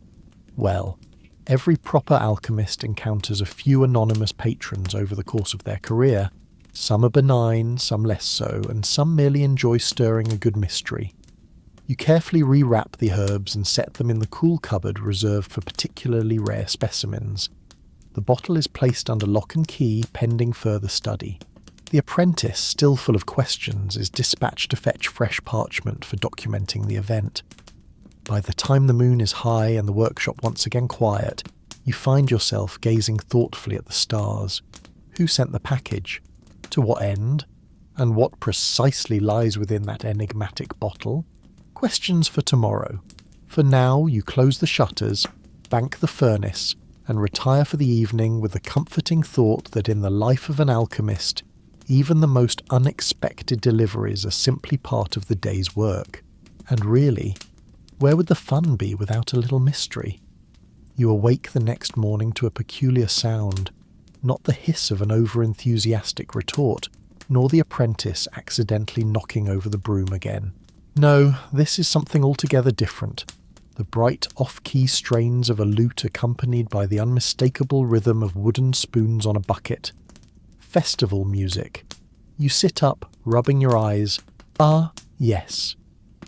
A: Well, every proper alchemist encounters a few anonymous patrons over the course of their career. Some are benign, some less so, and some merely enjoy stirring a good mystery. You carefully rewrap the herbs and set them in the cool cupboard reserved for particularly rare specimens. The bottle is placed under lock and key, pending further study. The apprentice, still full of questions, is dispatched to fetch fresh parchment for documenting the event. By the time the moon is high and the workshop once again quiet, you find yourself gazing thoughtfully at the stars. Who sent the package? To what end? And what precisely lies within that enigmatic bottle? Questions for tomorrow. For now, you close the shutters, bank the furnace, and retire for the evening with the comforting thought that in the life of an alchemist, even the most unexpected deliveries are simply part of the day's work. And really, where would the fun be without a little mystery? You awake the next morning to a peculiar sound, not the hiss of an over-enthusiastic retort, nor the apprentice accidentally knocking over the broom again. No, this is something altogether different. The bright off-key strains of a lute accompanied by the unmistakable rhythm of wooden spoons on a bucket. Festival music. You sit up, rubbing your eyes. Ah, yes.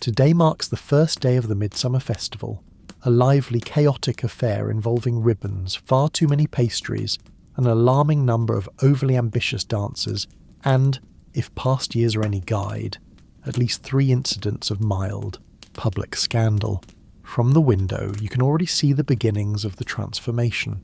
A: Today marks the first day of the Midsummer Festival, a lively, chaotic affair involving ribbons, far too many pastries, an alarming number of overly ambitious dancers, and, if past years are any guide, at least 3 incidents of mild, public scandal. From the window, you can already see the beginnings of the transformation.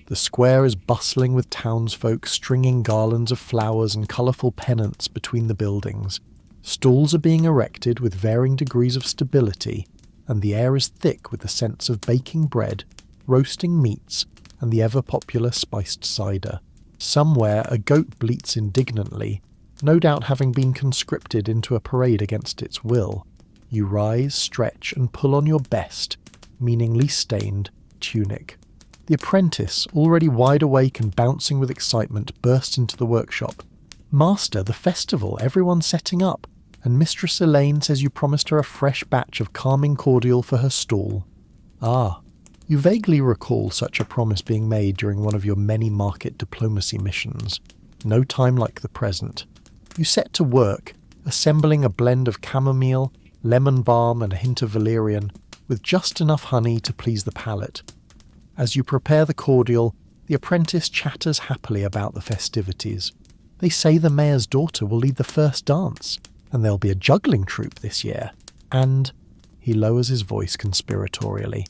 A: The square is bustling with townsfolk stringing garlands of flowers and colourful pennants between the buildings. Stalls are being erected with varying degrees of stability, and the air is thick with the scents of baking bread, roasting meats, and the ever-popular spiced cider. Somewhere a goat bleats indignantly, no doubt having been conscripted into a parade against its will. You rise, stretch, and pull on your best, meaningly stained, tunic. The apprentice, already wide awake and bouncing with excitement, bursts into the workshop. "Master, the festival, everyone's setting up, and Mistress Elaine says you promised her a fresh batch of calming cordial for her stall." Ah, you vaguely recall such a promise being made during one of your many market diplomacy missions. No time like the present. You set to work, assembling a blend of chamomile, lemon balm and a hint of valerian, with just enough honey to please the palate. As you prepare the cordial, the apprentice chatters happily about the festivities. They say the mayor's daughter will lead the first dance, and there'll be a juggling troupe this year. And, he lowers his voice conspiratorially,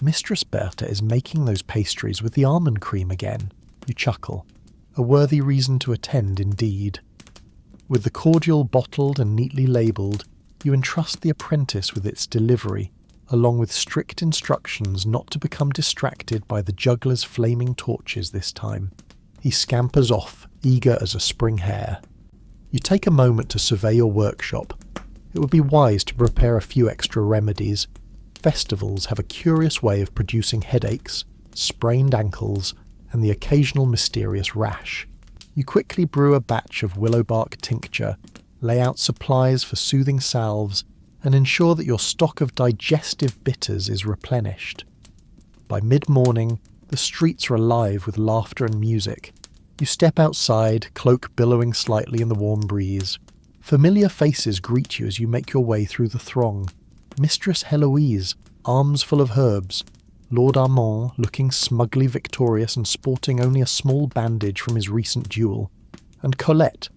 A: Mistress Berta is making those pastries with the almond cream again. You chuckle. A worthy reason to attend indeed. With the cordial bottled and neatly labelled, you entrust the apprentice with its delivery, along with strict instructions not to become distracted by the juggler's flaming torches this time. He scampers off, eager as a spring hare. You take a moment to survey your workshop. It would be wise to prepare a few extra remedies. Festivals have a curious way of producing headaches, sprained ankles, and the occasional mysterious rash. You quickly brew a batch of willow bark tincture, lay out supplies for soothing salves, and ensure that your stock of digestive bitters is replenished. By mid-morning, the streets are alive with laughter and music. You step outside, cloak billowing slightly in the warm breeze. Familiar faces greet you as you make your way through the throng. Mistress Heloise, arms full of herbs. Lord Armand, looking smugly victorious and sporting only a small bandage from his recent duel. And Colette,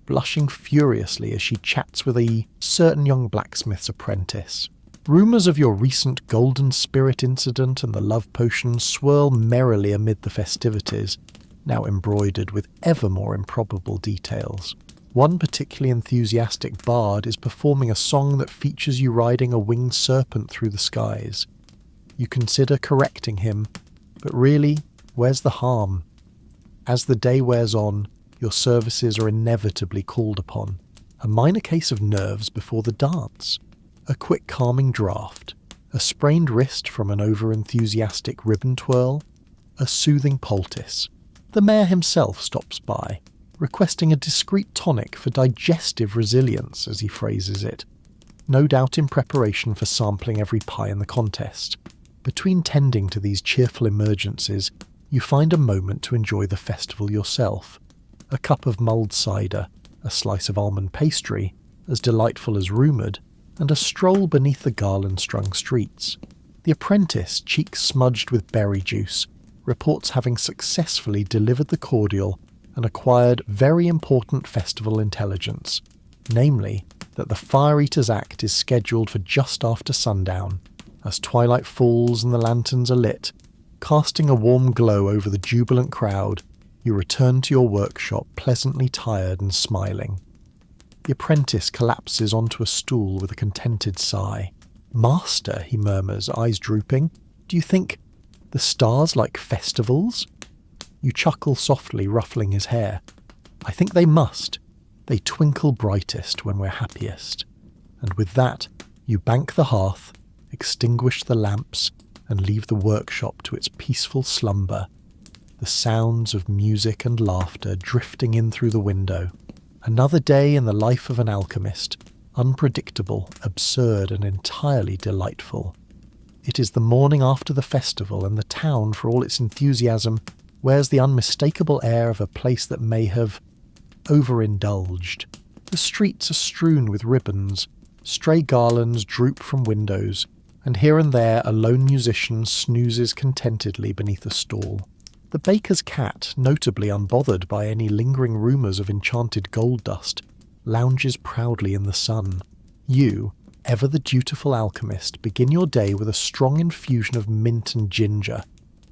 A: blushing furiously as she chats with a certain young blacksmith's apprentice. Rumours of your recent golden spirit incident and the love potion swirl merrily amid the festivities, now embroidered with ever more improbable details. One particularly enthusiastic bard is performing a song that features you riding a winged serpent through the skies. You consider correcting him, but really, where's the harm? As the day wears on, your services are inevitably called upon. A minor case of nerves before the dance. A quick calming draught. A sprained wrist from an over-enthusiastic ribbon twirl. A soothing poultice. The mayor himself stops by, requesting a discreet tonic for digestive resilience, as he phrases it, no doubt in preparation for sampling every pie in the contest. Between tending to these cheerful emergencies, you find a moment to enjoy the festival yourself. A cup of mulled cider, a slice of almond pastry, as delightful as rumoured, and a stroll beneath the garland-strung streets. The apprentice, cheeks smudged with berry juice, reports having successfully delivered the cordial and acquired very important festival intelligence, namely that the Fire Eaters' Act is scheduled for just after sundown. As twilight falls and the lanterns are lit, casting a warm glow over the jubilant crowd, you return to your workshop pleasantly tired and smiling. The apprentice collapses onto a stool with a contented sigh. "Master," he murmurs, eyes drooping, "do you think the stars like festivals?" You chuckle softly, ruffling his hair. "I think they must. They twinkle brightest when we're happiest." And with that, you bank the hearth, extinguish the lamps, and leave the workshop to its peaceful slumber, the sounds of music and laughter drifting in through the window. Another day in the life of an alchemist, unpredictable, absurd, and entirely delightful. It is the morning after the festival, and the town, for all its enthusiasm, wears the unmistakable air of a place that may have overindulged. The streets are strewn with ribbons, stray garlands droop from windows, and here and there a lone musician snoozes contentedly beneath a stall. The baker's cat, notably unbothered by any lingering rumours of enchanted gold dust, lounges proudly in the sun. You, ever the dutiful alchemist, begin your day with a strong infusion of mint and ginger,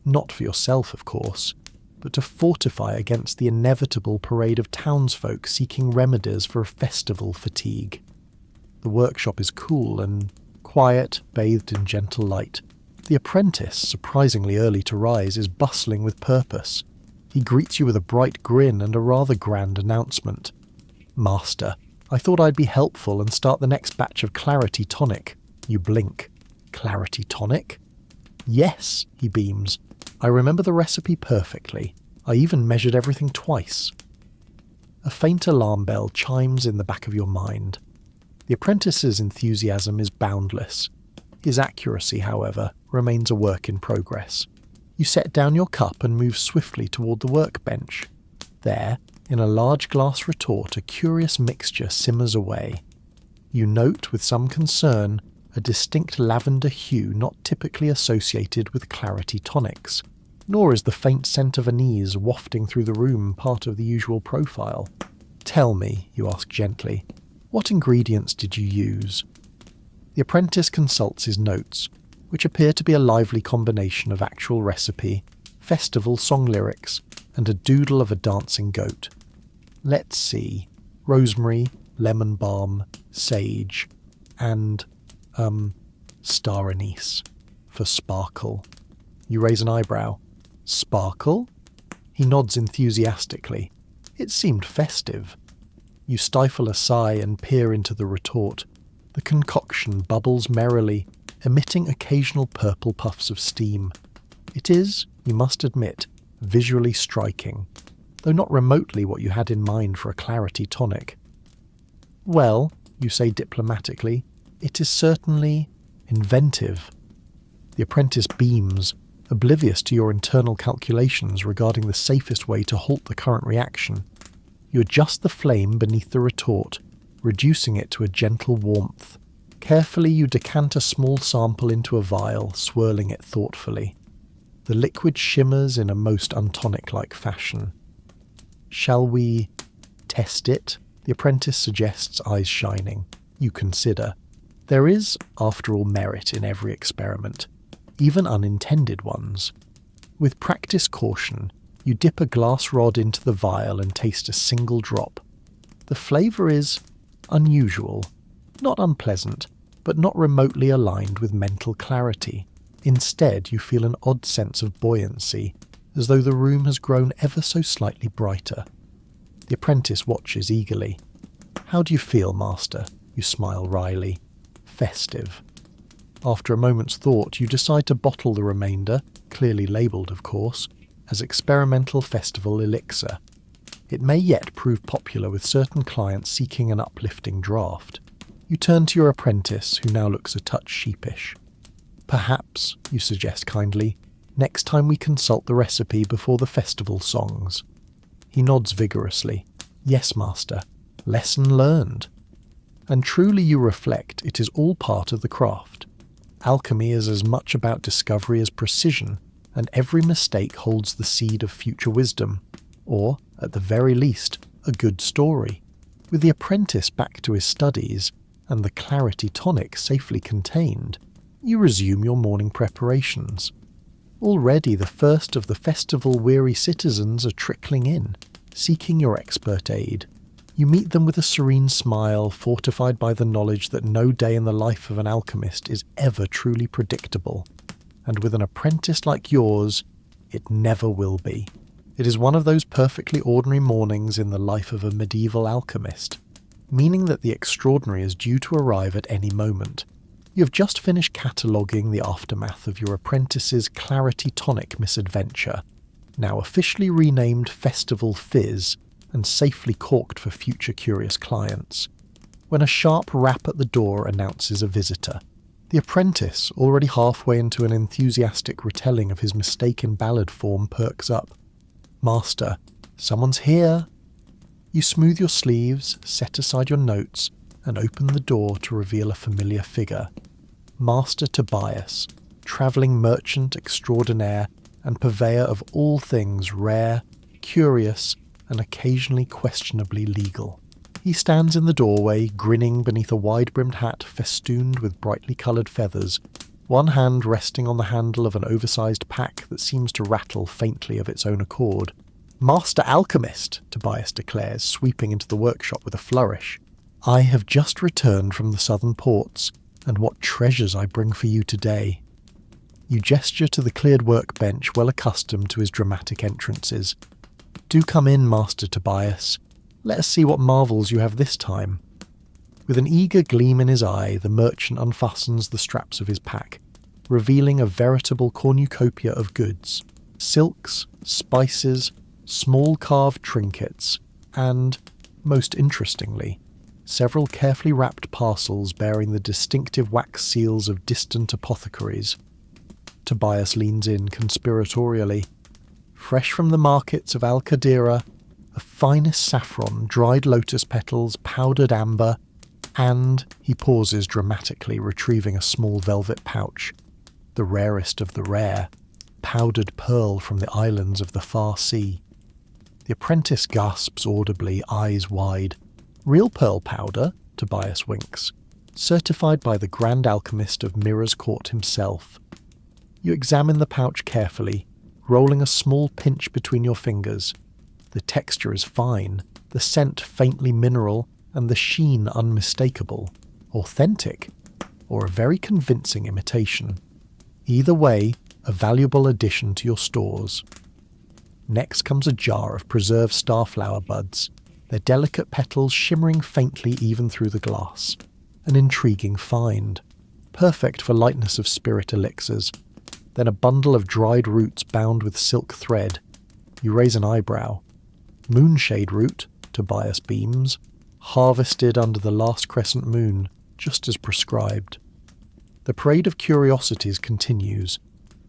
A: not for yourself, of course, but to fortify against the inevitable parade of townsfolk seeking remedies for a festival fatigue. The workshop is cool and quiet, bathed in gentle light. The apprentice, surprisingly early to rise, is bustling with purpose. He greets you with a bright grin and a rather grand announcement. "Master, I thought I'd be helpful and start the next batch of clarity tonic." You blink. "Clarity tonic?" "Yes," he beams. "I remember the recipe perfectly. I even measured everything twice." A faint alarm bell chimes in the back of your mind. The apprentice's enthusiasm is boundless. His accuracy, however, remains a work in progress. You set down your cup and move swiftly toward the workbench. There, in a large glass retort, a curious mixture simmers away. You note with some concern a distinct lavender hue not typically associated with clarity tonics, nor is the faint scent of anise wafting through the room part of the usual profile. "Tell me," you ask gently, "what ingredients did you use?" The apprentice consults his notes, which appear to be a lively combination of actual recipe, festival song lyrics, and a doodle of a dancing goat. Let's see. Rosemary, lemon balm, sage, and, star anise for sparkle. You raise an eyebrow. "Sparkle?" He nods enthusiastically. It seemed festive. You stifle a sigh and peer into the retort. The concoction bubbles merrily, emitting occasional purple puffs of steam. It is, you must admit, visually striking, though not remotely what you had in mind for a clarity tonic. "Well," you say diplomatically, "it is certainly inventive." The apprentice beams, oblivious to your internal calculations regarding the safest way to halt the current reaction. You adjust the flame beneath the retort, reducing it to a gentle warmth. Carefully you decant a small sample into a vial, swirling it thoughtfully. The liquid shimmers in a most untonic-like fashion. "Shall we test it?" the apprentice suggests, eyes shining. You consider. There is, after all, merit in every experiment, even unintended ones. With practiced caution, you dip a glass rod into the vial and taste a single drop. The flavour is unusual, not unpleasant, but not remotely aligned with mental clarity. Instead, you feel an odd sense of buoyancy, as though the room has grown ever so slightly brighter. The apprentice watches eagerly. "How do you feel, master?" You smile wryly. "Festive." After a moment's thought, you decide to bottle the remainder, clearly labelled of course, as experimental festival elixir. It may yet prove popular with certain clients seeking an uplifting draught. You turn to your apprentice, who now looks a touch sheepish. "Perhaps," you suggest kindly, "next time we consult the recipe before the festival songs." He nods vigorously. "Yes, master. Lesson learned." And truly you reflect, it is all part of the craft. Alchemy is as much about discovery as precision, and every mistake holds the seed of future wisdom, or, at the very least, a good story. With the apprentice back to his studies, and the clarity tonic safely contained, you resume your morning preparations. Already the first of the festival-weary citizens are trickling in, seeking your expert aid. You meet them with a serene smile, fortified by the knowledge that no day in the life of an alchemist is ever truly predictable, and with an apprentice like yours, it never will be. It is one of those perfectly ordinary mornings in the life of a medieval alchemist, meaning that the extraordinary is due to arrive at any moment. You have just finished cataloguing the aftermath of your apprentice's Clarity Tonic misadventure, now officially renamed Festival Fizz, and safely corked for future curious clients, when a sharp rap at the door announces a visitor. The apprentice, already halfway into an enthusiastic retelling of his mistake in ballad form, perks up. "Master, someone's here." You smooth your sleeves, set aside your notes, and open the door to reveal a familiar figure. Master Tobias, travelling merchant extraordinaire and purveyor of all things rare, curious, and occasionally questionably legal. He stands in the doorway, grinning beneath a wide-brimmed hat festooned with brightly coloured feathers, one hand resting on the handle of an oversized pack that seems to rattle faintly of its own accord. "Master Alchemist," Tobias declares, sweeping into the workshop with a flourish. "I have just returned from the southern ports, and what treasures I bring for you today." You gesture to the cleared workbench, well accustomed to his dramatic entrances. "Do come in, Master Tobias. Let us see what marvels you have this time." With an eager gleam in his eye, the merchant unfastens the straps of his pack, revealing a veritable cornucopia of goods: silks, spices, small carved trinkets, and, most interestingly, several carefully wrapped parcels bearing the distinctive wax seals of distant apothecaries. Tobias leans in conspiratorially. "Fresh from the markets of Al-Qadira, the finest saffron, dried lotus petals, powdered amber, and," he pauses dramatically, retrieving a small velvet pouch, "the rarest of the rare, powdered pearl from the islands of the far sea." The apprentice gasps audibly, eyes wide. "Real pearl powder?" Tobias winks. "Certified by the Grand Alchemist of Mirror's Court himself." You examine the pouch carefully, rolling a small pinch between your fingers. The texture is fine, the scent faintly mineral, and the sheen unmistakable. Authentic, or a very convincing imitation. Either way, a valuable addition to your stores. Next comes a jar of preserved starflower buds, their delicate petals shimmering faintly even through the glass. An intriguing find, perfect for lightness of spirit elixirs. Then a bundle of dried roots bound with silk thread. You raise an eyebrow. "Moonshade root," Tobias beams, "harvested under the last crescent moon, just as prescribed." The parade of curiosities continues.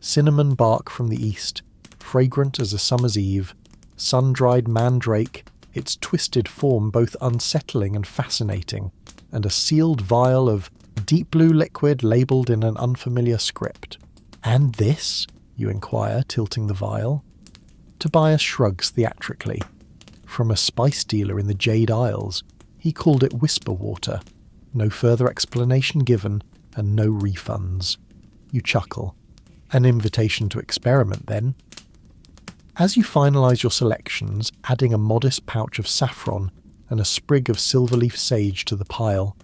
A: Cinnamon bark from the east, fragrant as a summer's eve, sun-dried mandrake, its twisted form both unsettling and fascinating, and a sealed vial of deep blue liquid labelled in an unfamiliar script. "And this?" you inquire, tilting the vial. Tobias shrugs theatrically. From a spice dealer in the Jade Isles, he called it whisper water. No further explanation given, and no refunds. You chuckle. An invitation to experiment, then. As you finalise your selections, adding a modest pouch of saffron and a sprig of silverleaf sage to the pile,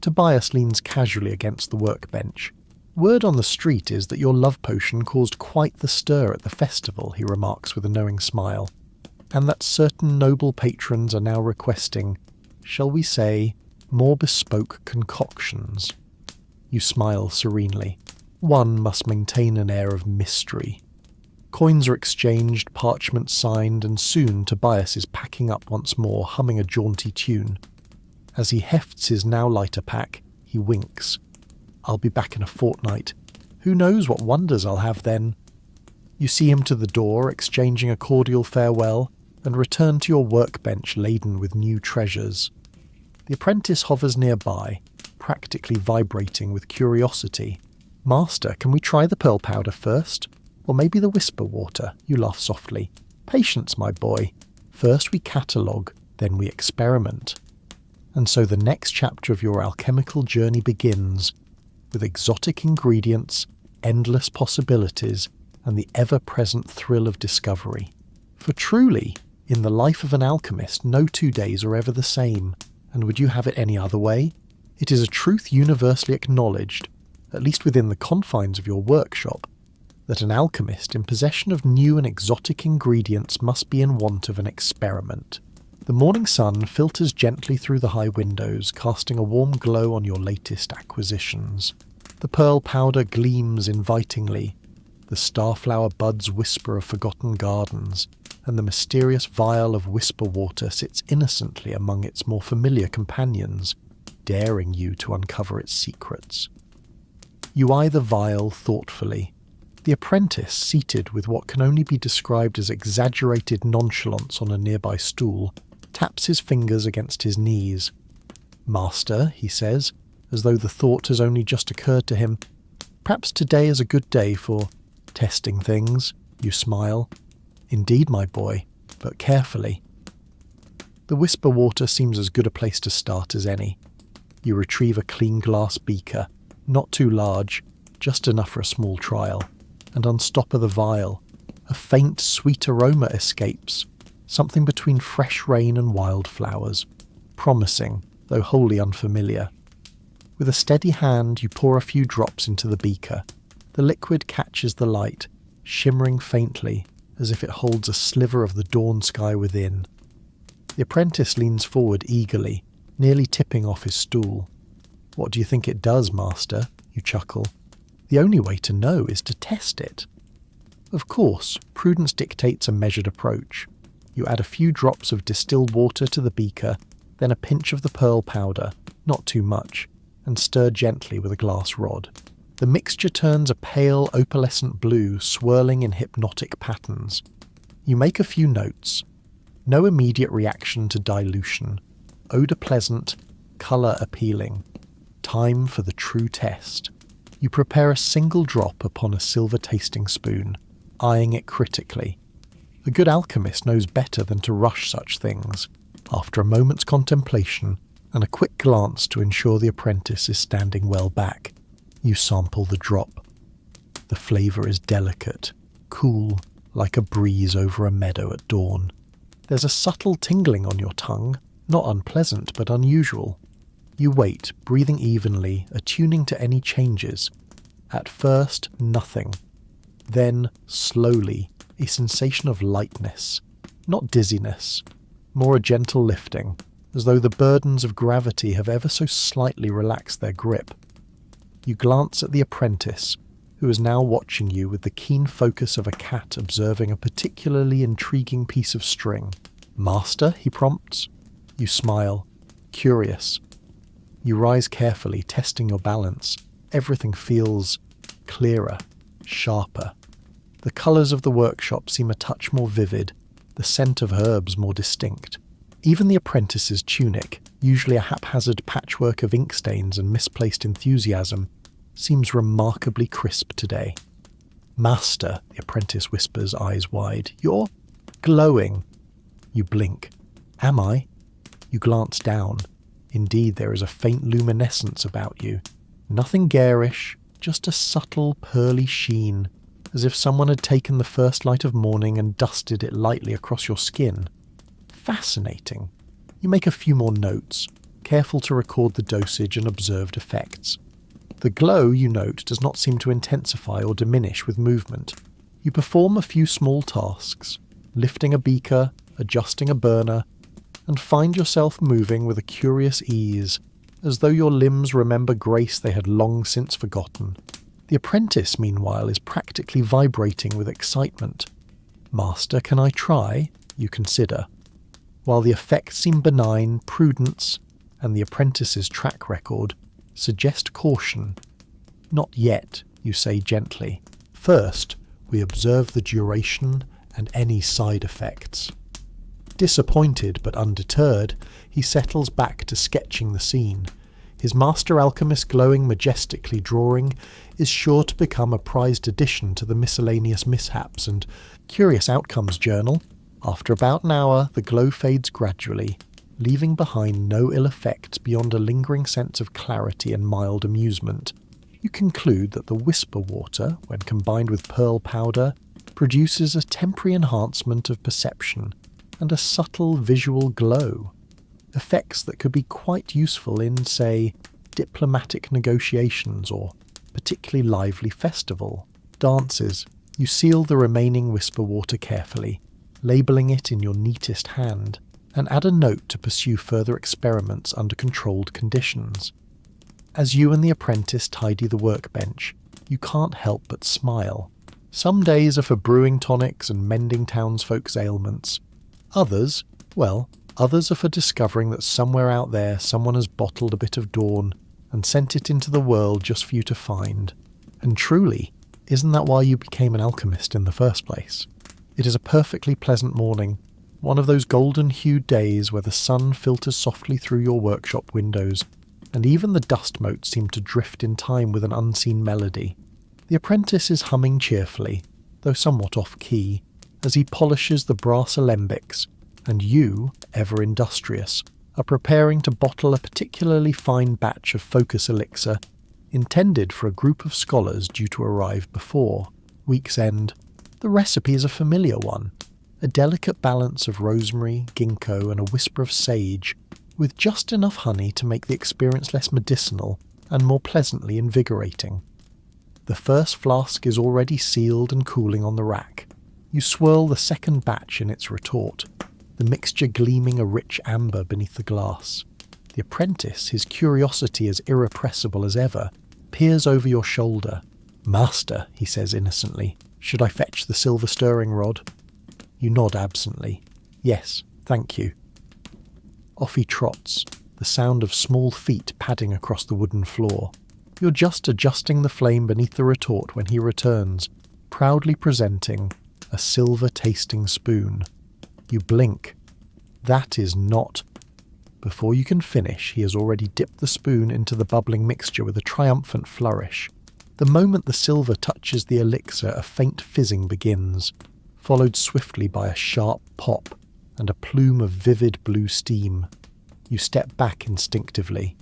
A: Tobias leans casually against the workbench. "Word on the street is that your love potion caused quite the stir at the festival," he remarks with a knowing smile, "and that certain noble patrons are now requesting, shall we say, more bespoke concoctions." You smile serenely. One must maintain an air of mystery. Coins are exchanged, parchments signed, and soon Tobias is packing up once more, humming a jaunty tune. As he hefts his now lighter pack, he winks. "I'll be back in a fortnight. Who knows what wonders I'll have then?" You see him to the door, exchanging a cordial farewell, and return to your workbench laden with new treasures. The apprentice hovers nearby, practically vibrating with curiosity. "Master, can we try the pearl powder first? Or maybe the whisper water?" You laugh softly. "Patience, my boy. First we catalogue, then we experiment." And so the next chapter of your alchemical journey begins, with exotic ingredients, endless possibilities, and the ever-present thrill of discovery. For truly, In the life of an alchemist, no 2 days are ever the same, and would you have it any other way? It is a truth universally acknowledged, at least within the confines of your workshop, that an alchemist in possession of new and exotic ingredients must be in want of an experiment. The morning sun filters gently through the high windows, casting a warm glow on your latest acquisitions. The pearl powder gleams invitingly, the starflower buds whisper of forgotten gardens, and the mysterious vial of whisper water sits innocently among its more familiar companions, daring you to uncover its secrets. You eye the vial thoughtfully. The apprentice, seated with what can only be described as exaggerated nonchalance on a nearby stool, taps his fingers against his knees. "Master," he says, as though the thought has only just occurred to him, "perhaps today is a good day for testing things." You smile. "Indeed, my boy, but carefully." The whisper water seems as good a place to start as any. You retrieve a clean glass beaker, not too large, just enough for a small trial, and unstopper the vial. A faint, sweet aroma escapes, something between fresh rain and wildflowers, promising, though wholly unfamiliar. With a steady hand, you pour a few drops into the beaker. The liquid catches the light, shimmering faintly, as if it holds a sliver of the dawn sky within. The apprentice leans forward eagerly, nearly tipping off his stool. "What do you think it does, master?" You chuckle. "The only way to know is to test it." Of course, prudence dictates a measured approach. You add a few drops of distilled water to the beaker, then a pinch of the pearl powder, not too much, and stir gently with a glass rod. The mixture turns a pale, opalescent blue, swirling in hypnotic patterns. You make a few notes. No immediate reaction to dilution. Odour pleasant, colour appealing. Time for the true test. You prepare a single drop upon a silver tasting spoon, eyeing it critically. A good alchemist knows better than to rush such things. After a moment's contemplation, and a quick glance to ensure the apprentice is standing well back, you sample the drop. The flavour is delicate, cool, like a breeze over a meadow at dawn. There's a subtle tingling on your tongue, not unpleasant but unusual. You wait, breathing evenly, attuning to any changes. At first, nothing. Then, slowly, a sensation of lightness. Not dizziness, more a gentle lifting, as though the burdens of gravity have ever so slightly relaxed their grip. You glance at the apprentice, who is now watching you with the keen focus of a cat observing a particularly intriguing piece of string. "Master?" he prompts. You smile, curious. You rise carefully, testing your balance. Everything feels clearer, sharper. The colours of the workshop seem a touch more vivid, the scent of herbs more distinct. Even the apprentice's tunic, usually a haphazard patchwork of ink stains and misplaced enthusiasm, seems remarkably crisp today. "Master," the apprentice whispers, eyes wide, "you're glowing." You blink. "Am I?" You glance down. Indeed, there is a faint luminescence about you. Nothing garish, just a subtle, pearly sheen, as if someone had taken the first light of morning and dusted it lightly across your skin. Fascinating. You make a few more notes, careful to record the dosage and observed effects. The glow, you note, does not seem to intensify or diminish with movement. You perform a few small tasks, lifting a beaker, adjusting a burner, and find yourself moving with a curious ease, as though your limbs remember grace they had long since forgotten. The apprentice, meanwhile, is practically vibrating with excitement. "Master, can I try?" you consider. While the effects seem benign, prudence, and the apprentice's track record, suggest caution. "Not yet," you say gently. "First, we observe the duration and any side effects." Disappointed but undeterred, he settles back to sketching the scene. His master alchemist glowing majestically drawing is sure to become a prized addition to the miscellaneous mishaps and curious outcomes journal. After about an hour, the glow fades gradually, leaving behind no ill effects beyond a lingering sense of clarity and mild amusement. You conclude that the whisper water, when combined with pearl powder, produces a temporary enhancement of perception, and a subtle visual glow. Effects that could be quite useful in, say, diplomatic negotiations or particularly lively festival dances. You seal the remaining whisper water carefully, labelling it in your neatest hand, and add a note to pursue further experiments under controlled conditions. As you and the apprentice tidy the workbench, you can't help but smile. Some days are for brewing tonics and mending townsfolk's ailments. Others are for discovering that somewhere out there someone has bottled a bit of dawn and sent it into the world just for you to find. And truly, isn't that why you became an alchemist in the first place? It is a perfectly pleasant morning, one of those golden-hued days where the sun filters softly through your workshop windows, and even the dust motes seem to drift in time with an unseen melody. The apprentice is humming cheerfully, though somewhat off-key, as he polishes the brass alembics, and you, ever industrious, are preparing to bottle a particularly fine batch of focus elixir intended for a group of scholars due to arrive before week's end. The recipe is a familiar one, a delicate balance of rosemary, ginkgo and a whisper of sage, with just enough honey to make the experience less medicinal and more pleasantly invigorating. The first flask is already sealed and cooling on the rack. You swirl the second batch in its retort, the mixture gleaming a rich amber beneath the glass. The apprentice, his curiosity as irrepressible as ever, peers over your shoulder. "Master," he says innocently, "should I fetch the silver stirring rod?" You nod absently. "Yes, thank you." Off he trots, the sound of small feet padding across the wooden floor. You're just adjusting the flame beneath the retort when he returns, proudly presenting a silver tasting spoon. You blink. That is not... Before you can finish, he has already dipped the spoon into the bubbling mixture with a triumphant flourish. The moment the silver touches the elixir, a faint fizzing begins, followed swiftly by a sharp pop and a plume of vivid blue steam. You step back instinctively.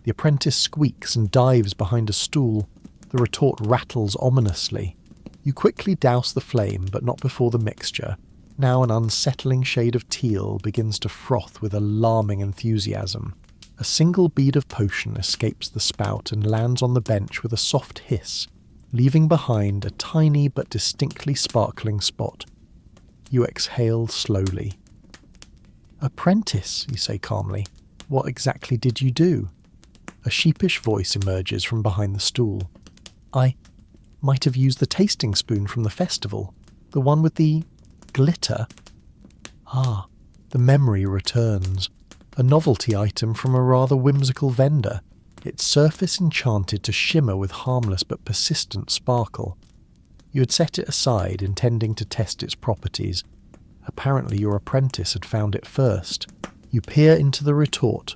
A: The apprentice squeaks and dives behind a stool. The retort rattles ominously. You quickly douse the flame, but not before the mixture, now an unsettling shade of teal, begins to froth with alarming enthusiasm. A single bead of potion escapes the spout and lands on the bench with a soft hiss, leaving behind a tiny but distinctly sparkling spot. You exhale slowly. "Apprentice," you say calmly, "what exactly did you do?" A sheepish voice emerges from behind the stool. "I might have used the tasting spoon from the festival, the one with the glitter." Ah, the memory returns. A novelty item from a rather whimsical vendor, its surface enchanted to shimmer with harmless but persistent sparkle. You had set it aside, intending to test its properties. Apparently your apprentice had found it first. You peer into the retort.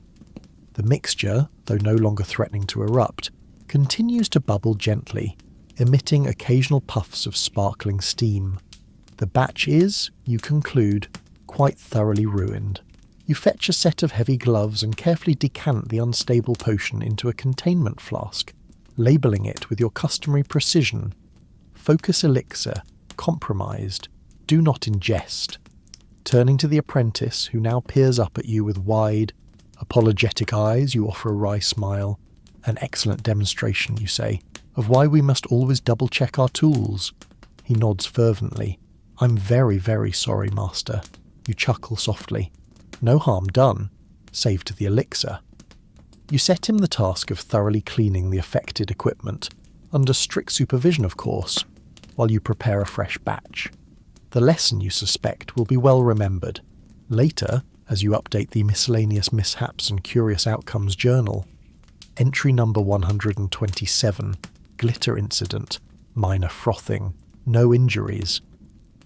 A: The mixture, though no longer threatening to erupt, continues to bubble gently, emitting occasional puffs of sparkling steam. The batch is, you conclude, quite thoroughly ruined. You fetch a set of heavy gloves and carefully decant the unstable potion into a containment flask, labelling it with your customary precision. Focus elixir, compromised, do not ingest. Turning to the apprentice, who now peers up at you with wide, apologetic eyes, you offer a wry smile. "An excellent demonstration," you say, "of why we must always double-check our tools." He nods fervently. "I'm very, very sorry, Master." You chuckle softly. "No harm done, save to the elixir." You set him the task of thoroughly cleaning the affected equipment, under strict supervision of course, while you prepare a fresh batch. The lesson, you suspect, will be well remembered. Later, as you update the Miscellaneous Mishaps and Curious Outcomes journal, entry number 127, glitter incident, minor frothing, no injuries.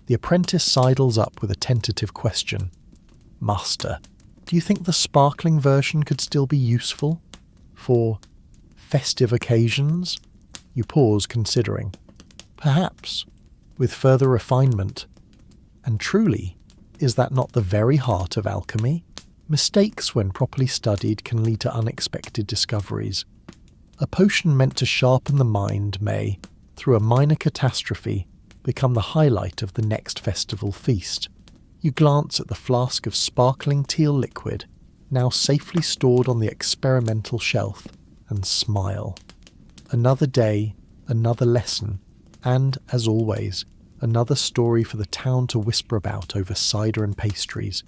A: The apprentice sidles up with a tentative question. "Master, do you think the sparkling version could still be useful? For festive occasions?" You pause, considering. "Perhaps, with further refinement. And truly, is that not the very heart of alchemy? Mistakes, when properly studied, can lead to unexpected discoveries. A potion meant to sharpen the mind may, through a minor catastrophe, become the highlight of the next festival feast. You glance at the flask of sparkling teal liquid, now safely stored on the experimental shelf, and smile. Another day, another lesson, and, as always, another story for the town to whisper about over cider and pastries.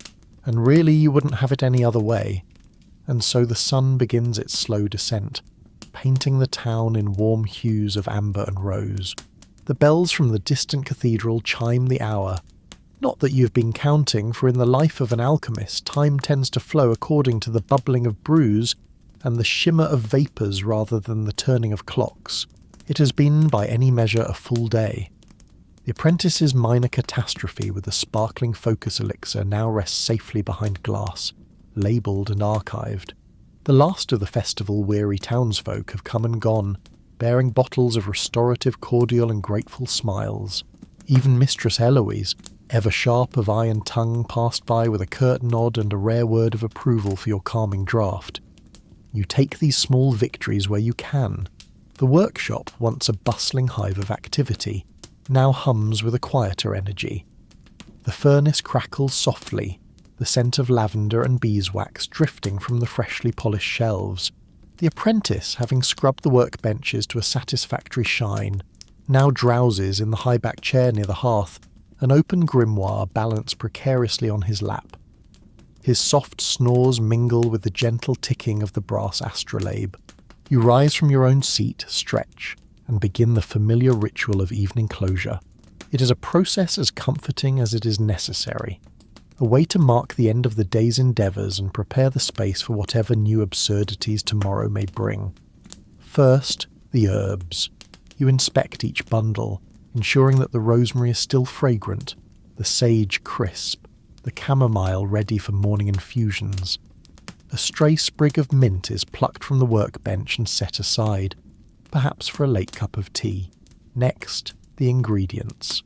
A: And really you wouldn't have it any other way. And so the sun begins its slow descent, painting the town in warm hues of amber and rose. The bells from the distant cathedral chime the hour. Not that you've been counting, for in the life of an alchemist, time tends to flow according to the bubbling of brews and the shimmer of vapours rather than the turning of clocks. It has been, by any measure, a full day. The apprentice's minor catastrophe with the sparkling focus elixir now rests safely behind glass, labelled and archived. The last of the festival-weary townsfolk have come and gone, bearing bottles of restorative cordial and grateful smiles. Even Mistress Eloise, ever sharp of eye and tongue, passed by with a curt nod and a rare word of approval for your calming draught. You take these small victories where you can. The workshop, once a bustling hive of activity, now hums with a quieter energy. The furnace crackles softly, the scent of lavender and beeswax drifting from the freshly polished shelves. The apprentice, having scrubbed the workbenches to a satisfactory shine, now drowses in the high-backed chair near the hearth, an open grimoire balanced precariously on his lap. His soft snores mingle with the gentle ticking of the brass astrolabe. You rise from your own seat, stretch, and begin the familiar ritual of evening closure. It is a process as comforting as it is necessary, a way to mark the end of the day's endeavours and prepare the space for whatever new absurdities tomorrow may bring. First, the herbs. You inspect each bundle, ensuring that the rosemary is still fragrant, the sage crisp, the chamomile ready for morning infusions. A stray sprig of mint is plucked from the workbench and set aside, perhaps for a late cup of tea. Next, the ingredients.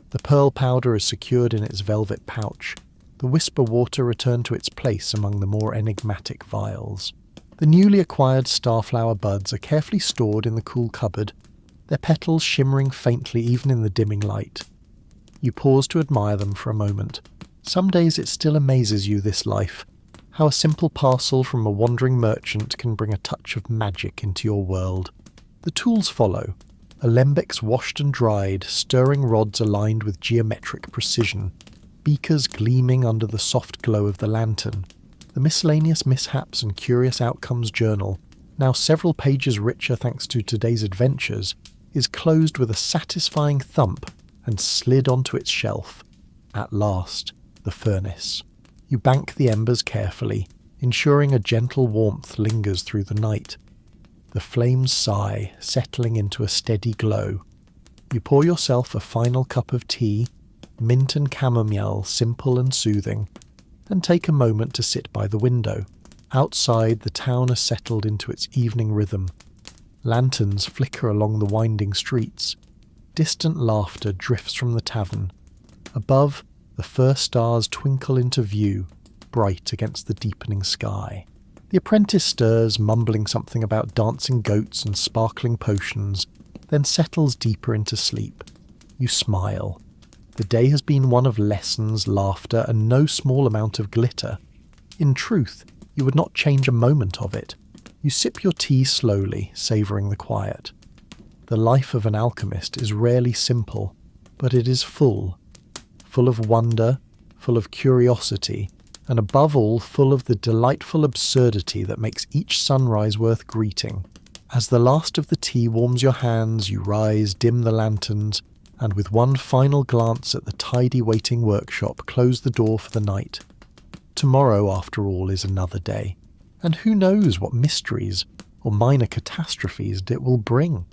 A: The pearl powder is secured in its velvet pouch, the whisper water returned to its place among the more enigmatic vials. The newly acquired starflower buds are carefully stored in the cool cupboard, their petals shimmering faintly even in the dimming light. You pause to admire them for a moment. Some days it still amazes you, this life, how a simple parcel from a wandering merchant can bring a touch of magic into your world. The tools follow. Alembics washed and dried, stirring rods aligned with geometric precision, beakers gleaming under the soft glow of the lantern. The miscellaneous mishaps and curious outcomes journal, now several pages richer thanks to today's adventures, is closed with a satisfying thump and slid onto its shelf. At last, the furnace. You bank the embers carefully, ensuring a gentle warmth lingers through the night. The flames sigh, settling into a steady glow. You pour yourself a final cup of tea, mint and chamomile simple and soothing, and take a moment to sit by the window. Outside, the town has settled into its evening rhythm. Lanterns flicker along the winding streets. Distant laughter drifts from the tavern. Above, the first stars twinkle into view, bright against the deepening sky. The apprentice stirs, mumbling something about dancing goats and sparkling potions, then settles deeper into sleep. You smile. The day has been one of lessons, laughter, and no small amount of glitter. In truth, you would not change a moment of it. You sip your tea slowly, savouring the quiet. The life of an alchemist is rarely simple, but it is full of wonder, full of curiosity, and above all full of the delightful absurdity that makes each sunrise worth greeting. As the last of the tea warms your hands, you rise, dim the lanterns, and with one final glance at the tidy waiting workshop, close the door for the night. Tomorrow, after all, is another day, and who knows what mysteries or minor catastrophes it will bring.